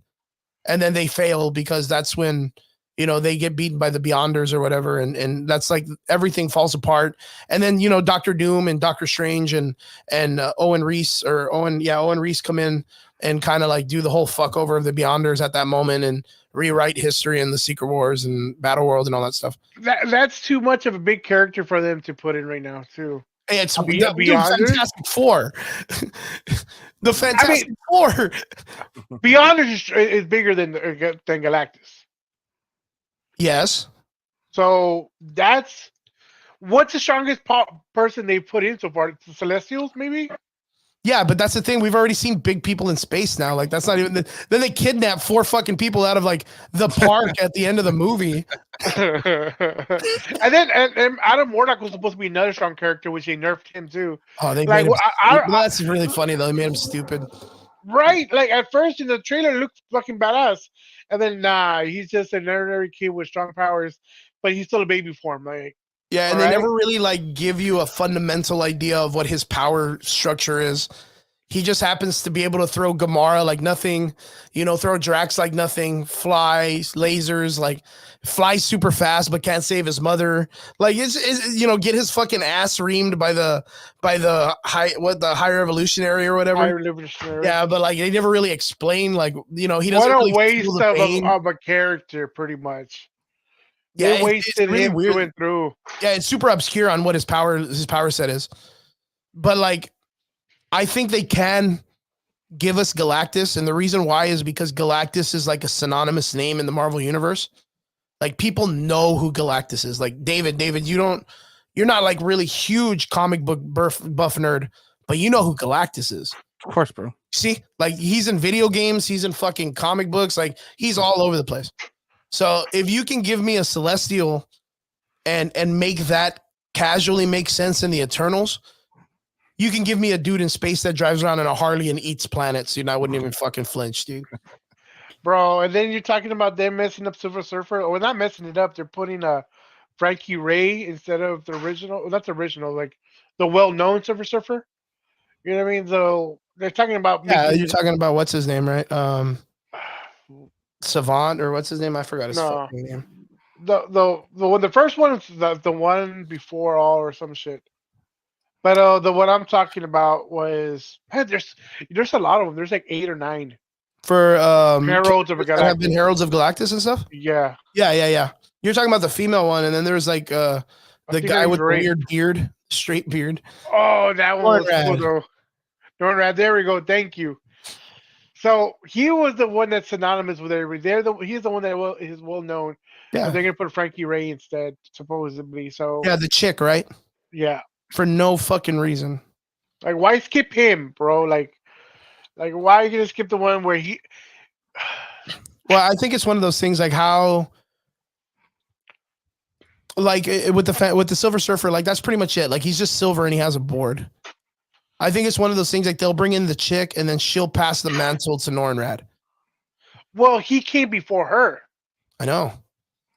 And then they fail because that's when, they get beaten by the Beyonders or whatever. And that's like everything falls apart. And then, Doctor Doom and Doctor Strange and Owen Reese come in and kind of like do the whole fuck over of the Beyonders at that moment and rewrite history and the Secret Wars and Battle World and all that stuff. That's too much of a big character for them to put in right now, too. It's Fantastic Four. The Fantastic Four. Beyonders is bigger than Galactus. Yes. So what's the strongest person they've put in so far? The Celestials, maybe? Yeah, but that's the thing. We've already seen big people in space now. Like, that's not even. Then they kidnap 4 fucking people out of like the park at the end of the movie. and then Adam Warlock was supposed to be another strong character, which they nerfed him too. Oh, they like made him that's really funny though. They made him stupid. Right? Like at first in the trailer, it looked fucking badass, and then he's just an ordinary kid with strong powers, but he's still a baby form. Like. Yeah, and they never really like give you a fundamental idea of what his power structure is. He just happens to be able to throw Gamora like nothing, throw Drax like nothing, fly, lasers, like fly super fast but can't save his mother. Like get his fucking ass reamed by the high revolutionary or whatever. High revolutionary. Yeah, but like they never really explain he doesn't what really a waste of a character, pretty much. Yeah, they wasted really him weird. Through and through. Yeah, it's super obscure on what his power set is. But like, I think they can give us Galactus, and the reason why is because Galactus is like a synonymous name in the Marvel universe. Like people know who Galactus is. Like David, you're not like really huge comic book buff nerd, but you know who Galactus is. Of course, bro. See, like he's in video games, he's in fucking comic books, like he's all over the place. So if you can give me a Celestial and make that casually make sense in the Eternals, you can give me a dude in space that drives around in a Harley and eats planets, I wouldn't even fucking flinch, dude. Bro, and then you're talking about them messing up Silver Surfer, or not messing it up, they're putting a Frankie Ray instead of the original, well, not the original, like the well-known Silver Surfer. You know what I mean? So they're talking about you're talking about what's his name, right? Savant or what's his name? I forgot his fucking name. The first one is the one before all or some shit. But the one I'm talking about was there's a lot of them. There's like 8 or 9 for Heralds of Galactus. Have been Heralds of Galactus and stuff. Yeah. You're talking about the female one, and then there's like the guy with the weird beard, straight beard. Oh, that one was cool though. Norrad, there we go. Thank you. So he was the one that's synonymous with everybody. He's the one that is well known. Yeah, they're gonna put Frankie Ray instead, supposedly. So yeah, the chick, right? Yeah, for no fucking reason. Like, why skip him, bro? Like why are you gonna skip the one where he? Well, I think it's one of those things like how, like with the Silver Surfer, like that's pretty much it. Like he's just silver and he has a board. I think it's one of those things like they'll bring in the chick and then she'll pass the mantle to Norrad. Well, he came before her. I know.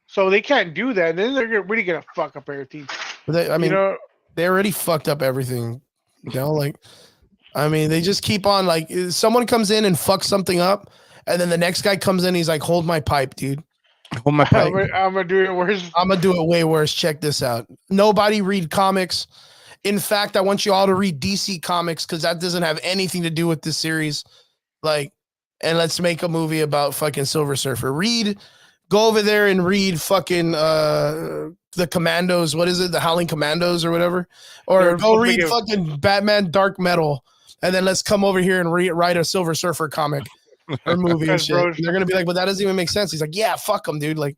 So they can't do that. And then they're really gonna fuck up everything. They already fucked up everything. Like, I mean, they just keep on like someone comes in and fucks something up, and then the next guy comes in. He's like, "Hold my pipe, dude. Hold my pipe. I'm gonna do it worse. I'm gonna do it way worse. Check this out. Nobody read comics. In fact, I want you all to read DC Comics because that doesn't have anything to do with this series. Like, and let's make a movie about fucking Silver Surfer. Go over there and read fucking the Commandos. What is it? The Howling Commandos or whatever. Or go read fucking Batman Dark Metal. And then let's come over here and write a Silver Surfer comic or movie and shit. And they're going to be like, but that doesn't even make sense. He's like, yeah, fuck them, dude. Like,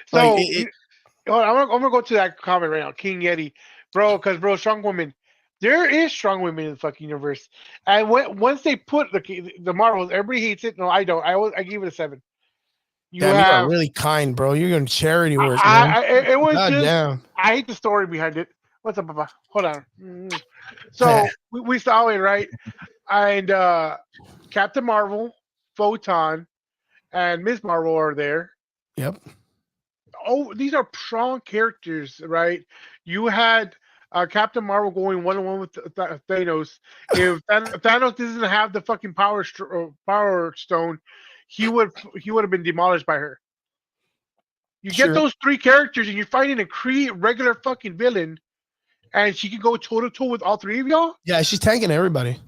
so I'm going to go to that comment right now. King Yeti. Bro, because, strong women. There is strong women in the fucking universe. And once they put the Marvels, everybody hates it. No, I don't. I give it a 7. You Damn, you are have really kind, bro. You're doing charity work, man. it was God just damn. I hate the story behind it. What's up, Papa? Hold on. So we saw it, right? And Captain Marvel, Photon, and Miss Marvel are there. Yep. Oh, these are strong characters, right? You had Captain Marvel going one on one with Thanos. If Thanos doesn't have the fucking power stone, he would have been demolished by her. You get Sure. those three characters, and you're fighting a regular fucking villain, and she can go toe to toe with all three of y'all. Yeah, she's tanking everybody.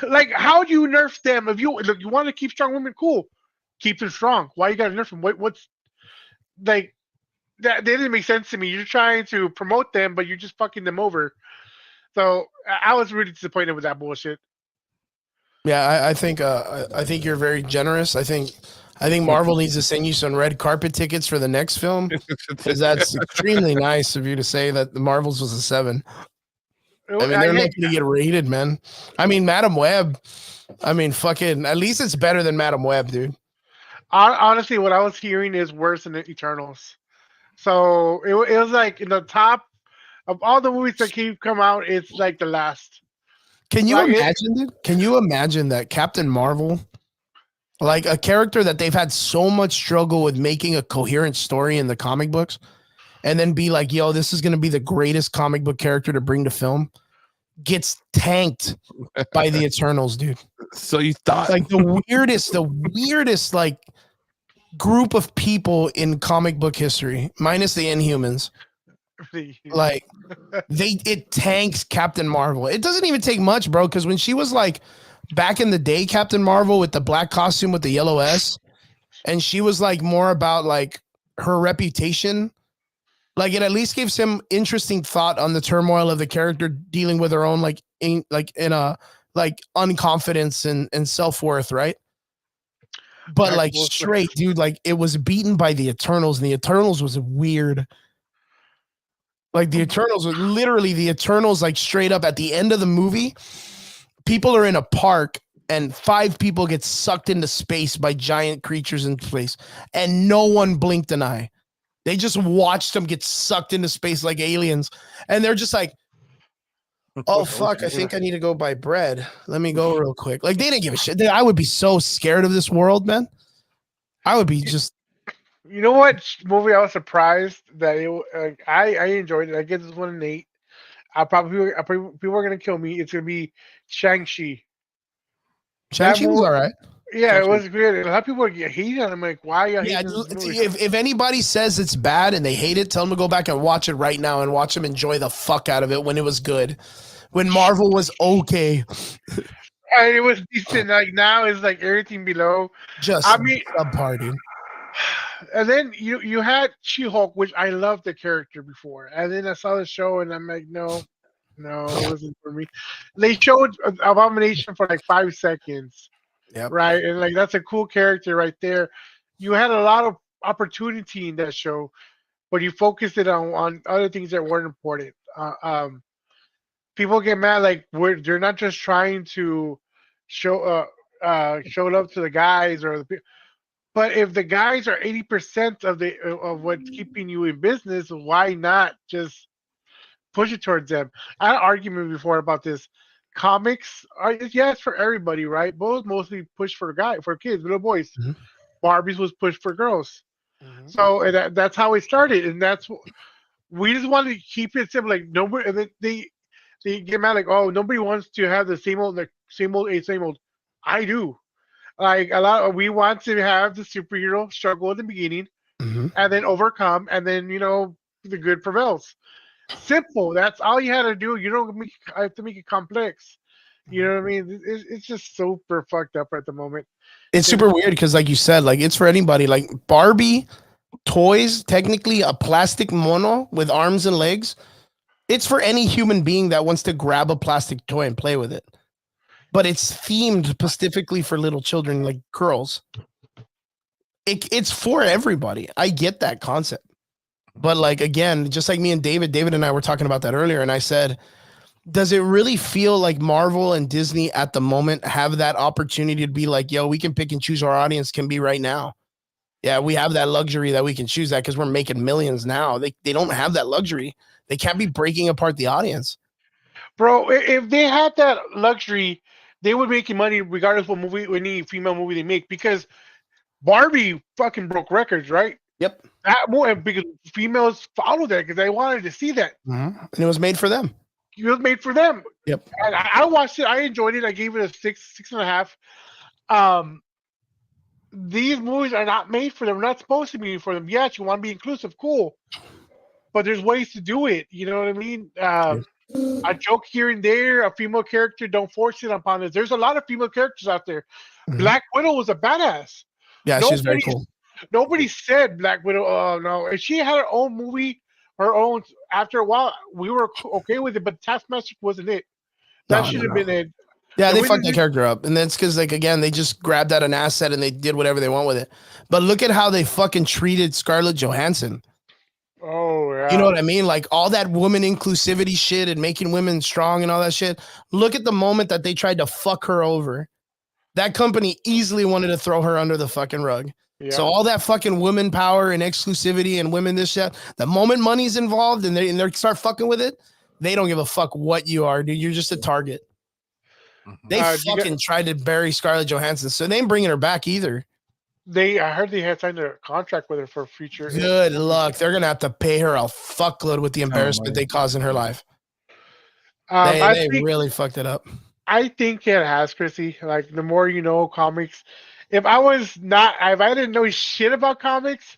Like, how do you nerf them? If you look, you want to keep strong women, cool, keep them strong. Why you gotta nerf them? What's like that didn't make sense to me. You're trying to promote them, but you're just fucking them over. So I was really disappointed with that bullshit. Yeah, I think you're very generous. I think Marvel needs to send you some red carpet tickets for the next film, because that's extremely nice of you to say that the Marvels was a 7. I mean, they're lucky to get rated, man. I mean, Madam Web. I mean, fucking. At least it's better than Madam Web, dude. Honestly, what I was hearing is worse than the Eternals. So it was like in the top of all the movies that keep come out. It's like the last. Can you Like imagine, dude? Can you imagine that Captain Marvel, like a character that they've had so much struggle with making a coherent story in the comic books, and then be like, yo, this is going to be the greatest comic book character to bring to film, gets tanked by the Eternals, dude. So you thought Like the weirdest like group of people in comic book history, minus the Inhumans. Like it tanks Captain Marvel. It doesn't even take much, bro, because when she was like back in the day, Captain Marvel with the black costume with the yellow S, and she was like more about like her reputation. Like it at least gives him interesting thought on the turmoil of the character dealing with her own like in a like unconfidence and self-worth, right? But like straight, dude, like it was beaten by the Eternals, and the Eternals was weird. Like the Eternals was literally the Eternals, like straight up at the end of the movie, people are in a park and 5 people get sucked into space by giant creatures in space, and no one blinked an eye. They just watched them get sucked into space like aliens, and they're just like, oh fuck, I think I need to go buy bread. Let me go real quick. Like they didn't give a shit. I would be so scared of this world, man. I would be just. You know what movie I was surprised that I enjoyed it. I give this one an 8. People are gonna kill me. It's gonna be Shang-Chi. Shang-Chi was all right. Yeah, it was good. A lot of people get hating on it. I'm like, why are you hating this movie? If anybody says it's bad and they hate it, tell them to go back and watch it right now and watch them enjoy the fuck out of it when it was good. When Marvel was okay. And it was decent. Like now it's like everything below. Just subpar, dude. And then you had She-Hulk, which I loved the character before. And then I saw the show and I'm like, no, it wasn't for me. They showed Abomination for like 5 seconds. Yep. Right. And like that's a cool character right there. You had a lot of opportunity in that show, but you focused it on other things that weren't important. People get mad like they're not just trying to show love to the guys or the people. But if the guys are 80% of what's keeping you in business, why not just push it towards them? I had an argument before about this. Comics are it's for everybody, right? Both mostly push for kids, little boys. Mm-hmm. Barbies was pushed for girls. Mm-hmm. So that's how it started, and we just wanted to keep it simple. Like nobody, and then they get mad like, oh, nobody wants to have the same old. I do. Like we want to have the superhero struggle in the beginning, mm-hmm. and then overcome, and then the good prevails. Simple. That's all you had to do. You don't have to make it complex. You know what I mean? It's just super fucked up at the moment. It's super weird because, like you said, like it's for anybody. Like Barbie toys, technically a plastic mono with arms and legs. It's for any human being that wants to grab a plastic toy and play with it. But it's themed specifically for little children, like girls. It's for everybody. I get that concept. But like, again, just like me and David and I were talking about that earlier. And I said, does it really feel like Marvel and Disney at the moment have that opportunity to be like, yo, we can pick and choose our audience can be right now? Yeah, we have that luxury that we can choose that because we're making millions now. They don't have that luxury. They can't be breaking apart the audience. Bro, if they had that luxury, they would make money regardless what movie, any female movie they make. Because Barbie fucking broke records, right? Yep. That more because females followed that because they wanted to see that. And it was made for them. It was made for them. Yep. And I watched it. I enjoyed it. I gave it a 6.5. These movies are not made for them. They're not supposed to be for them. Yes, you want to be inclusive, cool. But there's ways to do it. You know what I mean? A joke here and there, a female character, don't force it upon us. There's a lot of female characters out there. Black Widow was a badass. Yeah, she's very cool. Nobody said Black Widow. Oh no, if she had her own movie, her own. After a while, we were okay with it. But Taskmaster wasn't it. That should have been it. Yeah, they fucked that character up, and that's because, like, again, they just grabbed out an asset and they did whatever they want with it. But look at how they fucking treated Scarlett Johansson. Oh yeah. You know what I mean? Like all that woman inclusivity shit and making women strong and all that shit. Look at the moment that they tried to fuck her over. That company easily wanted to throw her under the fucking rug. Yeah. So all that fucking women power and exclusivity and women this shit. The moment money's involved and they start fucking with it, they don't give a fuck what you are, dude. You're just a target. They fucking tried to bury Scarlett Johansson, so they ain't bringing her back either. I heard they had signed a contract with her for future. Good luck. They're gonna have to pay her a fuckload with the embarrassment they caused in her life. They really fucked it up. I think it has, Chrissy. Like the more you know comics. If I didn't know shit about comics,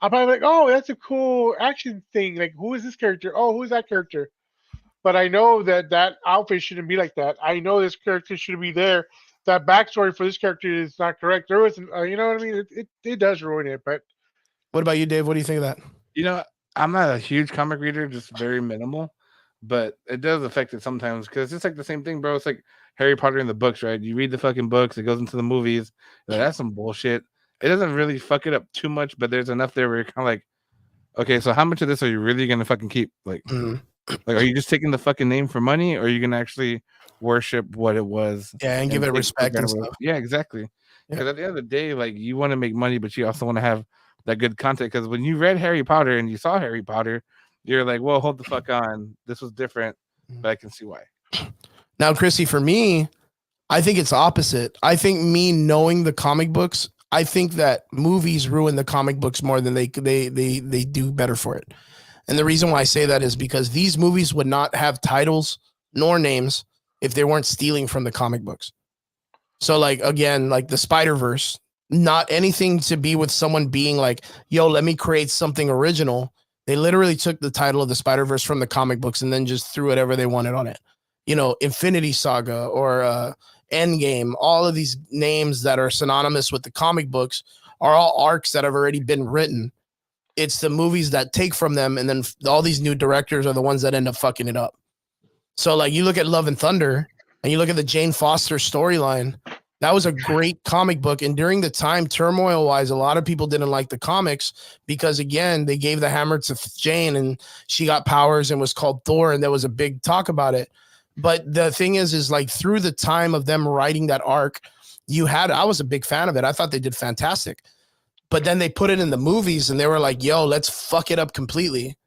I'd probably be like, oh, that's a cool action thing. Like, who is this character? Oh, who's that character? But I know that outfit shouldn't be like that. I know this character should be there. That backstory for this character is not correct. There was, you know what I mean? It does ruin it. But what about you, Dave? What do you think of that? You know, I'm not a huge comic reader, just very minimal. But it does affect it sometimes because it's like the same thing, bro. It's like Harry Potter in the books, right? You read the fucking books, it goes into the movies. Like, that's some bullshit. It doesn't really fuck it up too much, but there's enough there where you're kind of like, okay, so how much of this are you really gonna fucking keep? Like, like, are you just taking the fucking name for money, or are you gonna actually worship what it was? Yeah, and give it respect and stuff. Yeah, exactly. Because at the end of the day, like, you want to make money, but you also want to have that good content. Because when you read Harry Potter and you saw Harry Potter, you're like, well, hold the fuck on. This was different, but I can see why. Now, Chrissy, for me, I think it's opposite. I think me knowing the comic books, I think that movies ruin the comic books more than they do better for it. And the reason why I say that is because these movies would not have titles nor names if they weren't stealing from the comic books. So, like, again, like the Spider-Verse, not anything to be with someone being like, yo, let me create something original. They literally took the title of the Spider-Verse from the comic books and then just threw whatever they wanted on it. You know, Infinity Saga or Endgame, all of these names that are synonymous with the comic books are all arcs that have already been written. It's the movies that take from them, and then all these new directors are the ones that end up fucking it up. So, like, you look at Love and Thunder, and you look at the Jane Foster storyline. That was a great comic book, and during the time, turmoil-wise, a lot of people didn't like the comics because, again, they gave the hammer to Jane, and she got powers and was called Thor, and there was a big talk about it. But the thing is like through the time of them writing that arc, I was a big fan of it. I thought they did fantastic. But then they put it in the movies and they were like, yo, let's fuck it up completely.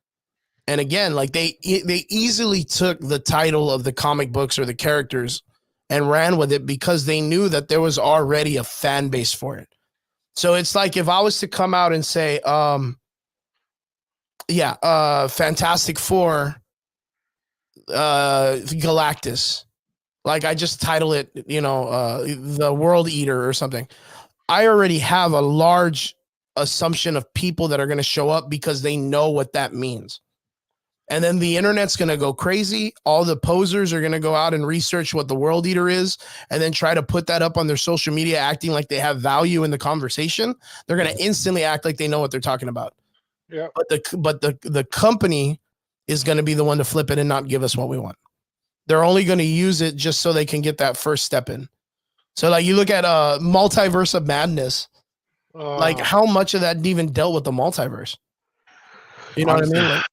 And again, like they easily took the title of the comic books or the characters and ran with it because they knew that there was already a fan base for it. So it's like if I was to come out and say, Fantastic Four, Galactus, like I just title it, the World Eater or something. I already have a large assumption of people that are going to show up because they know what that means. And then the internet's going to go crazy. All the posers are going to go out and research what the World Eater is and then try to put that up on their social media, acting like they have value in the conversation. They're going to instantly act like they know what they're talking about. Yeah. But the company is going to be the one to flip it and not give us what we want. They're only going to use it just so they can get that first step in. So like you look at Multiverse of Madness, like how much of that even dealt with the multiverse? You know honestly, what I mean? Like,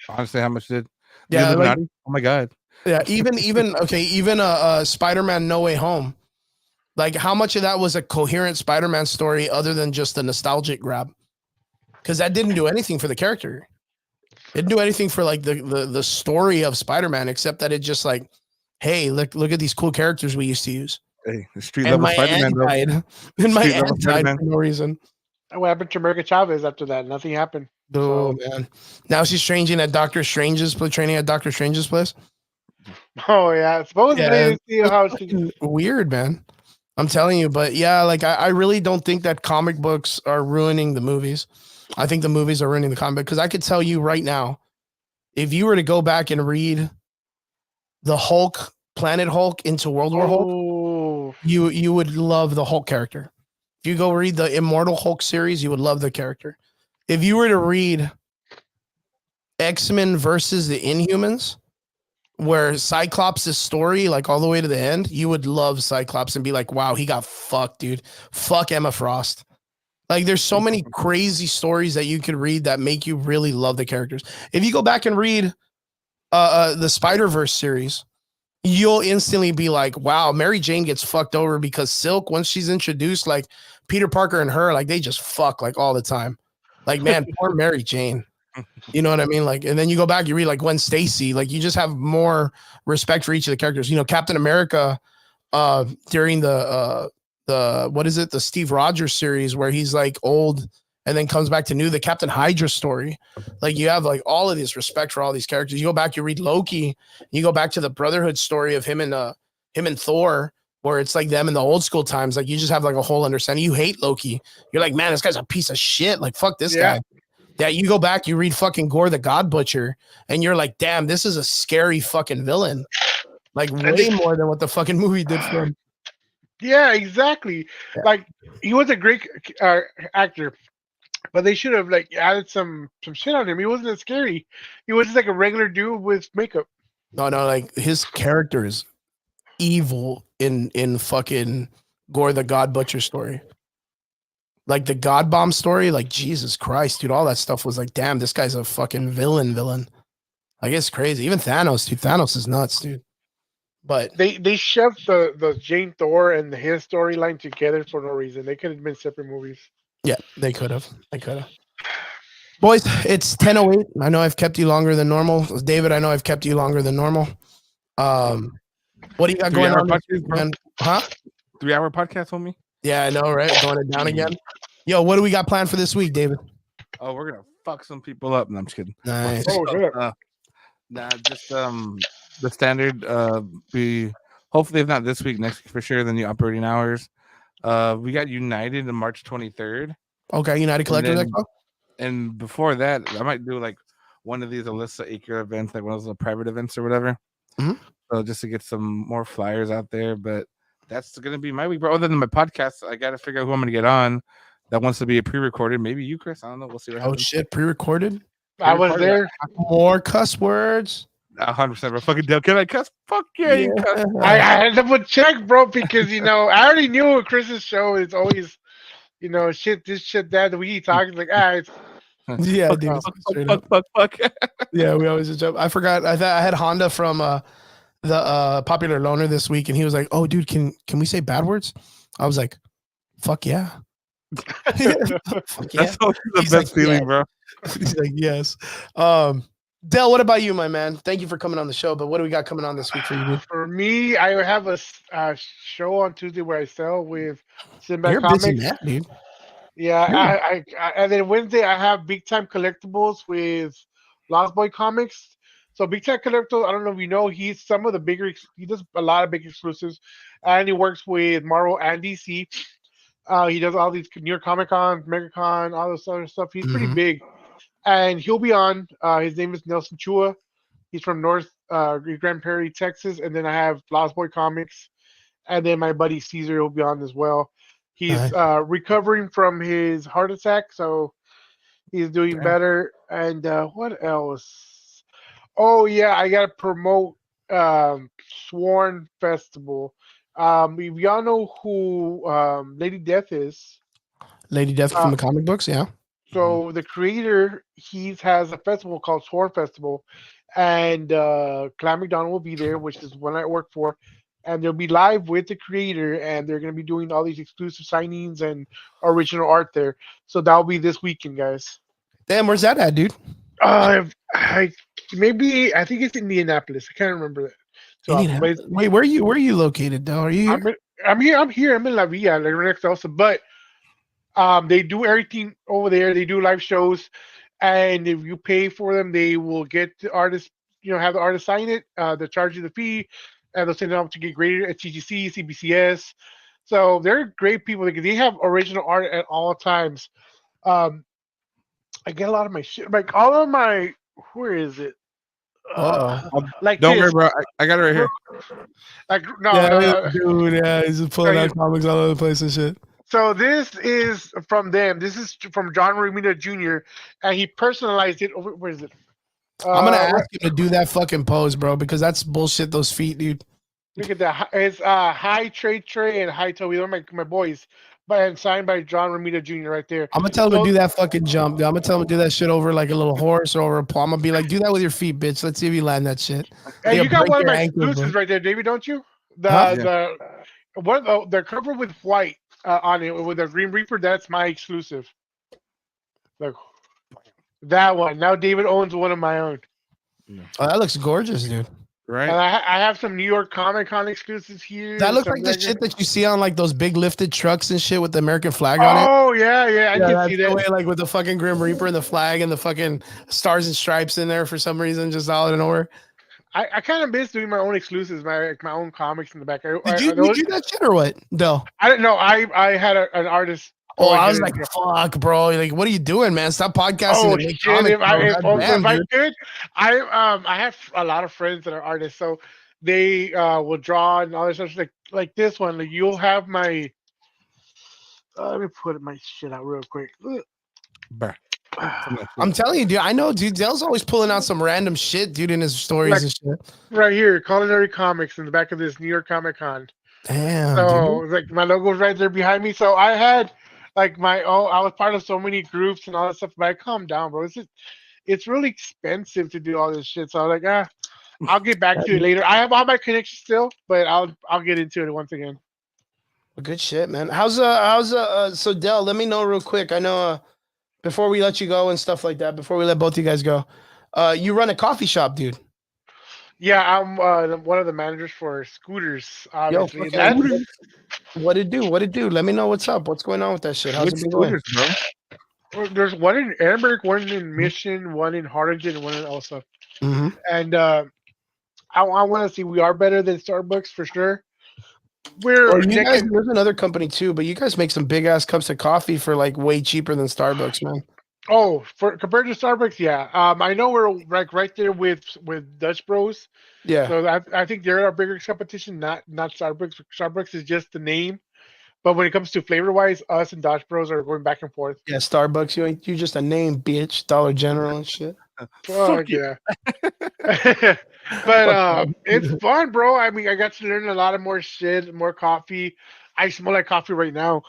honestly, how much did? Yeah. Oh my God. Yeah. Even Spider-Man No Way Home. Like, how much of that was a coherent Spider-Man story other than just a nostalgic grab? Because that didn't do anything for the character. It didn't do anything for like the story of Spider-Man, except that it just like, hey, look at these cool characters we used to use. Hey, street And level my Spider-Man, aunt though. died. And my Street level aunt died Spider-Man. for no reason. What happened to America Chavez after that? Nothing happened. Oh man. Now she's training at Doctor Strange's place. Oh yeah, supposedly Yeah. to see how she. Weird, man. I'm telling you, but yeah, like I really don't think that comic books are ruining the movies. I think the movies are ruining the comic because I could tell you right now, if you were to go back and read the Hulk, Planet Hulk into World War Hulk, Oh, you would love the Hulk character. If you go read the Immortal Hulk series, you would love the character. If you were to read X-Men versus the Inhumans, where Cyclops' story, like all the way to the end, you would love Cyclops and be like, wow, he got fucked, dude. Fuck Emma Frost. Like, there's so many crazy stories that you could read that make you really love the characters. If you go back and read the Spider-Verse series, you'll instantly be like, wow, Mary Jane gets fucked over because Silk, once she's introduced, like Peter Parker and her, like they just fuck like all the time. Like, man, poor Mary Jane. You know what I mean? Like, and then you go back, you read like Gwen Stacy, like you just have more respect for each of the characters. You know, Captain America, during the what is it, the Steve Rogers series where he's like old and then comes back to new, the Captain Hydra story. Like you have like all of this respect for all these characters. You go back, you read Loki, you go back to the Brotherhood story of him and Thor, where it's like them in the old school times. Like you just have like a whole understanding. You hate Loki. You're like, man, this guy's a piece of shit. Like, fuck this guy. Yeah, you go back, you read fucking Gore the God Butcher, and you're like, damn, this is a scary fucking villain. Like way more than what the fucking movie did for him. yeah, exactly. Yeah. Like he was a great actor, but they should have like added some shit on him. He wasn't that scary. He was just like a regular dude with makeup. No, like his character is evil in fucking Gore the God Butcher story. Like the God Bomb story, like Jesus Christ, dude, all that stuff was like, damn, this guy's a fucking villain. Like it's crazy. Even Thanos, dude. Thanos is nuts, dude. But They shoved the Jane Thor and his storyline together for no reason. They could have been separate movies. yeah, they could have. Boys, it's 10:08. I know I've kept you longer than normal. David, I know I've kept you longer than normal. What do you got going on this week, man? Huh? 3-hour podcast, homie. Yeah, I know, right? Going it down again. Yo, what do we got planned for this week, David? Oh, we're gonna fuck some people up. No, I'm just kidding. Nice. Oh, shit. Nah, just the standard. Be hopefully if not this week, next week for sure. The new operating hours. We got United on March 23rd. Okay, United Collectors Expo. And before that, I might do like one of these Alyssa Acre events, like one of those private events or whatever. Mhm. So just to get some more flyers out there. But that's gonna be my week, bro. Other than my podcast, I gotta figure out who I'm gonna get on that wants to be a pre-recorded. Maybe you, Chris. I don't know. We'll see what happens. Oh shit, pre-recorded. I was there. More cuss words. 100%, bro. Fucking deal. Can I cuss? Fuck yeah, you cuss. I had to put check, bro, because I already knew Chris's show is always, shit, this shit, that. We talking like, it's Yeah, fuck, dude. fuck. Yeah, we always just joke. I forgot. I had Honda from the Popular Loner this week, and he was like, "Oh, dude, can we say bad words?" I was like, "Fuck yeah." Fuck yeah. That's always the He's best like, feeling, yeah. bro. He's like, yes. Del, what about you, my man? Thank you for coming on the show. But what do we got coming on this week for you, dude? For me, I have a show on Tuesday where I sell with Sinbad You're Comics. busy, man, dude. Yeah, I and then Wednesday I have Big Time Collectibles with Lost Boy Comics. So Big Time Collectibles, I don't know if you know, he does a lot of big exclusives, and he works with Marvel and DC. He does all these New York Comic Con, MegaCon, all this other stuff. He's pretty big, and he'll be on. His name is Nelson Chua. He's from North Grand Prairie, Texas. And then I have Lost Boy Comics, and then my buddy Caesar will be on as well. He's recovering from his heart attack, so he's doing better. And what else? Oh yeah, I gotta promote Sworn Festival. If y'all know who Lady Death is, Lady Death from the comic books, yeah. so the creator, he has a festival called Sworn Festival, and Clan McDonald will be there, which is one I work for, and they'll be live with the creator, and they're gonna be doing all these exclusive signings and original art there. So that'll be this weekend, guys. Damn, where's that at, dude? I maybe I think it's Indianapolis. I can't remember that. So, but Wait, where are you located, though? Are you here? I'm here. I'm in La Villa, like next to also. But they do everything over there. They do live shows, and if you pay for them, they will get the artist. Have the artist sign it. They'll charge you the fee, and they'll send it out to get graded at TGC, CBCS. So they're great people because they have original art at all times. Um, I get a lot of my shit, like all of my. Where is it? Like don't this. worry, bro. I got it right here. Like no, Yeah, dude. Yeah, he's just pulling out comics all over the place and shit. So this is from them. This is from John Romita Jr. and he personalized it. Where is it? I'm gonna ask you to do that fucking pose, bro, because that's bullshit. Those feet, dude. Look at that. It's High Trey and High Toby. They're my boys. And signed by John Romita Jr. right there. I'm gonna tell him to do that fucking jump, dude. I'm gonna tell him to do that shit over like a little horse or over a pole. I'm gonna be like, do that with your feet, bitch. Let's see if you land that shit. Hey, you got one of my exclusives right there, David, don't you? They're covered with white on it with a Green Reaper. That's my exclusive. Look, that one. Now David owns one of my own. Oh, that looks gorgeous, dude. Right. And I have some New York Comic Con exclusives here. That looks like the shit that you see on like those big lifted trucks and shit with the American flag on it. Oh yeah, I can see that. Way, like with the fucking Grim Reaper and the flag and the fucking stars and stripes in there for some reason, just out of nowhere. I kind of miss doing my own exclusives, my own comics in the back. Did you do that shit or what? No, I don't know. I had an artist. Oh, I was like, fuck, bro. Like, what are you doing, man? Stop podcasting. Oh, shit. If I could, I have a lot of friends that are artists, so they will draw and all this stuff. Like this one, like you'll have my. Let me put my shit out real quick. I'm telling you, dude. I know, dude. Dale's always pulling out some random shit, dude, in his stories and shit. Right here, Culinary Comics in the back of this New York Comic Con. Damn. So, like, my logo's right there behind me. So I had. Like I was part of so many groups and all that stuff, but I calmed down, bro. It's really expensive to do all this shit. So I was like, I'll get back to it later. I have all my connections still, but I'll get into it once again. Well, good shit, man. So Del, let me know real quick. I know before we let you go and stuff like that, before we let both you guys go, you run a coffee shop, dude. Yeah, I'm one of the managers for Scooters. Obviously. Yo, what it do? Let me know what's up. What's going on with that shit? How's it been going? Bro? There's one in Amberg, one in Mission, one in Harlingen, and one in Elsa. Mm-hmm. And I want to see we are better than Starbucks for sure. There's another company too, but you guys make some big ass cups of coffee for like way cheaper than Starbucks, man. Oh, compared to Starbucks, yeah. I know we're like right there with Dutch Bros. Yeah. So I think they're our bigger competition, not Starbucks. Starbucks is just the name, but when it comes to flavor wise, us and Dutch Bros are going back and forth. Yeah, Starbucks, you just a name, bitch. Dollar General and shit. Fuck yeah. But it's fun, bro. I mean, I got to learn a lot of more shit, more coffee. I smell like coffee right now.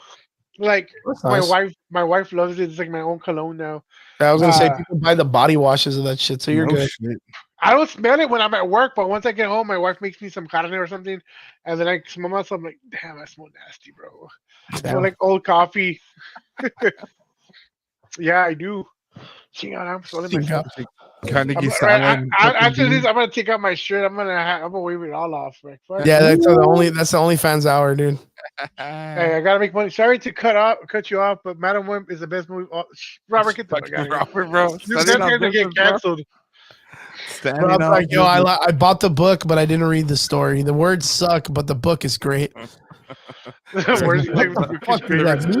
Like my wife loves it. It's like my own cologne now. I was gonna say people buy the body washes of that shit, so you're good. Shit. I don't smell it when I'm at work, but once I get home, my wife makes me some carne or something, and then I smell myself. I'm like, damn, I smell nasty, bro. I smell like old coffee. Yeah, I do. I'm smelling myself. After this, I'm gonna take out my shirt. I'm gonna wave it all off. Like, yeah, that's the OnlyFans hour, dude. Hey, I gotta make money. Sorry to cut you off, but Madam Wimp is the best movie. Robert, get the fuck out of here. Robert, bro. That's gonna get canceled. Rob's like, yo, I bought the book, but I didn't read the story. The words suck, but the book is great. The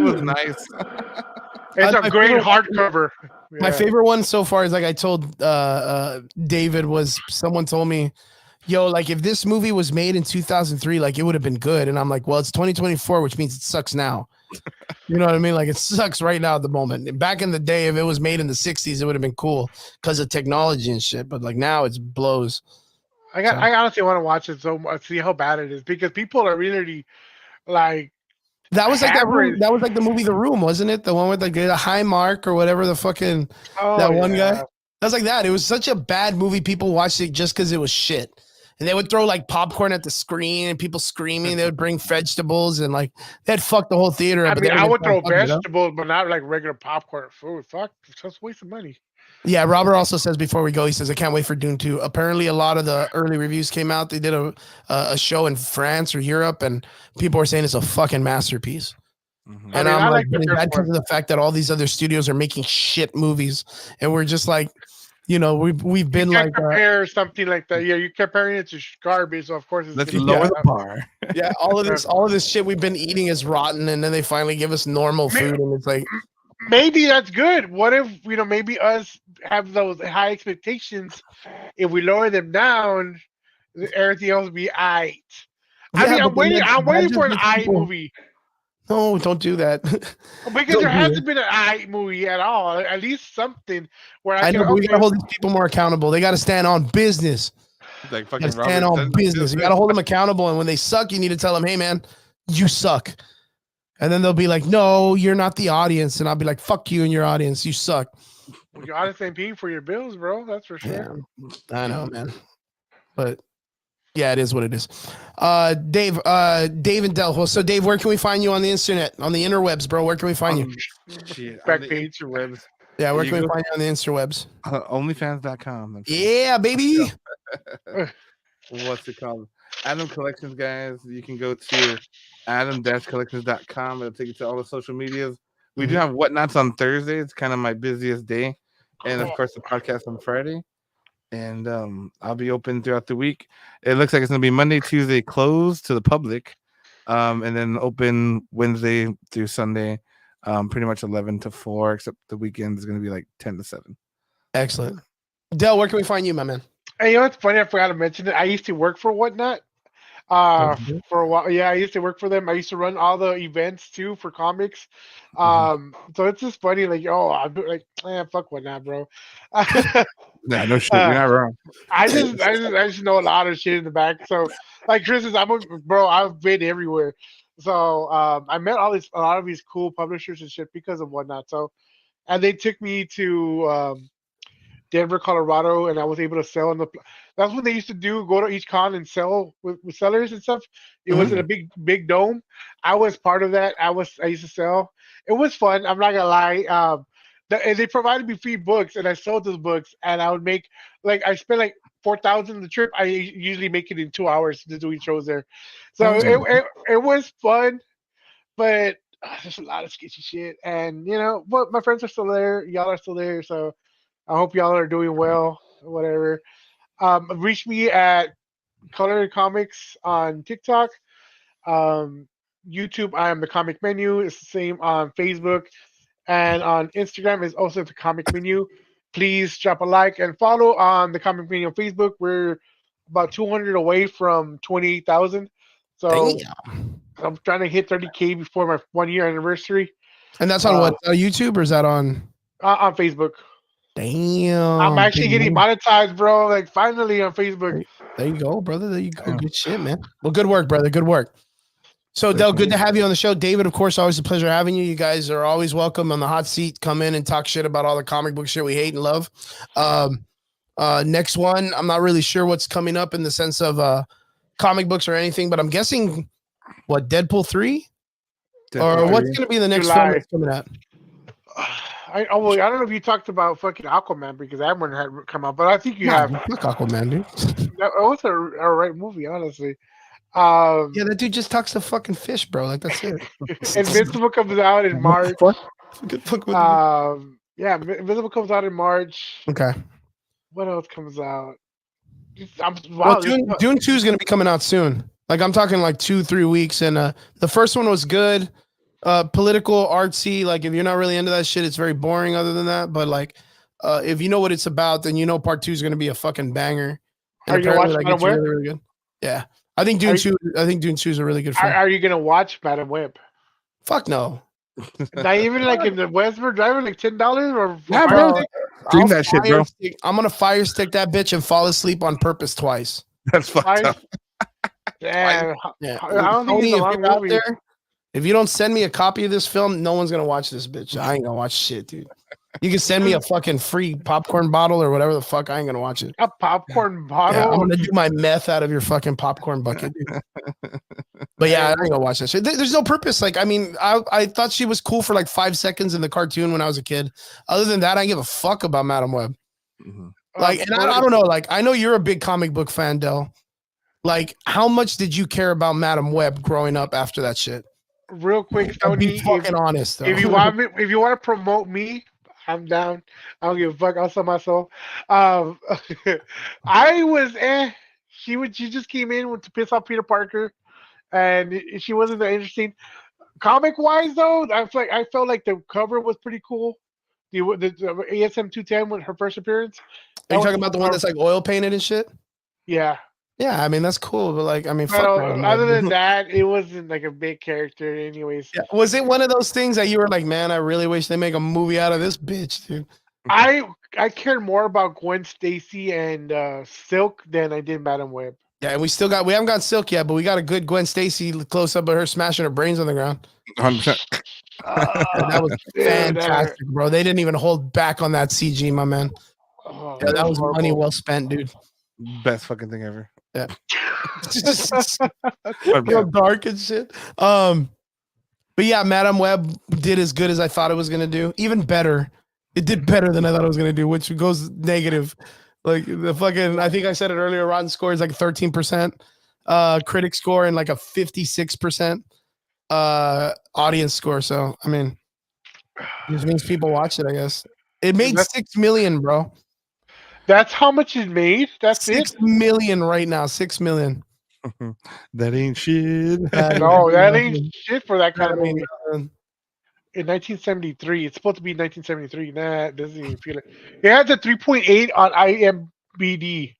was nice. It's a great hardcover. Yeah. My favorite one so far is like I told David was someone told me, yo, like if this movie was made in 2003, like it would have been good. And I'm like, well, it's 2024, which means it sucks now. You know what I mean? Like it sucks right now at the moment. And back in the day, if it was made in the 60s, it would have been cool because of technology and shit. But like now it's blows. I honestly want to watch it so much, see how bad it is, because people are really like. That was like that was like the movie The Room, wasn't it? The one with like the high mark or whatever the fucking that one guy. That's like that. It was such a bad movie. People watched it just because it was shit. and they would throw like popcorn at the screen and people screaming. They would bring vegetables and like they'd fuck the whole theater up. I but mean, they I were would just throw fucking it up. vegetables, but not like regular popcorn food. Fuck, it's just a waste of money. Yeah, Robert also says before we go, he says, I can't wait for Dune 2. Apparently, a lot of the early reviews came out. They did a show in France or Europe, and people were saying it's a fucking masterpiece. Mhm. And I mean, I'm I like, like the is first that because one. of the fact that all these other studios are making shit movies, and we're just like, you know, we've You been can't like, compare something like that. Yeah, you're comparing it to garbage, so of course it's Let's gonna lower be the bar. yeah, all of this shit we've been eating is rotten, and then they finally give us normal May- food, and it's like, Maybe that's good. What if maybe us have those high expectations? If we lower them down, everything else will be aight. I yeah, mean, but then I'm that waiting just for an makes aight people. movie No, don't do that. because Don't there do hasn't it. been an aight movie at all. At least something where I I can know, but we okay. gotta hold these people more accountable. They gotta stand on business. Like You fucking gotta stand Robert on said. business. You gotta hold them accountable, and when they suck, you need to tell them, "Hey, man, you suck." And then they'll be like, "No, you're not the audience," and I'll be like, "Fuck you and your audience. You suck." You're honestly paying for your bills, bro. That's for sure. Yeah, I know, man. But yeah, it is what it is. Dave and Del. Well, so Dave, where can we find you on the internet, on the interwebs, bro? Where can we find you? Shit, on Back the page. interwebs. Yeah, where You can we go- find you on the interwebs? Onlyfans.com. Yeah, baby. What's it called? Adam Collections, guys. You can go to adam-collections.com. It'll take you to all the social medias. We do have Whatnots on Thursday. It's kind of my busiest day. And of course, the podcast on Friday. And I'll be open throughout the week. It looks like it's going to be Monday, Tuesday, closed to the public. And then open Wednesday through Sunday, pretty much 11 to 4, except the weekend is going to be like 10 to 7. Excellent. Del, where can we find you, my man? Hey, what's funny? I forgot to mention it. I used to work for Whatnot. For a while, yeah, I used to work for them. I used to run all the events too for comics. So it's just funny, like, I'm like, fuck Whatnot, bro. Yeah, no shit. You're not wrong. I just know a lot of shit in the back. So, like Chris is, bro. I've been everywhere. So, I met a lot of these cool publishers and shit because of Whatnot. So, and they took me to Denver, Colorado, and I was able to sell in the. That's what they used to do. Go to each con and sell with sellers and stuff. It was in a big dome. I was part of that. I used to sell. It was fun. I'm not gonna lie. And they provided me free books, and I sold those books, and I would make I spent like 4,000 the trip. I usually make it in 2 hours to doing shows there. So it was fun, but there's a lot of sketchy shit, and but my friends are still there. Y'all are still there, so. I hope y'all are doing well, whatever. Reach me at Color Comics on TikTok. YouTube, I am the Comic Menu. It's the same on Facebook. And on Instagram is also the Comic Menu. Please drop a like and follow on the Comic Menu on Facebook. We're about 200 away from 28,000. So Damn. I'm trying to hit 30K before my 1 year anniversary. And that's on what, YouTube, or is that on Facebook? Damn. I'm actually getting monetized, bro. Like finally on Facebook. There you go, brother. There you go. Good shit, man. Well, good work, brother. Good work. So, Del, good to have you on the show. David, of course, always a pleasure having you. You guys are always welcome on the hot seat. Come in and talk shit about all the comic book shit we hate and love. Next one, I'm not really sure what's coming up in the sense of comic books or anything, but I'm guessing Deadpool 3? Or what's going to be the next film that's coming out? I don't know if you talked about fucking Aquaman because that one had come out, but I think you have. Fuck Aquaman, dude. That was a right movie, honestly. Yeah, that dude just talks to fucking fish, bro. Like, that's it. Invincible comes out in March. Yeah, Invincible comes out in March. Okay. What else comes out? Dune 2 is going to be coming out soon. Like, I'm talking like 2-3 weeks, and the first one was good. Political, artsy. Like, if you're not really into that shit, it's very boring. Other than that, but like, if you know what it's about, then part 2 is going to be a fucking banger. And are you gonna watch it's really, really good. Yeah, I think Dune 2. I think Dune 2 is a really good film. Are you gonna watch Madam Web? Fuck no. Not even like in the Westward Driver, like $10 or yeah, bro. Stream that shit, bro. I'm gonna fire stick that bitch and fall asleep on purpose twice. That's fucked up. Damn. Yeah. I don't think it's a long movie. If you don't send me a copy of this film, no one's gonna watch this bitch. I ain't gonna watch shit, dude. You can send me a fucking free popcorn bottle or whatever the fuck. I ain't gonna watch it. A popcorn bottle. Yeah, I'm gonna do my meth out of your fucking popcorn bucket, dude. But yeah, I ain't gonna watch that shit. There's no purpose. Like, I mean, I thought she was cool for like 5 seconds in the cartoon when I was a kid. Other than that, I give a fuck about Madam Web. Mhm. Like, and I don't know. Like, I know you're a big comic book fan, Del. Like, how much did you care about Madam Web growing up after that shit? Real quick, I'll be Tony. fucking honest, though. If you want to promote me, I'm down. I don't give a fuck. I'll sell my soul. I was She just came in to piss off Peter Parker, and she wasn't that interesting. Comic wise, though, I felt like the cover was pretty cool. The ASM 210 with her first appearance. Are you talking about the one that's like oil painted and shit? Yeah. Yeah, I mean that's cool, but like, I mean, fuck Other than that, it wasn't like a big character, anyways. Yeah. Was it one of those things that you were like, man, I really wish they make a movie out of this bitch, dude? I cared more about Gwen Stacy and Silk than I did Madam Web. Yeah, and we haven't got Silk yet, but we got a good Gwen Stacy close up of her smashing her brains on the ground. 100%. That was fantastic, bro. They didn't even hold back on that CG, my man. Yeah, that was money well spent, dude. Best fucking thing ever. Yeah. Real dark and shit. But yeah, Madam Web did as good as I thought it was gonna do. Even better. It did better than I thought it was gonna do, which goes negative. Like the fucking, I think I said it earlier, Rotten score is like 13%. Critic score and like a 56% audience score. So I mean, this means people watch it, I guess. It made 6 million, bro. That's how much it made? That's 6 million right now. 6 million. That ain't shit. No, that ain't shit for that kind of movie. In 1973, it's supposed to be 1973. Nah, it doesn't even feel it. It has a 3.8 on IMDb.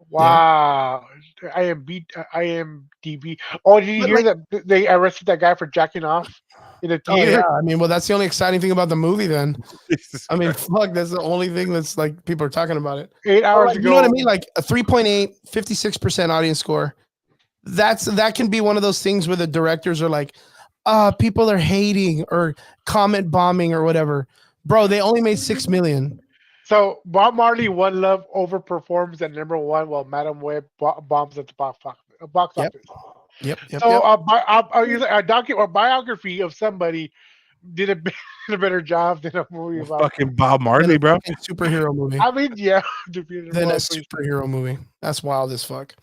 Wow, IMDb. Oh, did you hear that they arrested that guy for jacking off in a theater? Oh, yeah. I mean, well, that's the only exciting thing about the movie. Then, I mean, fuck, that's the only thing that's like people are talking about it. 8 hours like, ago, you know what I mean? Like a 3.8, 56% audience score. That can be one of those things where the directors are like, people are hating or comment bombing or whatever. Bro, they only made 6 million. So Bob Marley One Love overperforms at number 1 while Madam Web bombs at the box office. Yep. So a biography of somebody did a better job than a movie about fucking Bob Marley, bro. Superhero movie. I mean, yeah, than a superhero movie. That's wild as fuck.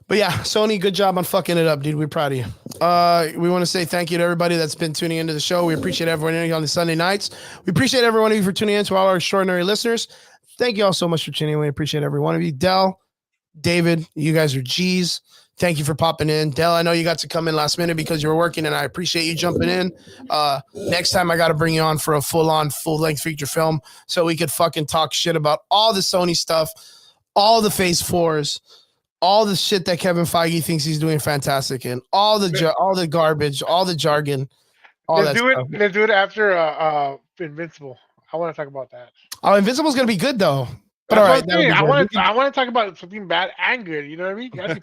But yeah, Sony, good job on fucking it up, dude. We're proud of you. We want to say thank you to everybody that's been tuning into the show. We appreciate everyone on the Sunday nights. We appreciate every one of you for tuning in, to all our extraordinary listeners. Thank you all so much for tuning in. We appreciate every one of you. Del, David, you guys are G's. Thank you for popping in. Del, I know you got to come in last minute because you were working, and I appreciate you jumping in. Next time I got to bring you on for a full-length feature film so we could fucking talk shit about all the Sony stuff, all the Phase 4s, all the shit that Kevin Feige thinks he's doing fantastic in, all the garbage, all the jargon, Let's do it after Invincible. I want to talk about that. Oh, Invincible's gonna be good though. But all right, I want to talk about something bad and good. You know what I mean? Yeah.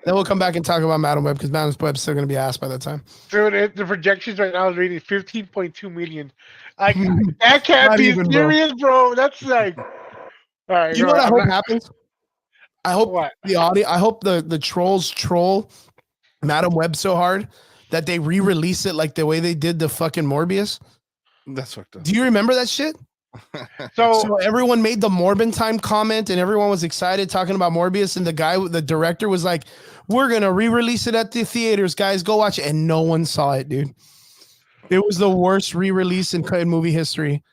Then we'll come back and talk about Madam Web because Madam Web's still gonna be asked by that time. Dude, the projections right now is rated 15.2 million. Like that can't be serious, bro. That's like, all right. You know what I hope happens? I hope I hope the trolls troll Madam Web so hard that they re-release it like the way they did the fucking Morbius. That's fucked up. Do you remember that shit? So everyone made the Morbin time comment and everyone was excited talking about Morbius, and the director was like, we're gonna re-release it at the theaters, guys, go watch it. And no one saw it, dude. It was the worst re-release in movie history.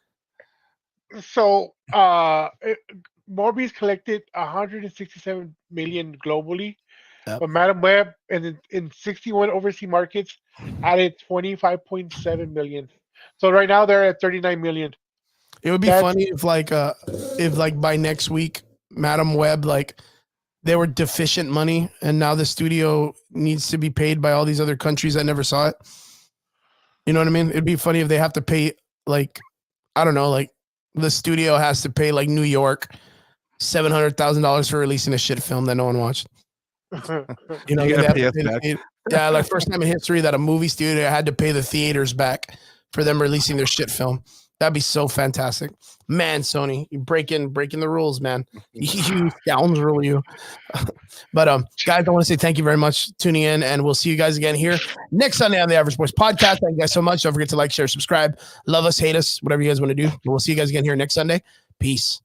So Morbius collected 167 million globally, but Madam Web in 61 overseas markets added 25.7 million. So right now they're at 39 million. It would be funny if by next week Madam Web, like, they were deficient money and now the studio needs to be paid by all these other countries that never saw it. You know what I mean? It'd be funny if they have to pay, like, I don't know, like the studio has to pay like New York $700,000 for releasing a shit film that no one watched. You know, like first time in history that a movie studio had to pay the theaters back for them releasing their shit film. That'd be so fantastic. Man, Sony, you breaking the rules, man. You scoundrel, you. But guys, I want to say thank you very much for tuning in, and we'll see you guys again here next Sunday on the Average Boys Podcast. Thank you guys so much. Don't forget to like, share, subscribe. Love us, hate us, whatever you guys want to do. But we'll see you guys again here next Sunday. Peace.